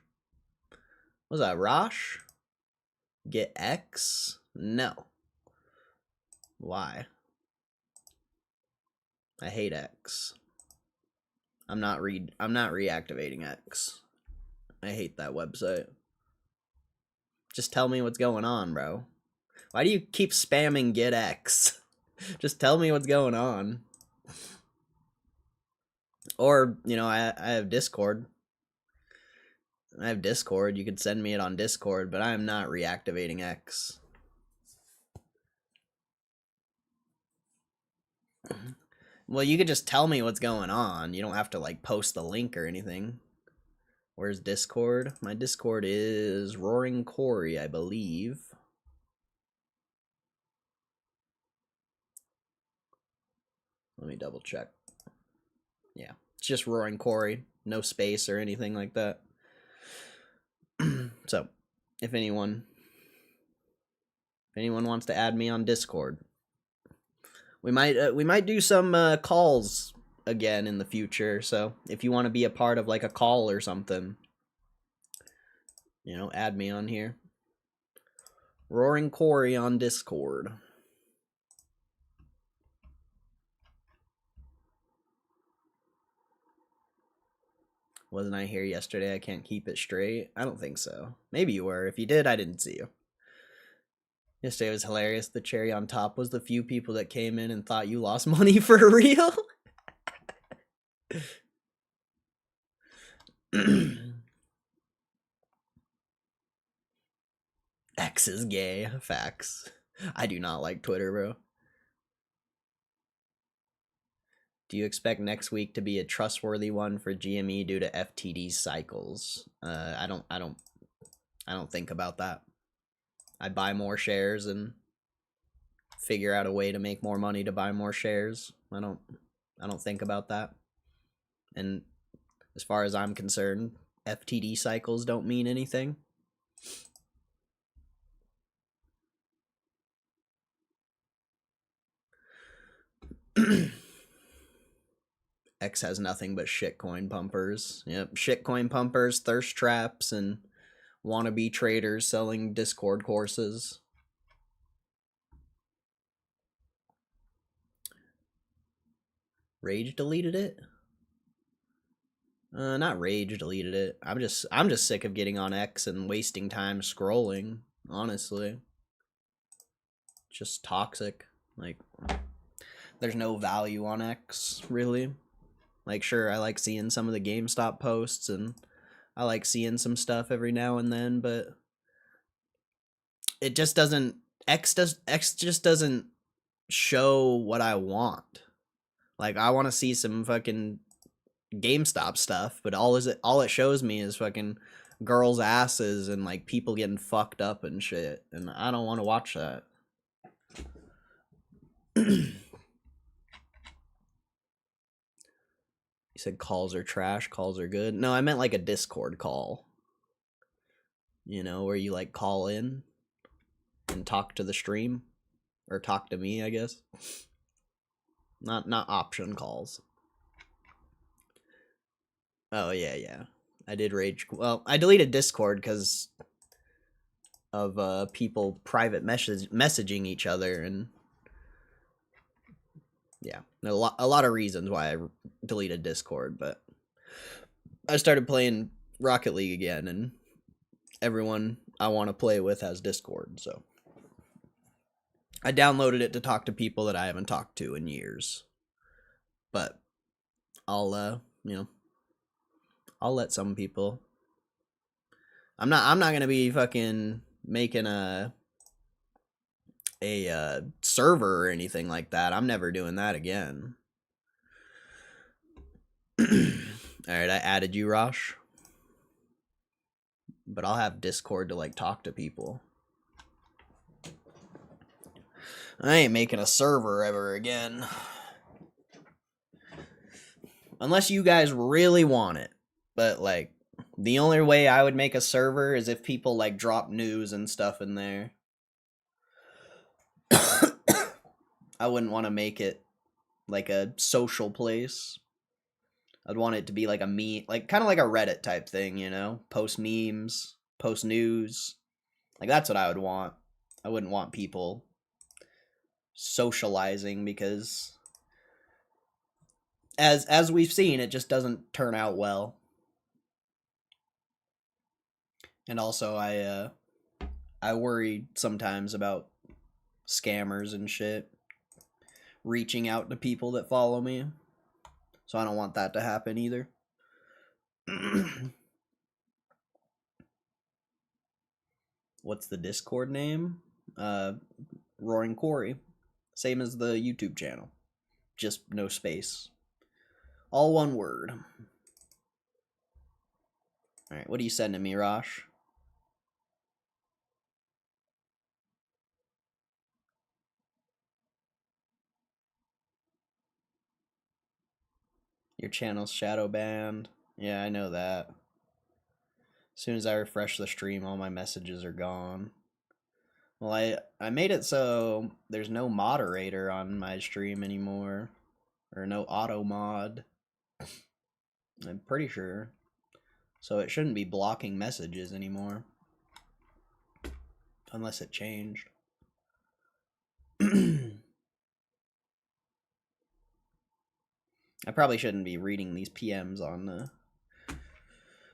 Speaker 1: What's up, Rosh? Get X? No. Why? I hate X. I'm not reactivating X. I hate that website. Just tell me what's going on, bro. Why do you keep spamming get X? Just tell me what's going on. Or, you know, I have Discord. You could send me it on Discord, but I am not reactivating X. Well, you could just tell me what's going on. You don't have to, like, post the link or anything. Where's Discord? My Discord is Roaring Corey, I believe. Let me double check. Yeah, it's just Roaring Corey. No space or anything like that. So, if anyone wants to add me on Discord, we might do some calls again in the future. So, if you want to be a part of like a call or something, you know, add me on here. Roaring Corey on Discord. Wasn't I here yesterday? I can't keep it straight. I don't think so. Maybe you were. If you did, I didn't see you. Yesterday was hilarious. The cherry on top was the few people that came in and thought you lost money for real. X is gay. Facts. I do not like Twitter, bro. Do you expect next week to be a trustworthy one for GME due to FTD cycles? I don't think about that. I buy more shares and figure out a way to make more money to buy more shares. I don't think about that. And as far as I'm concerned, FTD cycles don't mean anything. X has nothing but shitcoin pumpers. Yep, shitcoin pumpers, thirst traps, and wannabe traders selling Discord courses. Rage deleted it? Not Rage deleted it. I'm just sick of getting on X and wasting time scrolling, honestly. Just toxic. Like, there's no value on X, really. Like, sure, I like seeing some of the GameStop posts, and I like seeing some stuff every now and then, but it just doesn't, X just doesn't show what I want. Like, I want to see some fucking GameStop stuff, but all it shows me is fucking girls' asses and like people getting fucked up and shit, and I don't want to watch that. You said calls are trash, calls are good. No, I meant like a Discord call. You know, where you like call in and talk to the stream. Or talk to me, I guess. Not option calls. Oh yeah. I did rage. Well, I deleted Discord because of people private messaging each other, and yeah, a lot of reasons why I deleted Discord. But I started playing Rocket League again, and everyone I want to play with has Discord, so I downloaded it to talk to people that I haven't talked to in years. But I'll I'll let some people. I'm not gonna be fucking making a server or anything like that. I'm never doing that again. Alright, I added you, Rosh. But I'll have Discord to like talk to people. I ain't making a server ever again. Unless you guys really want it. But like, the only way I would make a server is if people like drop news and stuff in there. I wouldn't want to make it like a social place. I'd want it to be like a meme, like kind of like a Reddit type thing, you know? Post memes, post news. Like that's what I would want. I wouldn't want people socializing because as we've seen, it just doesn't turn out well. And also I worry sometimes about scammers and shit reaching out to people that follow me. So I don't want that to happen either. What's the Discord name? Roaring Quarry. Same as the YouTube channel. Just no space. All one word. Alright, what are you sending me, Rosh? Your channel's shadow banned. Yeah, I know that. As soon as I refresh the stream, all my messages are gone. Well, I made it so there's no moderator on my stream anymore. Or no auto mod. I'm pretty sure. So it shouldn't be blocking messages anymore. Unless it changed. I probably shouldn't be reading these PMs on the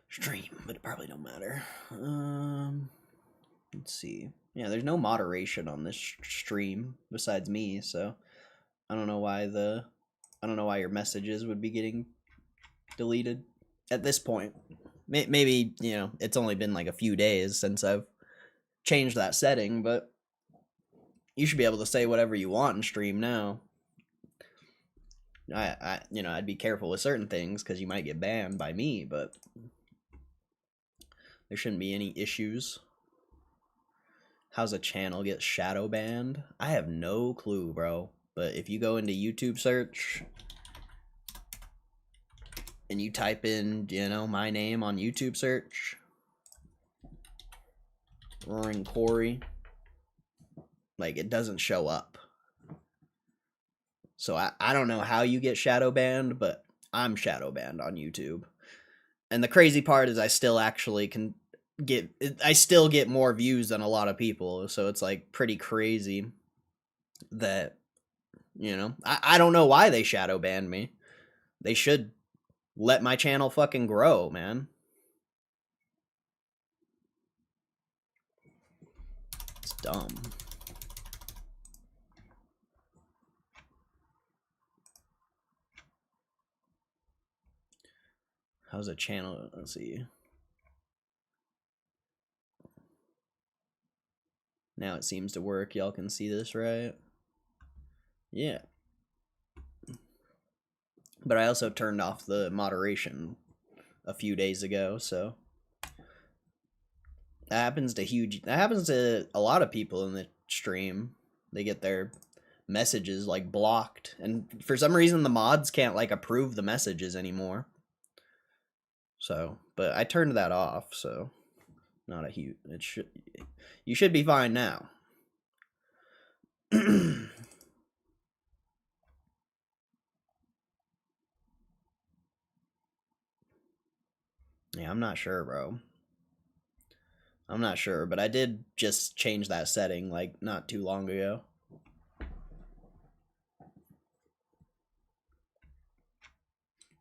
Speaker 1: stream, but it probably don't matter. Let's see. Yeah, there's no moderation on this stream besides me, so I don't know why your messages would be getting deleted at this point. Maybe, you know, it's only been like a few days since I've changed that setting, but you should be able to say whatever you want in stream now. I'd be careful with certain things because you might get banned by me, but there shouldn't be any issues. How's a channel get shadow banned? I have no clue, bro. But if you go into YouTube search and you type in, you know, my name on YouTube search, Roaring Quarry, like it doesn't show up. So I don't know how you get shadow banned, but I'm shadow banned on YouTube. And the crazy part is I still actually can I still get more views than a lot of people. So it's like pretty crazy that, you know, I don't know why they shadow banned me. They should let my channel fucking grow, man. It's dumb. How's a channel? Let's see. Now it seems to work. Y'all can see this, right? Yeah. But I also turned off the moderation a few days ago, so that happens to a lot of people in the stream. They get their messages like blocked, and for some reason the mods can't like approve the messages anymore. So, but I turned that off, so not a huge. You should be fine now. Yeah, I'm not sure, bro. I'm not sure, but I did just change that setting like not too long ago.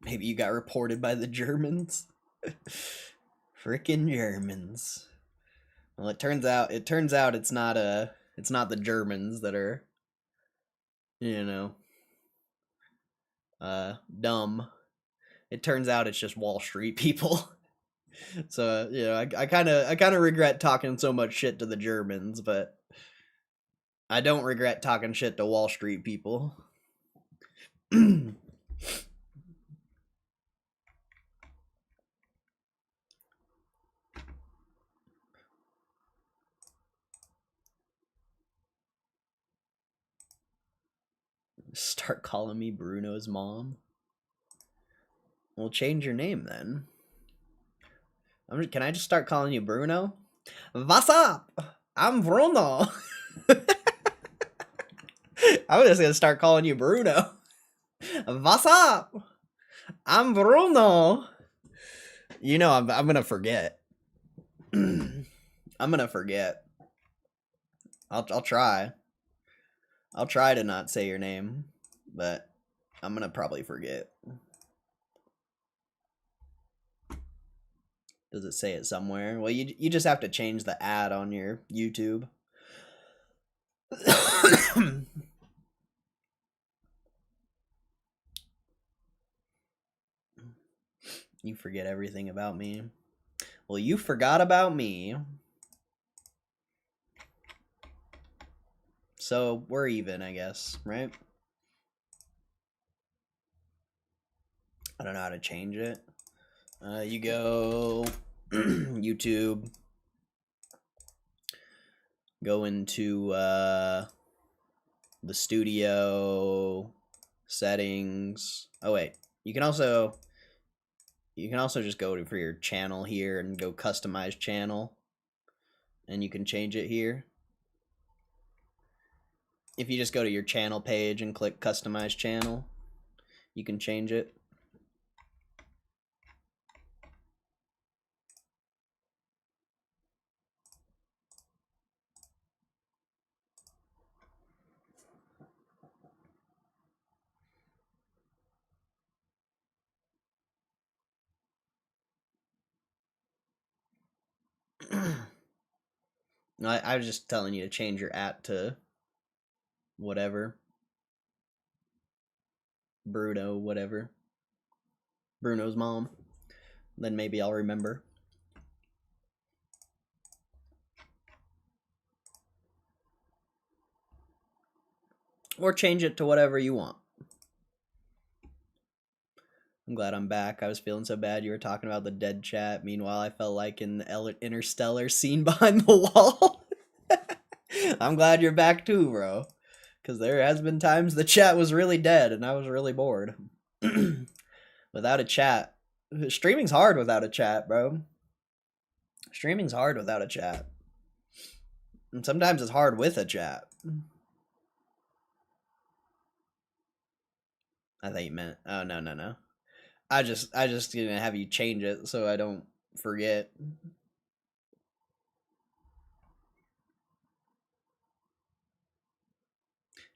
Speaker 1: Maybe you got reported by the Germans. Frickin' Germans. Well, it turns out it's not the Germans that are, you know, dumb. It turns out it's just Wall Street people. So, you know, I kind of regret talking so much shit to the Germans, but I don't regret talking shit to Wall Street people. Start calling me Bruno's mom. Well, change your name then. Can I just start calling you Bruno? What's up? I'm Bruno. I'm just gonna start calling you Bruno. What's up? I'm Bruno. You know, I'm gonna forget. I'm gonna forget. I'll try. I'll try to not say your name, but I'm gonna probably forget. Does it say it somewhere? Well, you just have to change the ad on your YouTube. You forget everything about me. Well, you forgot about me. So we're even, I guess, right? I don't know how to change it. You go YouTube, go into the studio settings. Oh wait, you can also just go for your channel here and go customize channel, and you can change it here. If you just go to your channel page and click customize channel, you can change it. No, I was just telling you to change your @ to whatever. Bruno, whatever. Bruno's mom. Then maybe I'll remember. Or change it to whatever you want. I'm glad I'm back. I was feeling so bad you were talking about the dead chat. Meanwhile, I felt like in the Interstellar scene behind the wall. I'm glad you're back too, bro. Because there has been times the chat was really dead and I was really bored. Without a chat. Streaming's hard without a chat, bro. Streaming's hard without a chat. And sometimes it's hard with a chat. I thought you meant... Oh, no. I just gonna have you change it so I don't forget.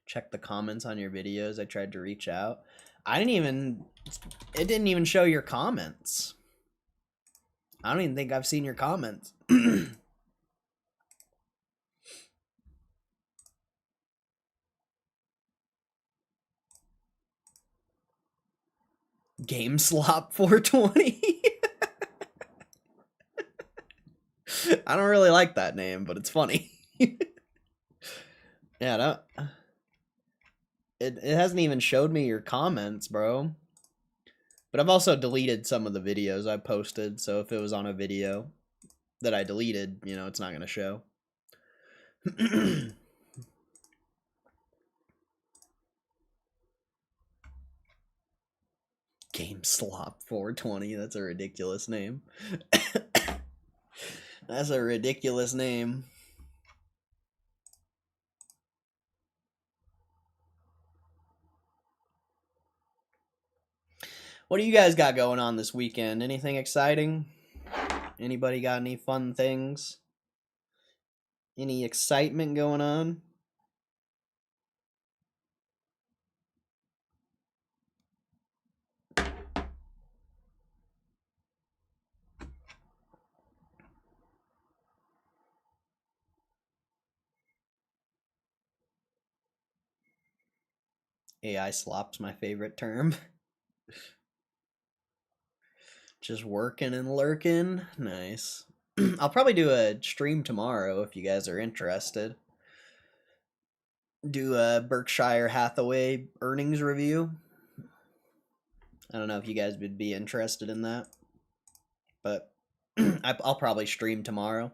Speaker 1: Check the comments on your videos. I tried to reach out. It didn't even show your comments. I don't even think I've seen your comments. GameSlop 420. I don't really like that name, but it's funny. Yeah, it hasn't even showed me your comments, bro. But I've also deleted some of the videos I posted, so if it was on a video that I deleted, you know, it's not going to show. Gamestop 420. That's a ridiculous name. That's a ridiculous name. What do you guys got going on this weekend? Anything exciting? Anybody got any fun things? Any excitement going on? AI slop's my favorite term. Just working and lurking. Nice. I'll probably do a stream tomorrow if you guys are interested. Do a Berkshire Hathaway earnings review. I don't know if you guys would be interested in that, but I'll probably stream tomorrow.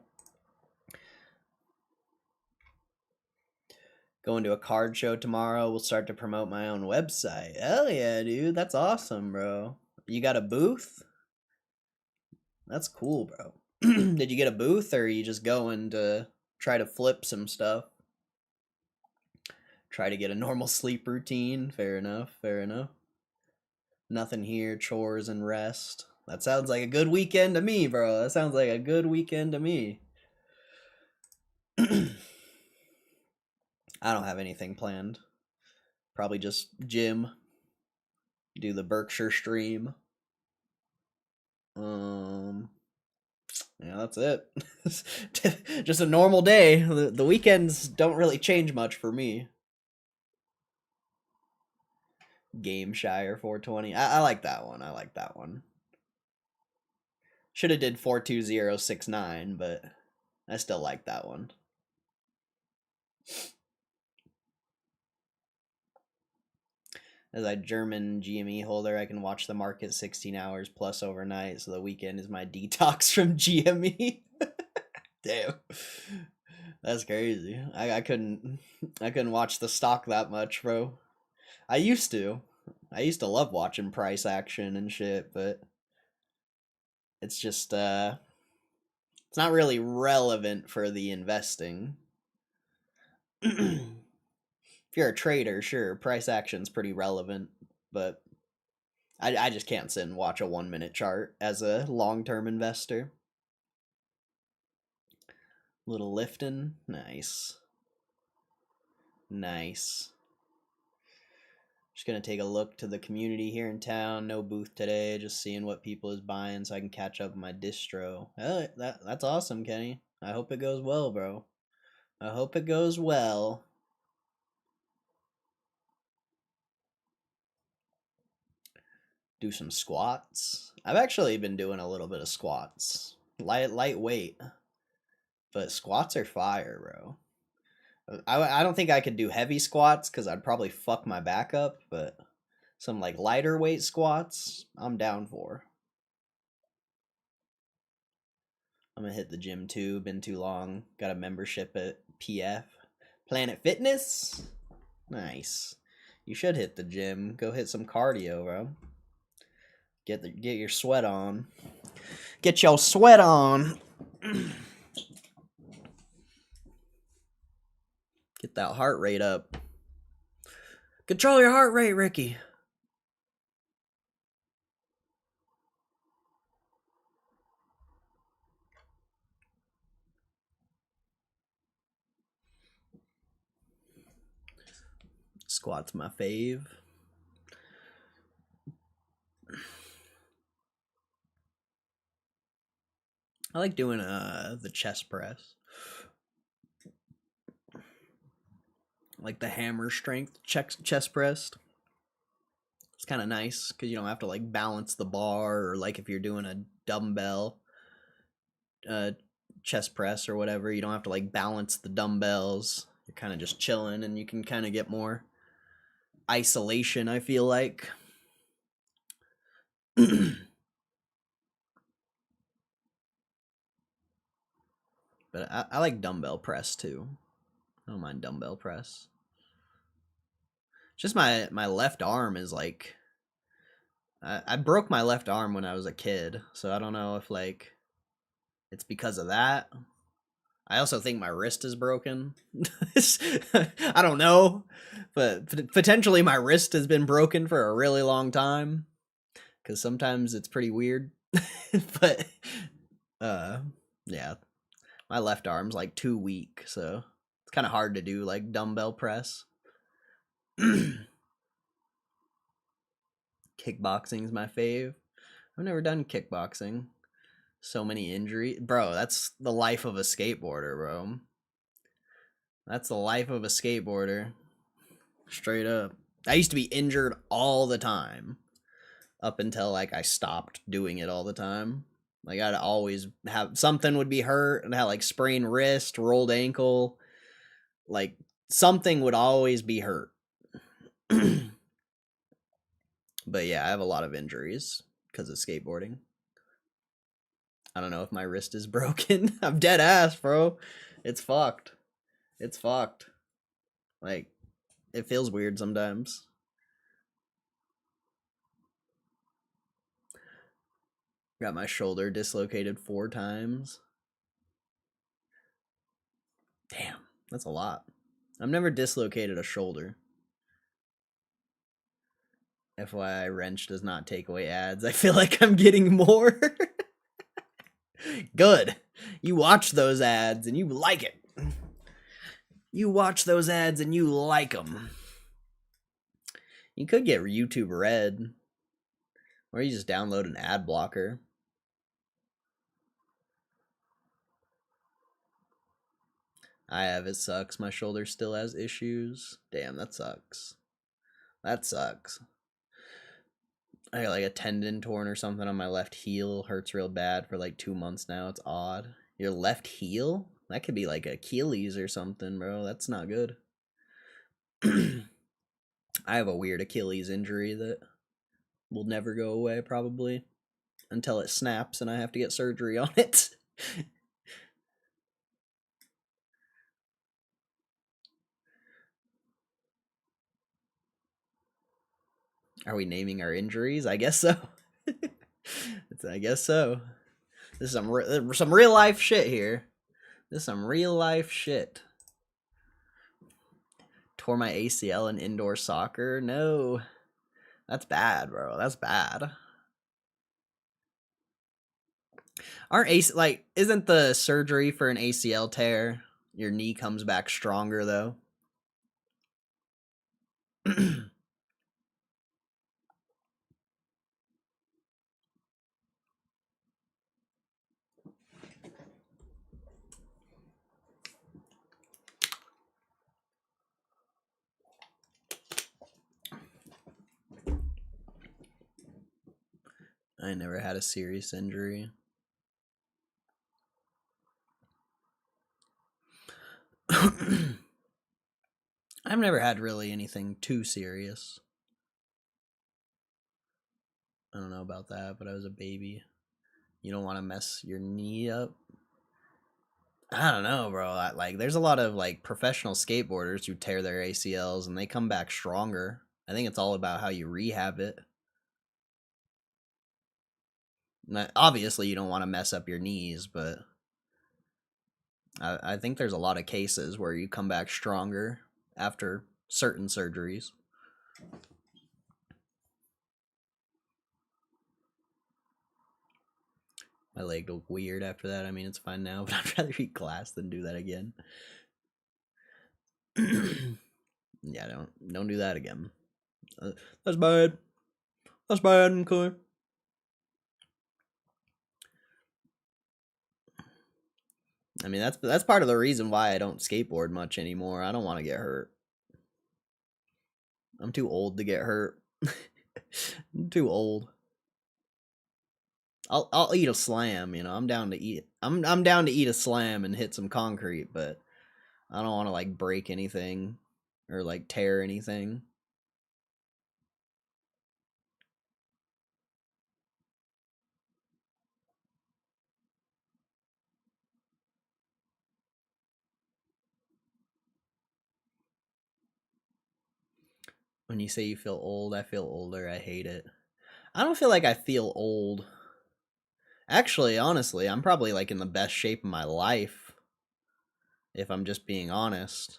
Speaker 1: Going to a card show tomorrow. We'll start to promote my own website. Hell yeah, dude. That's awesome, bro. You got a booth? That's cool, bro. Did you get a booth, or are you just going to try to flip some stuff? Try to get a normal sleep routine. Fair enough, fair enough. Nothing here, chores and rest. That sounds like a good weekend to me, bro. That sounds like a good weekend to me. I don't have anything planned. Probably just gym. Do the Berkshire stream. Yeah, that's it. Just a normal day. The weekends don't really change much for me. Gameshire 420. I like that one. I like that one. Should have did 42069, but I still like that one. As a German GME holder, I can watch the market 16 hours plus overnight, so the weekend is my detox from GME. Damn. That's crazy. I couldn't watch the stock that much, bro. I used to love watching price action and shit, but it's just it's not really relevant for the investing. If you're a trader, sure, price action's pretty relevant, but I just can't sit and watch a 1 minute chart as a long-term investor. Little lifting, nice. Nice. Just gonna take a look to the community here in town. No booth today, just seeing what people is buying so I can catch up with my distro. That's awesome, Kenny. I hope it goes well, bro. I hope it goes well. Do some squats. I've actually been doing a little bit of squats. Lightweight. But squats are fire, bro. I don't think I could do heavy squats because I'd probably fuck my back up, but some like lighter weight squats, I'm down for. I'm gonna hit the gym too. Been too long. Got a membership at PF. Planet Fitness? Nice. You should hit the gym. Go hit some cardio, bro. Get your sweat on. Get your sweat on. Get that heart rate up. Control your heart rate, Ricky. Squat's my fave. I like doing the chest press. Like the hammer strength chest press. It's kind of nice because you don't have to like balance the bar, or like if you're doing a dumbbell chest press or whatever, you don't have to like balance the dumbbells. You're kind of just chilling and you can kind of get more isolation, I feel like. But I like dumbbell press too. I don't mind dumbbell press. Just my left arm is like, I broke my left arm when I was a kid, so I don't know if like it's because of that. I also think my wrist is broken. I don't know, but potentially my wrist has been broken for a really long time because sometimes it's pretty weird. But uh, yeah, my left arm's like too weak, so it's kind of hard to do like dumbbell press. Kickboxing's my fave. I've never done kickboxing. So many injuries. Bro, that's the life of a skateboarder, bro. That's the life of a skateboarder. Straight up. I used to be injured all the time up until like I stopped doing it all the time. Like I'd always have something would be hurt and had like sprained wrist, rolled ankle, like something would always be hurt. But yeah, I have a lot of injuries because of skateboarding. I don't know if my wrist is broken. I'm dead ass, bro. It's fucked. It's fucked. Like, it feels weird sometimes. Got my shoulder dislocated 4 times. Damn, that's a lot. I've never dislocated a shoulder. FYI, wrench does not take away ads. I feel like I'm getting more. Good. You watch those ads and you like it. You watch those ads and you like them. You could get YouTube Red. Or you just download an ad blocker. I have. It sucks. My shoulder still has issues. Damn, that sucks. That sucks. I got like a tendon torn or something on my left heel. Hurts real bad for like 2 months now. It's odd. Your left heel? That could be like Achilles or something, bro. That's not good. I have a weird Achilles injury that will never go away probably until it snaps and I have to get surgery on it. Are we naming our injuries? I guess so. I guess so. This is some real life shit here. This is some real life shit. Tore my ACL in indoor soccer? No. That's bad, bro. That's bad. Isn't the surgery for an ACL tear, your knee comes back stronger though? I never had a serious injury. I've never had really anything too serious. I don't know about that, but I was a baby. You don't want to mess your knee up. I don't know, bro. There's a lot of like professional skateboarders who tear their ACLs and they come back stronger. I think it's all about how you rehab it. Obviously, you don't want to mess up your knees, but I think there's a lot of cases where you come back stronger after certain surgeries. My leg looked weird after that. I mean, it's fine now, but I'd rather eat glass than do that again. Yeah, don't do that again. That's bad. That's bad, okay. I mean, that's part of the reason why I don't skateboard much anymore. I don't want to get hurt. I'm too old to get hurt. I'm too old. I'll eat a slam, you know. I'm down to eat. I'm down to eat a slam and hit some concrete, but I don't want to like break anything or like tear anything. When you say you feel old, I feel older. I hate it. I don't feel like I feel old. Actually, honestly, I'm probably like in the best shape of my life, if I'm just being honest.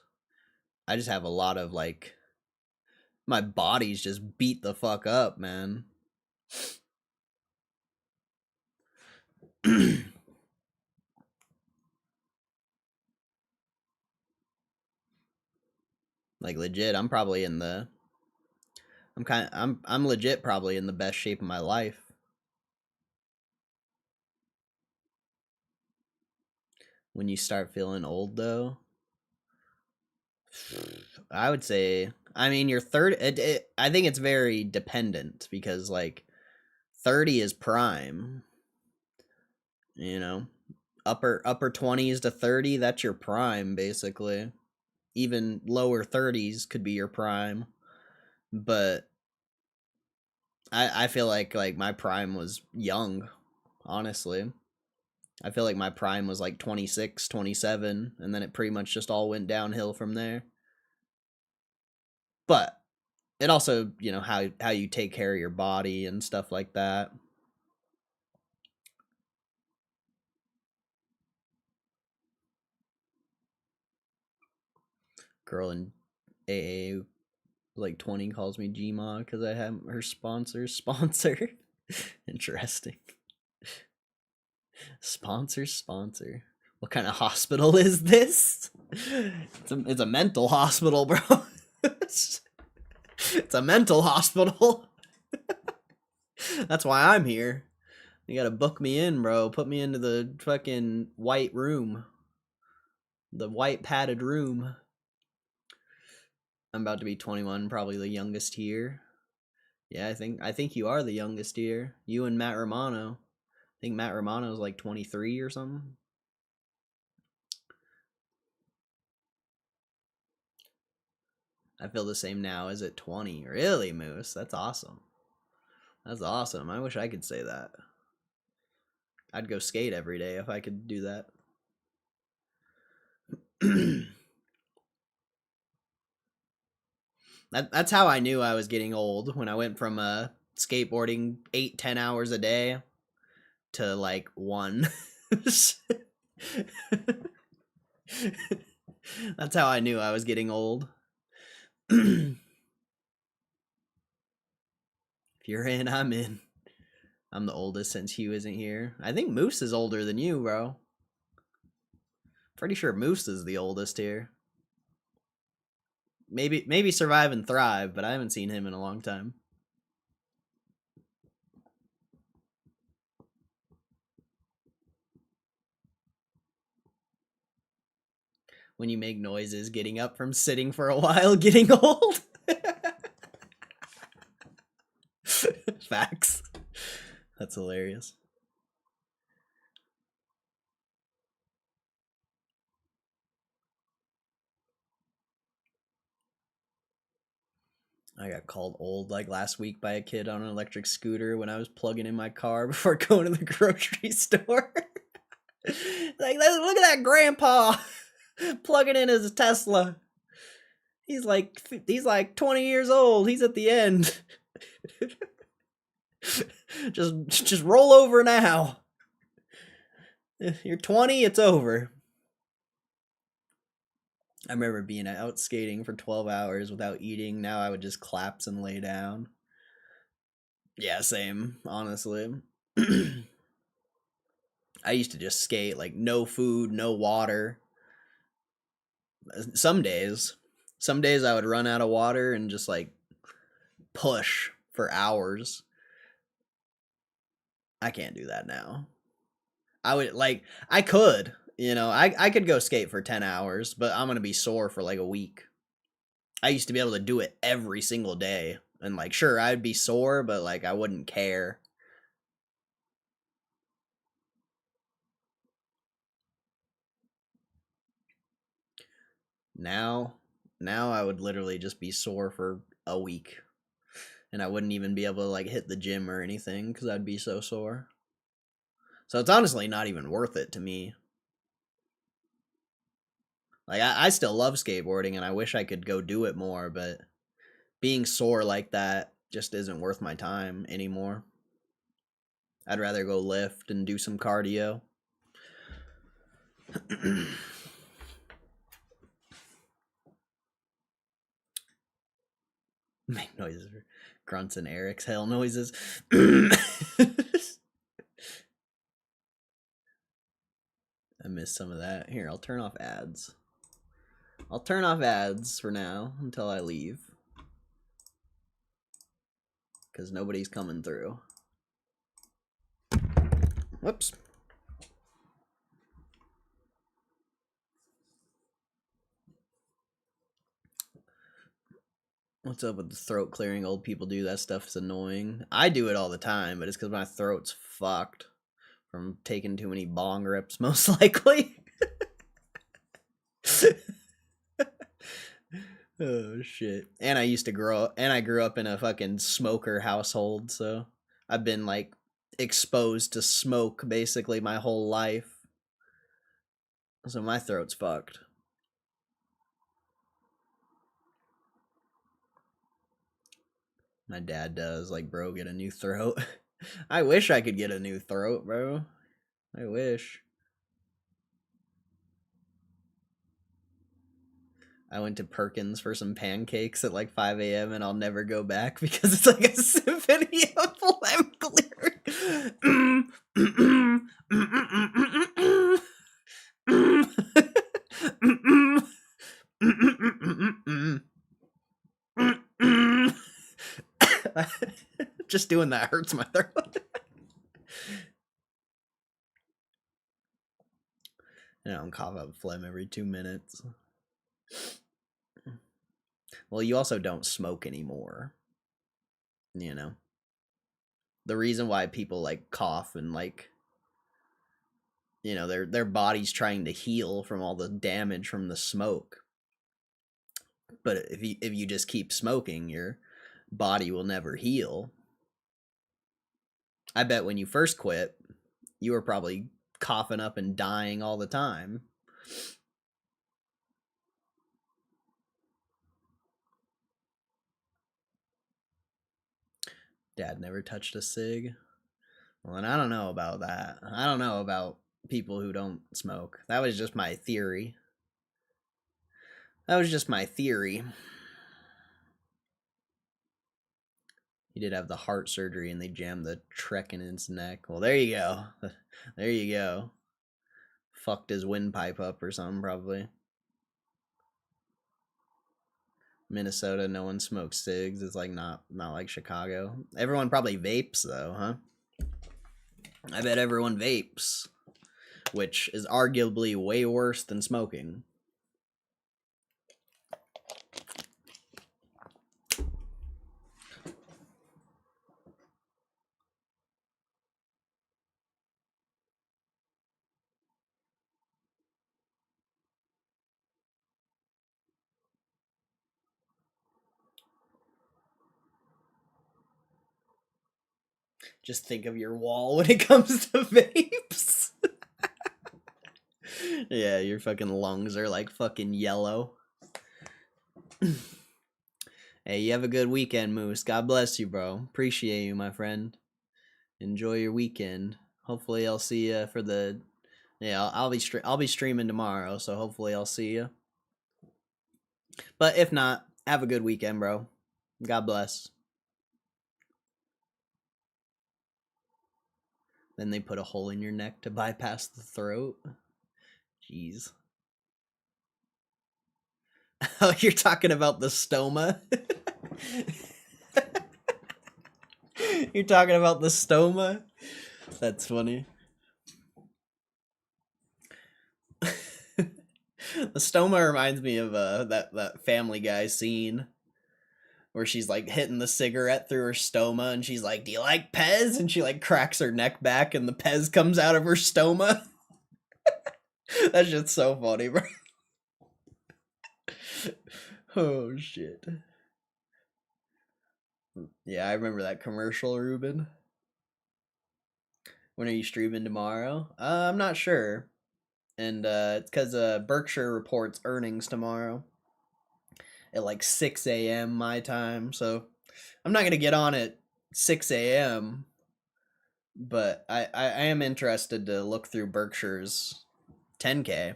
Speaker 1: I just have a lot of like, my body's just beat the fuck up, man. Like legit, I'm probably in the I'm legit probably in the best shape of my life. When you start feeling old though, I would say, I mean, your I think it's very dependent because like 30 is prime, you know. Upper 20s to 30, that's your prime basically. Even lower 30s could be your prime. But I feel like my prime was young, honestly. I feel like my prime was like 26, 27, and then it pretty much just all went downhill from there. But it also, you know, how you take care of your body and stuff like that. Girl in AA like 20 calls me Gma because I have her sponsor. Interesting. Sponsor. What kind of hospital is this? It's a mental hospital, bro. It's a mental hospital. That's why I'm here. You gotta book me in, bro. Put me into the fucking white room. The white padded room. I'm about to be 21, probably the youngest here. Yeah, I think you are the youngest here. You and Matt Romano. I think Matt Romano is like 23 or something. I feel the same now as at 20. Really, Moose? That's awesome. That's awesome. I wish I could say that. I'd go skate every day if I could do that. That's how I knew I was getting old, when I went from skateboarding 8-10 hours a day to like 1. That's how I knew I was getting old. If you're in, I'm in. I'm the oldest since Hugh isn't here. I think Moose is older than you, bro. Pretty sure Moose is the oldest here. Maybe Survive and Thrive, but I haven't seen him in a long time. When you make noises getting up from sitting for a while, getting old. Facts. That's hilarious. I got called old like last week by a kid on an electric scooter when I was plugging in my car before going to the grocery store. Like, look at that grandpa plugging in his Tesla. He's like 20 years old. He's at the end. just roll over now. You're 20, it's over. I remember being out skating for 12 hours without eating. Now I would just collapse and lay down. Yeah, same, honestly. I used to just skate, like, no food, no water. Some days I would run out of water and just like push for hours. I can't do that now. I would like, I could, you know, I could go skate for 10 hours, but I'm gonna be sore for like a week. I used to be able to do it every single day, and like, sure, I'd be sore, but like, I wouldn't care. Now I would literally just be sore for a week, and I wouldn't even be able to like hit the gym or anything because I'd be so sore. So it's honestly not even worth it to me. Like, I still love skateboarding and I wish I could go do it more, but being sore like that just isn't worth my time anymore. I'd rather go lift and do some cardio. Make noises for grunts and air exhale noises. I missed some of that. Here, I'll turn off ads. I'll turn off ads for now until I leave. Because nobody's coming through. Whoops. What's up with the throat clearing? Old people do that stuff. Is annoying. I do it all the time, but it's because my throat's fucked from taking too many bong rips, most likely. Oh shit. And I grew up in a fucking smoker household, so I've been like exposed to smoke basically my whole life. So my throat's fucked. My dad does, like, bro, get a new throat. I wish I could get a new throat, bro. I wish. I went to Perkins for some pancakes at like 5 a.m. and I'll never go back because it's like a symphony of phlegm clearing. Just doing that hurts my throat. I don't cough up phlegm every 2 minutes. Well, you also don't smoke anymore. You know? The reason why people like cough and like, you know, their body's trying to heal from all the damage from the smoke. But if you just keep smoking, your body will never heal. I bet when you first quit, you were probably coughing up and dying all the time. Dad never touched a cig. Well, and I don't know about that. I don't know about people who don't smoke. That was just my theory. He did have the heart surgery and they jammed the trek in his neck. Well, there you go. There you go. Fucked his windpipe up or something, probably. Minnesota, no one smokes cigs. It's like not like Chicago. Everyone probably vapes though, huh? I bet everyone vapes, which is arguably way worse than smoking. Just think of your wall when it comes to vapes. Yeah, your fucking lungs are like fucking yellow. Hey, you have a good weekend, Moose. God bless you, bro. Appreciate you, my friend. Enjoy your weekend. Hopefully, I'll see you for the. Yeah, I'll be streaming tomorrow, so hopefully I'll see you. But if not, have a good weekend, bro. God bless. Then they put a hole in your neck to bypass the throat. Jeez. Oh, you're talking about the stoma? You're talking about the stoma? That's funny. The stoma reminds me of that Family Guy scene where she's like hitting the cigarette through her stoma and she's like, "Do you like Pez?" And she like cracks her neck back and the Pez comes out of her stoma. That shit's so funny, bro. Oh shit. Yeah, I remember that commercial, Ruben. When are you streaming tomorrow? I'm not sure. And it's because Berkshire reports earnings tomorrow at like 6 a.m. my time. So I'm not gonna get on at 6 a.m., but I am interested to look through Berkshire's 10K.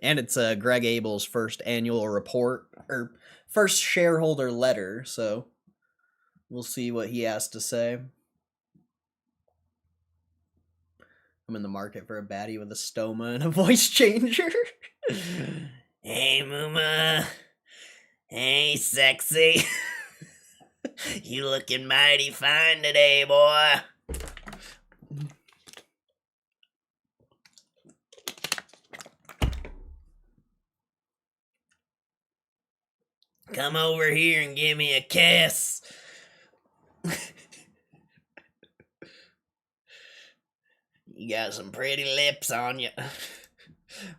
Speaker 1: And it's Greg Abel's first annual report, or first shareholder letter, so we'll see what he has to say. I'm in the market for a baddie with a stoma and a voice changer. Hey, Mooma. Hey, sexy. You looking mighty fine today, boy. Come over here and give me a kiss. You got some pretty lips on you.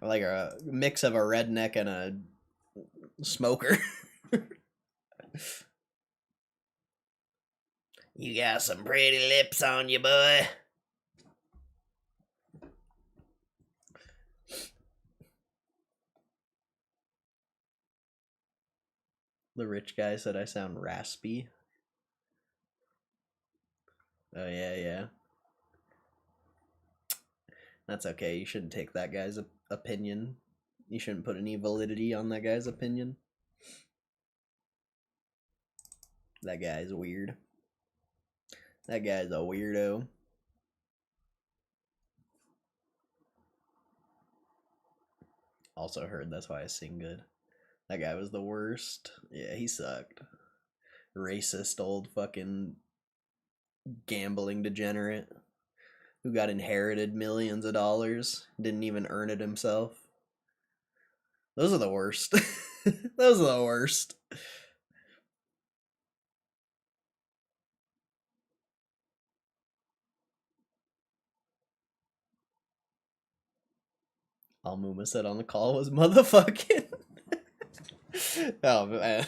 Speaker 1: Like a mix of a redneck and a smoker. You got some pretty lips on you, boy. The rich guy said I sound raspy. Oh, yeah. That's okay. You shouldn't take that guy's opinion. You shouldn't put any validity on that guy's opinion. That guy's weird. That guy's a weirdo. Also heard that's why I sing good. That guy was the worst. Yeah, he sucked. Racist old fucking gambling degenerate who got inherited millions of dollars, didn't even earn it himself. Those are the worst. Those are the worst. All Muma said on the call was motherfucking. Oh man.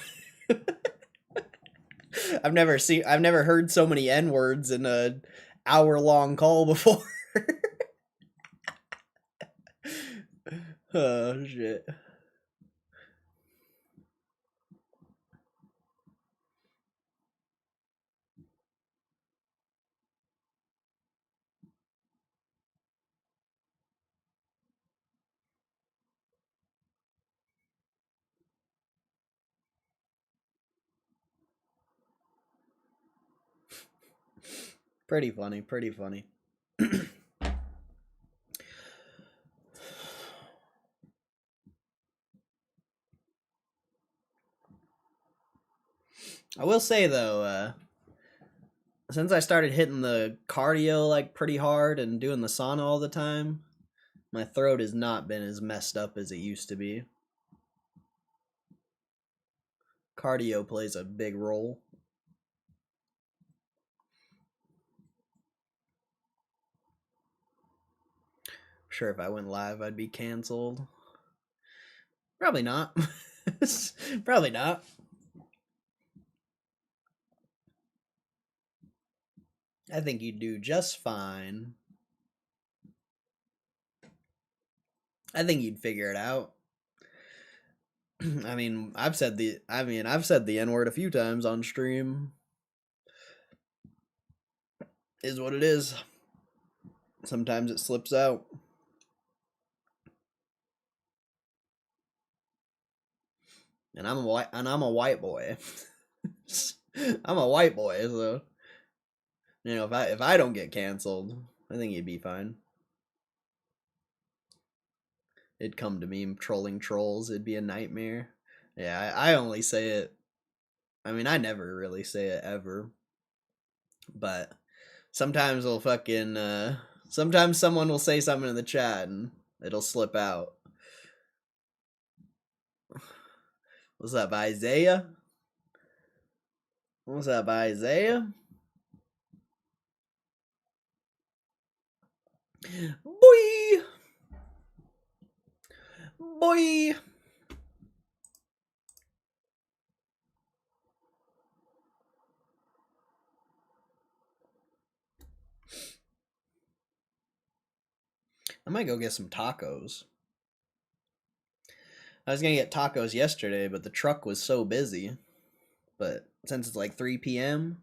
Speaker 1: I've never heard so many N-words in a hour-long call before. Oh shit. Pretty funny, pretty funny. I will say though, since I started hitting the cardio like pretty hard and doing the sauna all the time, my throat has not been as messed up as it used to be. Cardio plays a big role. Sure, if I went live, I'd be canceled. Probably not. Probably not. I think you'd do just fine. I think you'd figure it out. I mean, I've said the N-word a few times on stream. Is what it is. Sometimes it slips out. And I'm a white boy. I'm a white boy, so you know, if I don't get canceled, I think you'd be fine. It'd come to me trolling trolls. It'd be a nightmare. Yeah, I only say it. I mean, I never really say it ever. But sometimes we'll fucking. Sometimes someone will say something in the chat and it'll slip out. What's up, Isaiah? What's up, Isaiah? Boy! Boy! I might go get some tacos. I was gonna get tacos yesterday, but the truck was so busy. But since it's like 3 p.m.,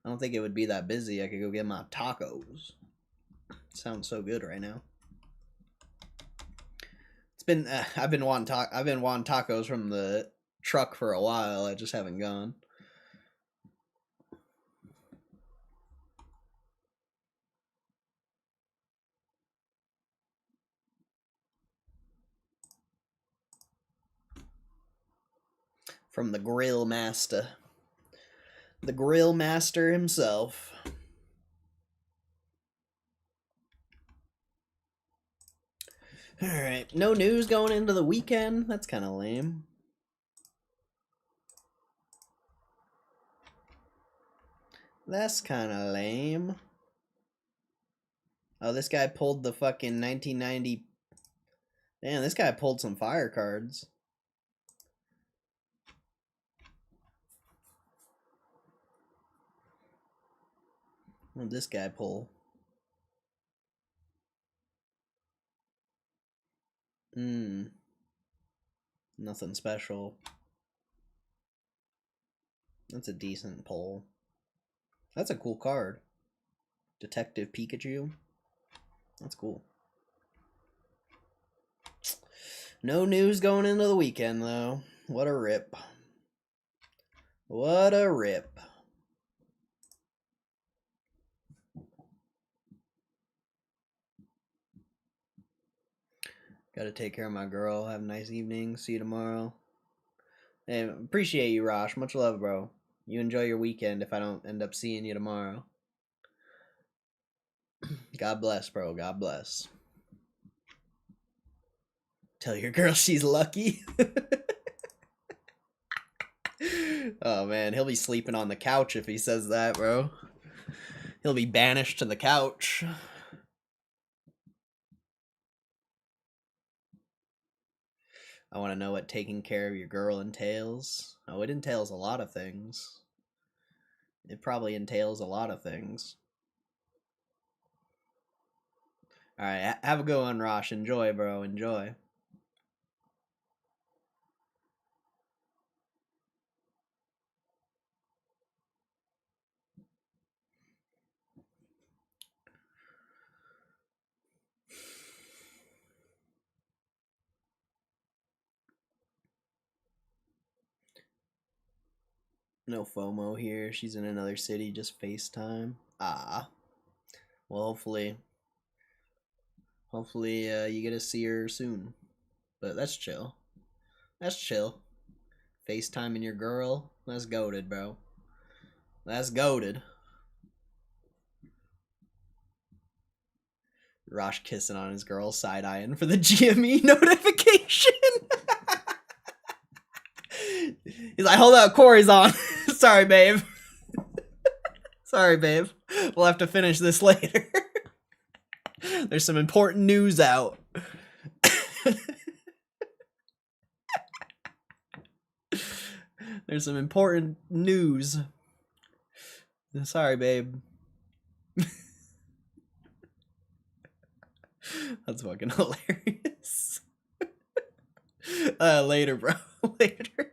Speaker 1: I don't think it would be that busy. I could go get my tacos. Sounds so good right now. It's been I've been wanting tacos from the truck for a while. I just haven't gone. From the grill master. The grill master himself. Alright, no news going into the weekend? That's kind of lame. That's kind of lame. Oh, this guy pulled the fucking 1990... Damn, this guy pulled some fire cards. What did this guy pull? Nothing special. That's a decent pull. That's a cool card. Detective Pikachu. That's cool. No news going into the weekend, though. What a rip. What a rip. Gotta take care of my girl. Have a nice evening. See you tomorrow. Hey, appreciate you, Rosh. Much love, bro. You enjoy your weekend if I don't end up seeing you tomorrow. God bless, bro. God bless. Tell your girl she's lucky. Oh, man. He'll be sleeping on the couch if he says that, bro. He'll be banished to the couch. I want to know what taking care of your girl entails. Oh, it entails a lot of things. It probably entails a lot of things. Alright, have a good one, Rosh. Enjoy, bro. Enjoy. No FOMO here. She's in another city, just FaceTime. Ah. Well, hopefully you get to see her soon. But that's chill. That's chill. FaceTiming your girl. That's goated, bro. That's goated. Rosh kissing on his girl, side-eyeing for the GME notification. He's like, hold up, Corey's on. Sorry, babe. Sorry, babe. We'll have to finish this later. There's some important news out. There's some important news. Sorry, babe. That's fucking hilarious. Later, bro. Later.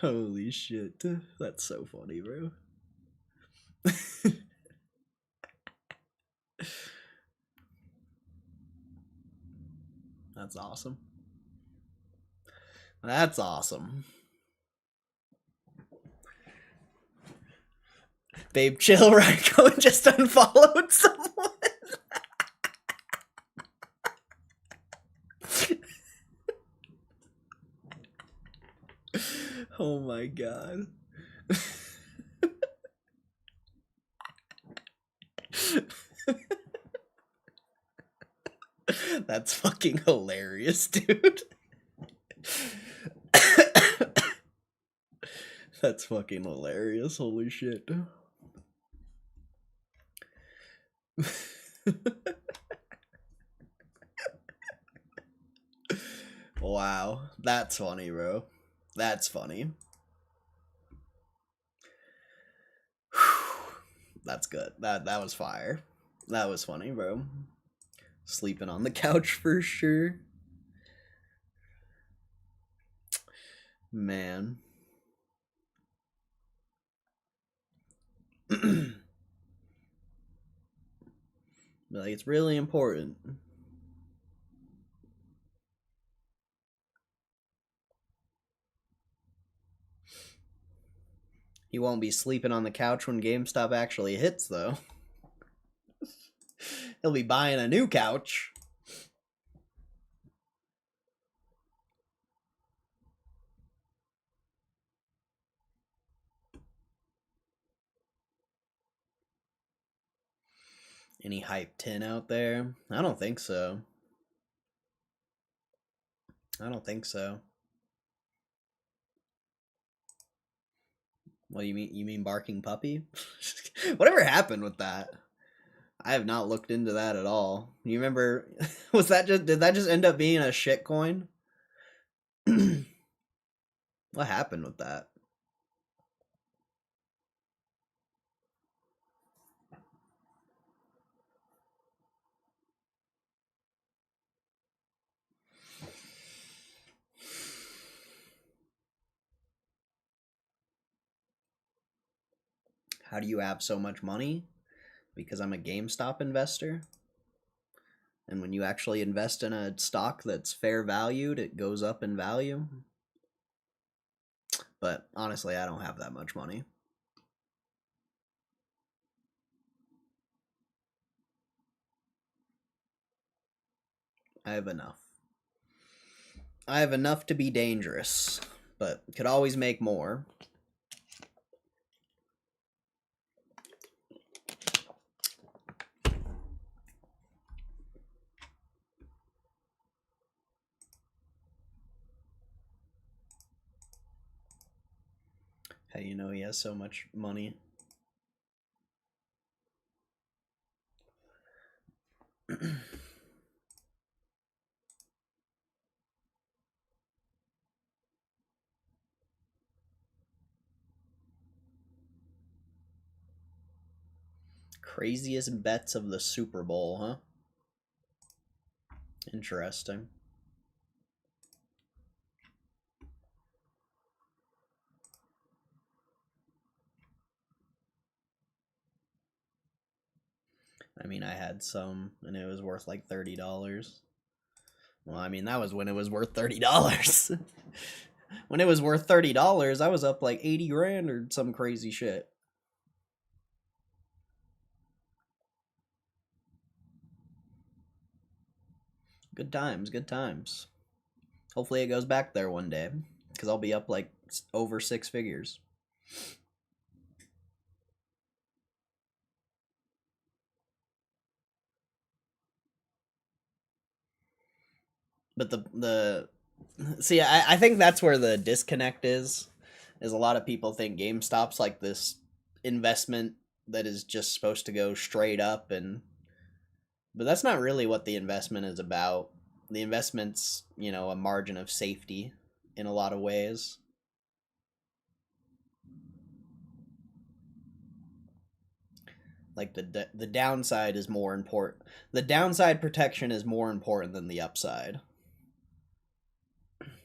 Speaker 1: Holy shit. That's so funny, bro. That's awesome. That's awesome. Babe, chill, Ryko just unfollowed someone. Oh my god. That's fucking hilarious, dude. That's fucking hilarious. Holy shit. Wow. That's funny, bro. That's funny. That's good. That was fire. That was funny, bro. Sleeping on the couch for sure. Man. Like, it's really important. He won't be sleeping on the couch when GameStop actually hits, though. He'll be buying a new couch. Any hype 10 out there? I don't think so. I don't think so. What do you mean? You mean barking puppy? Whatever happened with that? I have not looked into that at all. You remember? Was that just? Did that just end up being a shit coin? What happened with that? How do you have so much money? Because I'm a GameStop investor. And when you actually invest in a stock that's fair valued, it goes up in value. But honestly, I don't have that much money. I have enough. I have enough to be dangerous, but could always make more. How do you know he has so much money? Craziest bets of the Super Bowl, huh? Interesting. I mean, I had some, and it was worth like $30. Well, I mean, that was when it was worth $30. When it was worth $30, I was up like 80 grand or some crazy shit. Good times, good times. Hopefully it goes back there one day, because I'll be up like over 6 figures. But the see, I think that's where the disconnect is a lot of people think GameStop's like this investment that is just supposed to go straight up, and but that's not really what the investment is about. The investment's, a margin of safety in a lot of ways. Like the downside is more important. The downside protection is more important than the upside.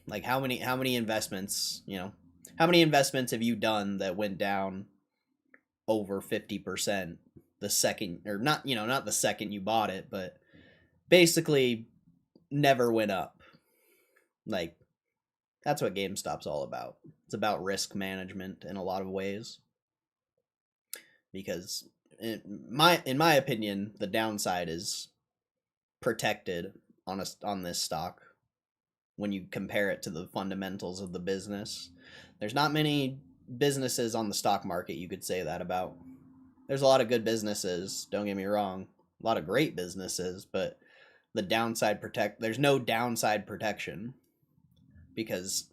Speaker 1: Like how many investments, how many investments have you done that went down over 50% the second, or not, not the second you bought it, but basically never went up. Like, that's what GameStop's all about. It's about risk management in a lot of ways. Because in my opinion, the downside is protected on this stock when you compare it to the fundamentals of the business. There's not many businesses on the stock market you could say that about. There's a lot of good businesses, don't get me wrong. A lot of great businesses, but there's no downside protection, because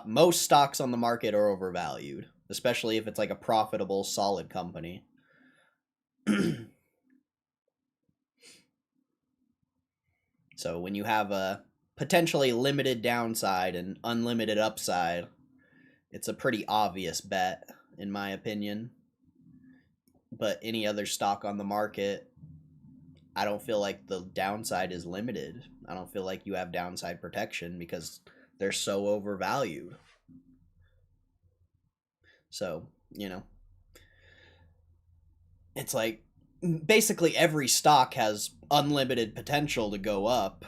Speaker 1: most stocks on the market are overvalued, especially if it's like a profitable, solid company. So when you have a potentially limited downside and unlimited upside, it's a pretty obvious bet, in my opinion. But any other stock on the market, I don't feel like the downside is limited. I don't feel like you have downside protection because they're so overvalued. So, it's like basically every stock has unlimited potential to go up,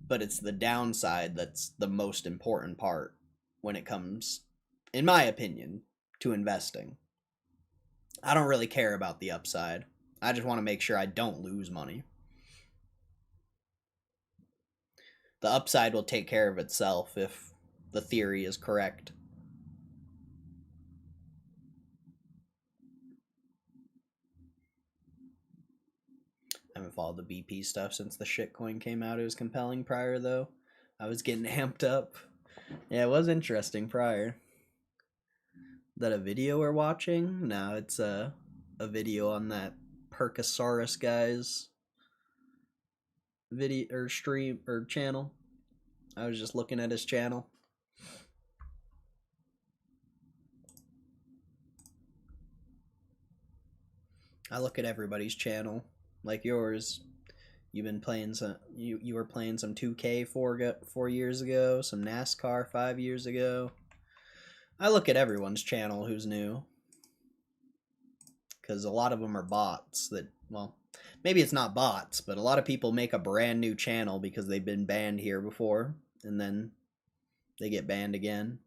Speaker 1: but it's the downside that's the most important part when it comes, in my opinion, to investing. I don't really care about the upside. I just want to make sure I don't lose money. The upside will take care of itself if the theory is correct. I haven't followed the BP stuff since the shitcoin came out. It was compelling prior, though. I was getting amped up. Yeah, it was interesting prior. That a video we're watching? No, it's a video on that Percosaurus guy's video or stream or channel. I was just looking at his channel. I look at everybody's channel, like yours. You've been playing some. You were playing some 2K 4 years ago, some NASCAR 5 years ago. I look at everyone's channel who's new, because a lot of them are bots. That, well, maybe it's not bots, but a lot of people make a brand new channel because they've been banned here before, and then they get banned again.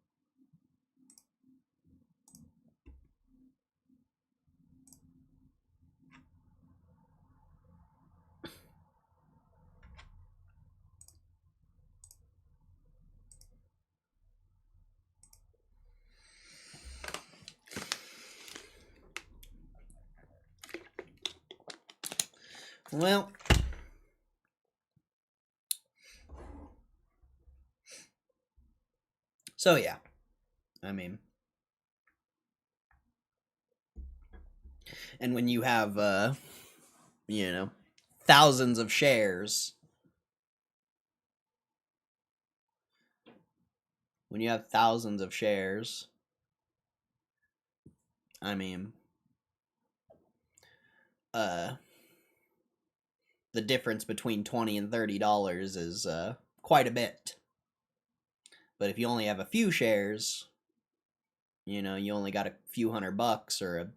Speaker 1: Well, so yeah, I mean, and when you have thousands of shares, I mean, the difference between $20 and $30 is quite a bit. But if you only have a few shares, you only got a few $100 or a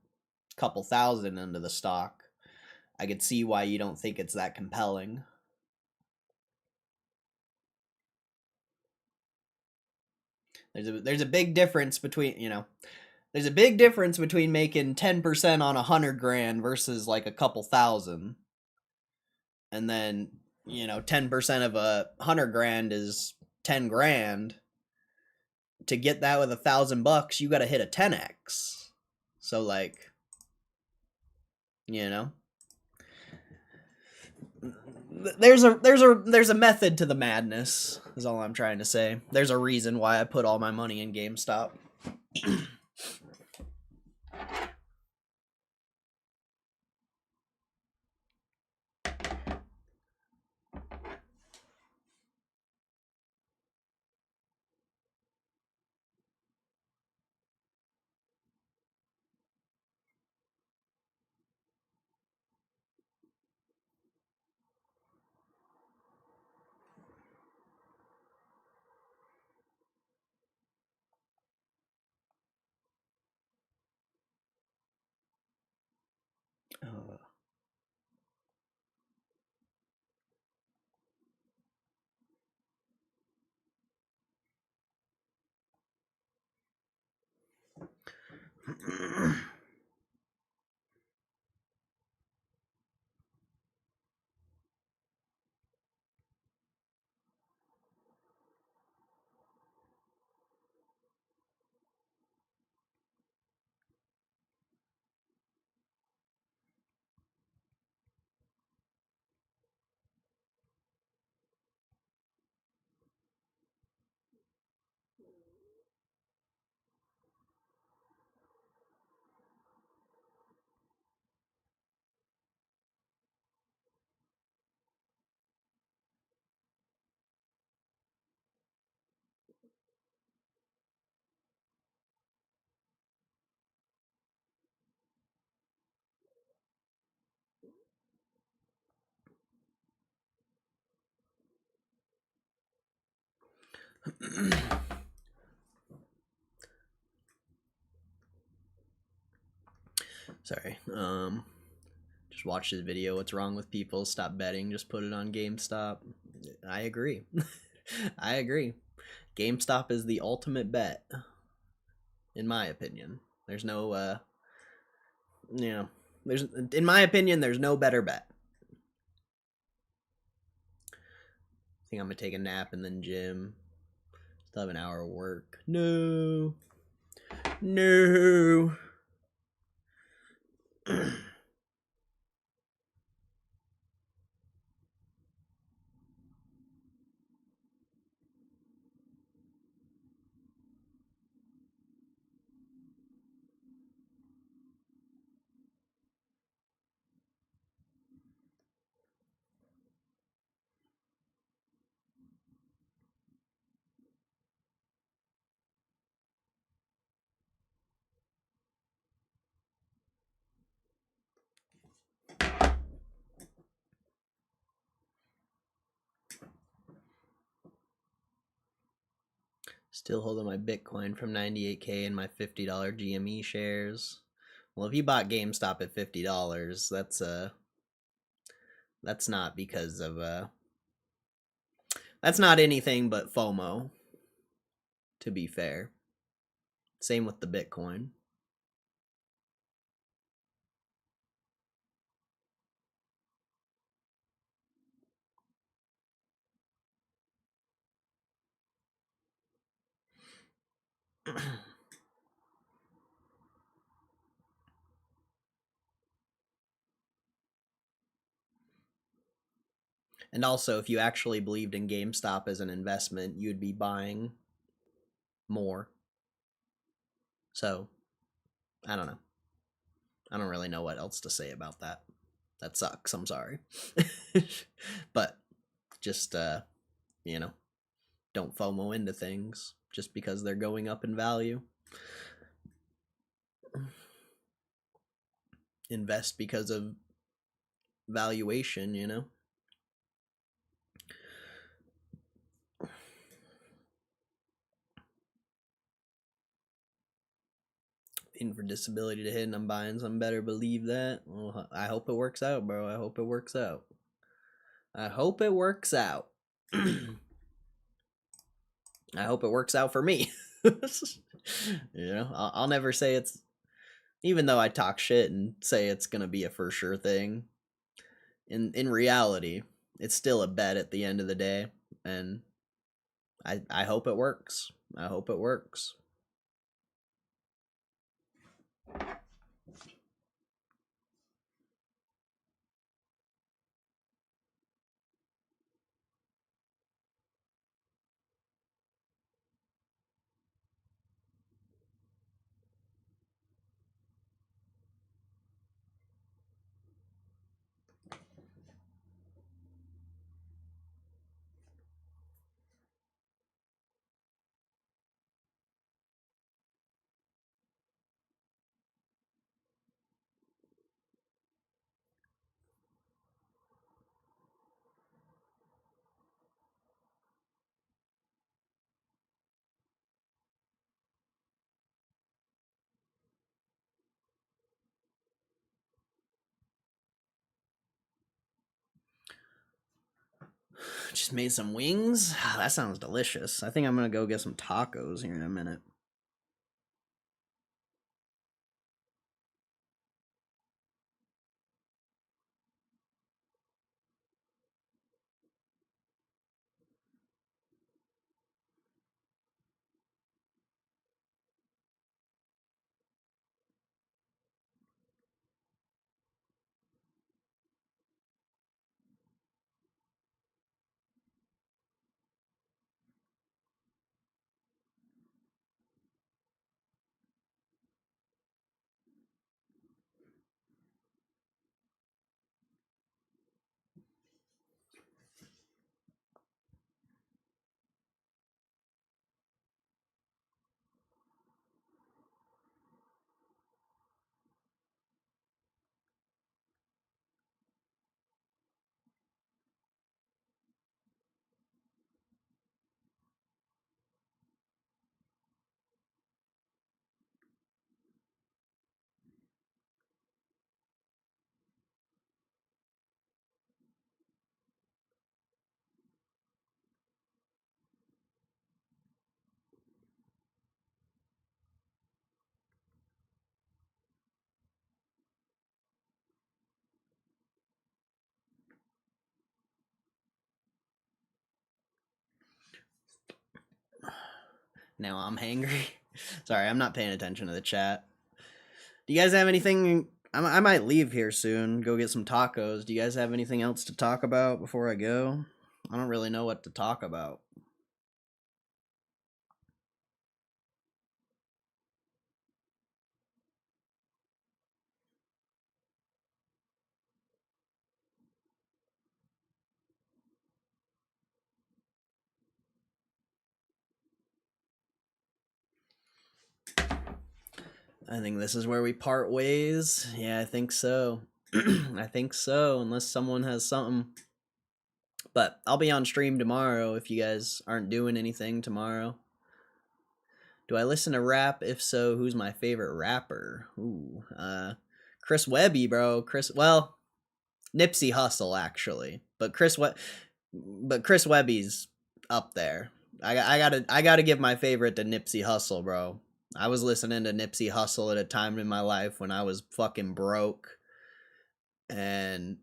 Speaker 1: couple thousand into the stock. I could see why you don't think it's that compelling. There's a big difference between there's a big difference between making 10% on 100 grand versus like a couple thousand. And then 10% of 100 grand is 10 grand. To get that with $1,000, you got to hit a 10x. So like, there's a method to the madness. Is all I'm trying to say. There's a reason why I put all my money in GameStop. Sorry. Just watch this video. What's wrong with people? Stop betting. Just put it on GameStop. I agree. I agree. GameStop is the ultimate bet, in my opinion. There's no, in my opinion, there's no better bet. I think I'm gonna take a nap and then gym. Still have an hour of work. No. No. Still holding my Bitcoin from 98K and my $50 GME shares. Well, if you bought GameStop at $50, that's not because of that's not anything but FOMO, to be fair. Same with the Bitcoin. And also, if you actually believed in GameStop as an investment, you'd be buying more. So, I don't know. I don't really know what else to say about that. That sucks. I'm sorry. But just, don't FOMO into things just because they're going up in value. Invest because of valuation. Waiting for disability to hit and I'm buying some, better believe that. Well, I hope it works out, bro. I hope it works out. I hope it works out. I hope it works out for me. I'll never say it's, even though I talk shit and say it's gonna be a for sure thing. In reality, it's still a bet at the end of the day, and I hope it works. I hope it works. Just made some wings. That sounds delicious. I think I'm gonna go get some tacos here in a minute. Now I'm hangry. Sorry, I'm not paying attention to the chat. Do you guys have anything? I might leave here soon, go get some tacos. Do you guys have anything else to talk about before I go? I don't really know what to talk about. I think this is where we part ways. Yeah, I think so. I think so, unless someone has something. But I'll be on stream tomorrow if you guys aren't doing anything tomorrow. Do I listen to rap? If so, who's my favorite rapper? Ooh, Chris Webby, bro. Well, Nipsey Hussle actually, but Chris Webby's up there. I gotta give my favorite to Nipsey Hussle, bro. I was listening to Nipsey Hussle at a time in my life when I was fucking broke, and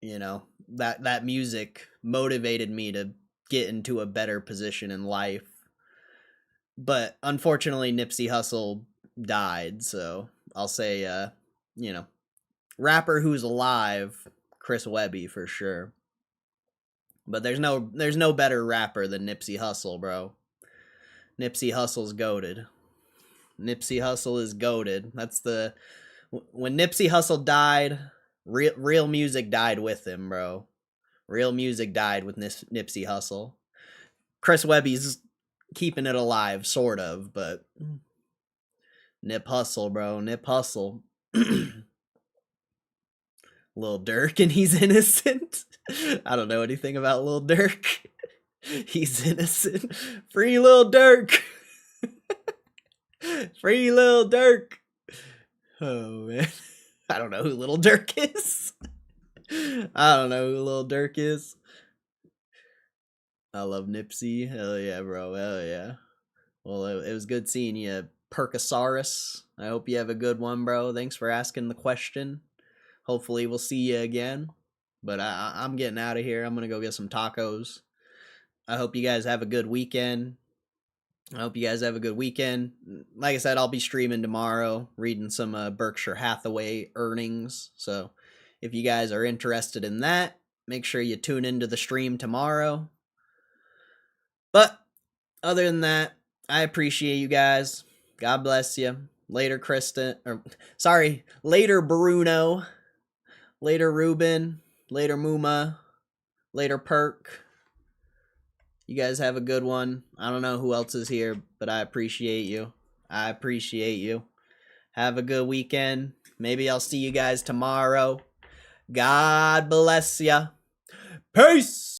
Speaker 1: you know that music motivated me to get into a better position in life. But unfortunately, Nipsey Hussle died, so I'll say, you know, rapper who's alive, Chris Webby for sure. But there's no better rapper than Nipsey Hussle, bro. Nipsey Hussle's goated. Nipsey Hussle is goated. That's when Nipsey Hussle died, real music died with him, bro. Real music died with Nipsey Hussle. Chris Webby's keeping it alive, sort of, but Nip Hussle, bro. Nip Hussle. Lil Durk, and he's innocent. I don't know anything about Lil Durk. He's innocent. Free Lil Durk. Free Lil Durk. Oh man. I don't know who Lil Durk is. I don't know who Lil Durk is. I love Nipsey. Hell yeah, bro. Hell yeah. Well, it was good seeing you, Perkosaurus. I hope you have a good one, bro. Thanks for asking the question. Hopefully we'll see you again. But I'm getting out of here. I'm going to go get some tacos. I hope you guys have a good weekend. Like I said, I'll be streaming tomorrow, reading some Berkshire Hathaway earnings. So if you guys are interested in that, make sure you tune into the stream tomorrow. But other than that, I appreciate you guys. God bless you. Later, Kristen. Later, Bruno. Later, Ruben. Later, Muma. Later, Perk. You guys have a good one. I don't know who else is here, but I appreciate you. Have a good weekend. Maybe I'll see you guys tomorrow. God bless ya. Peace!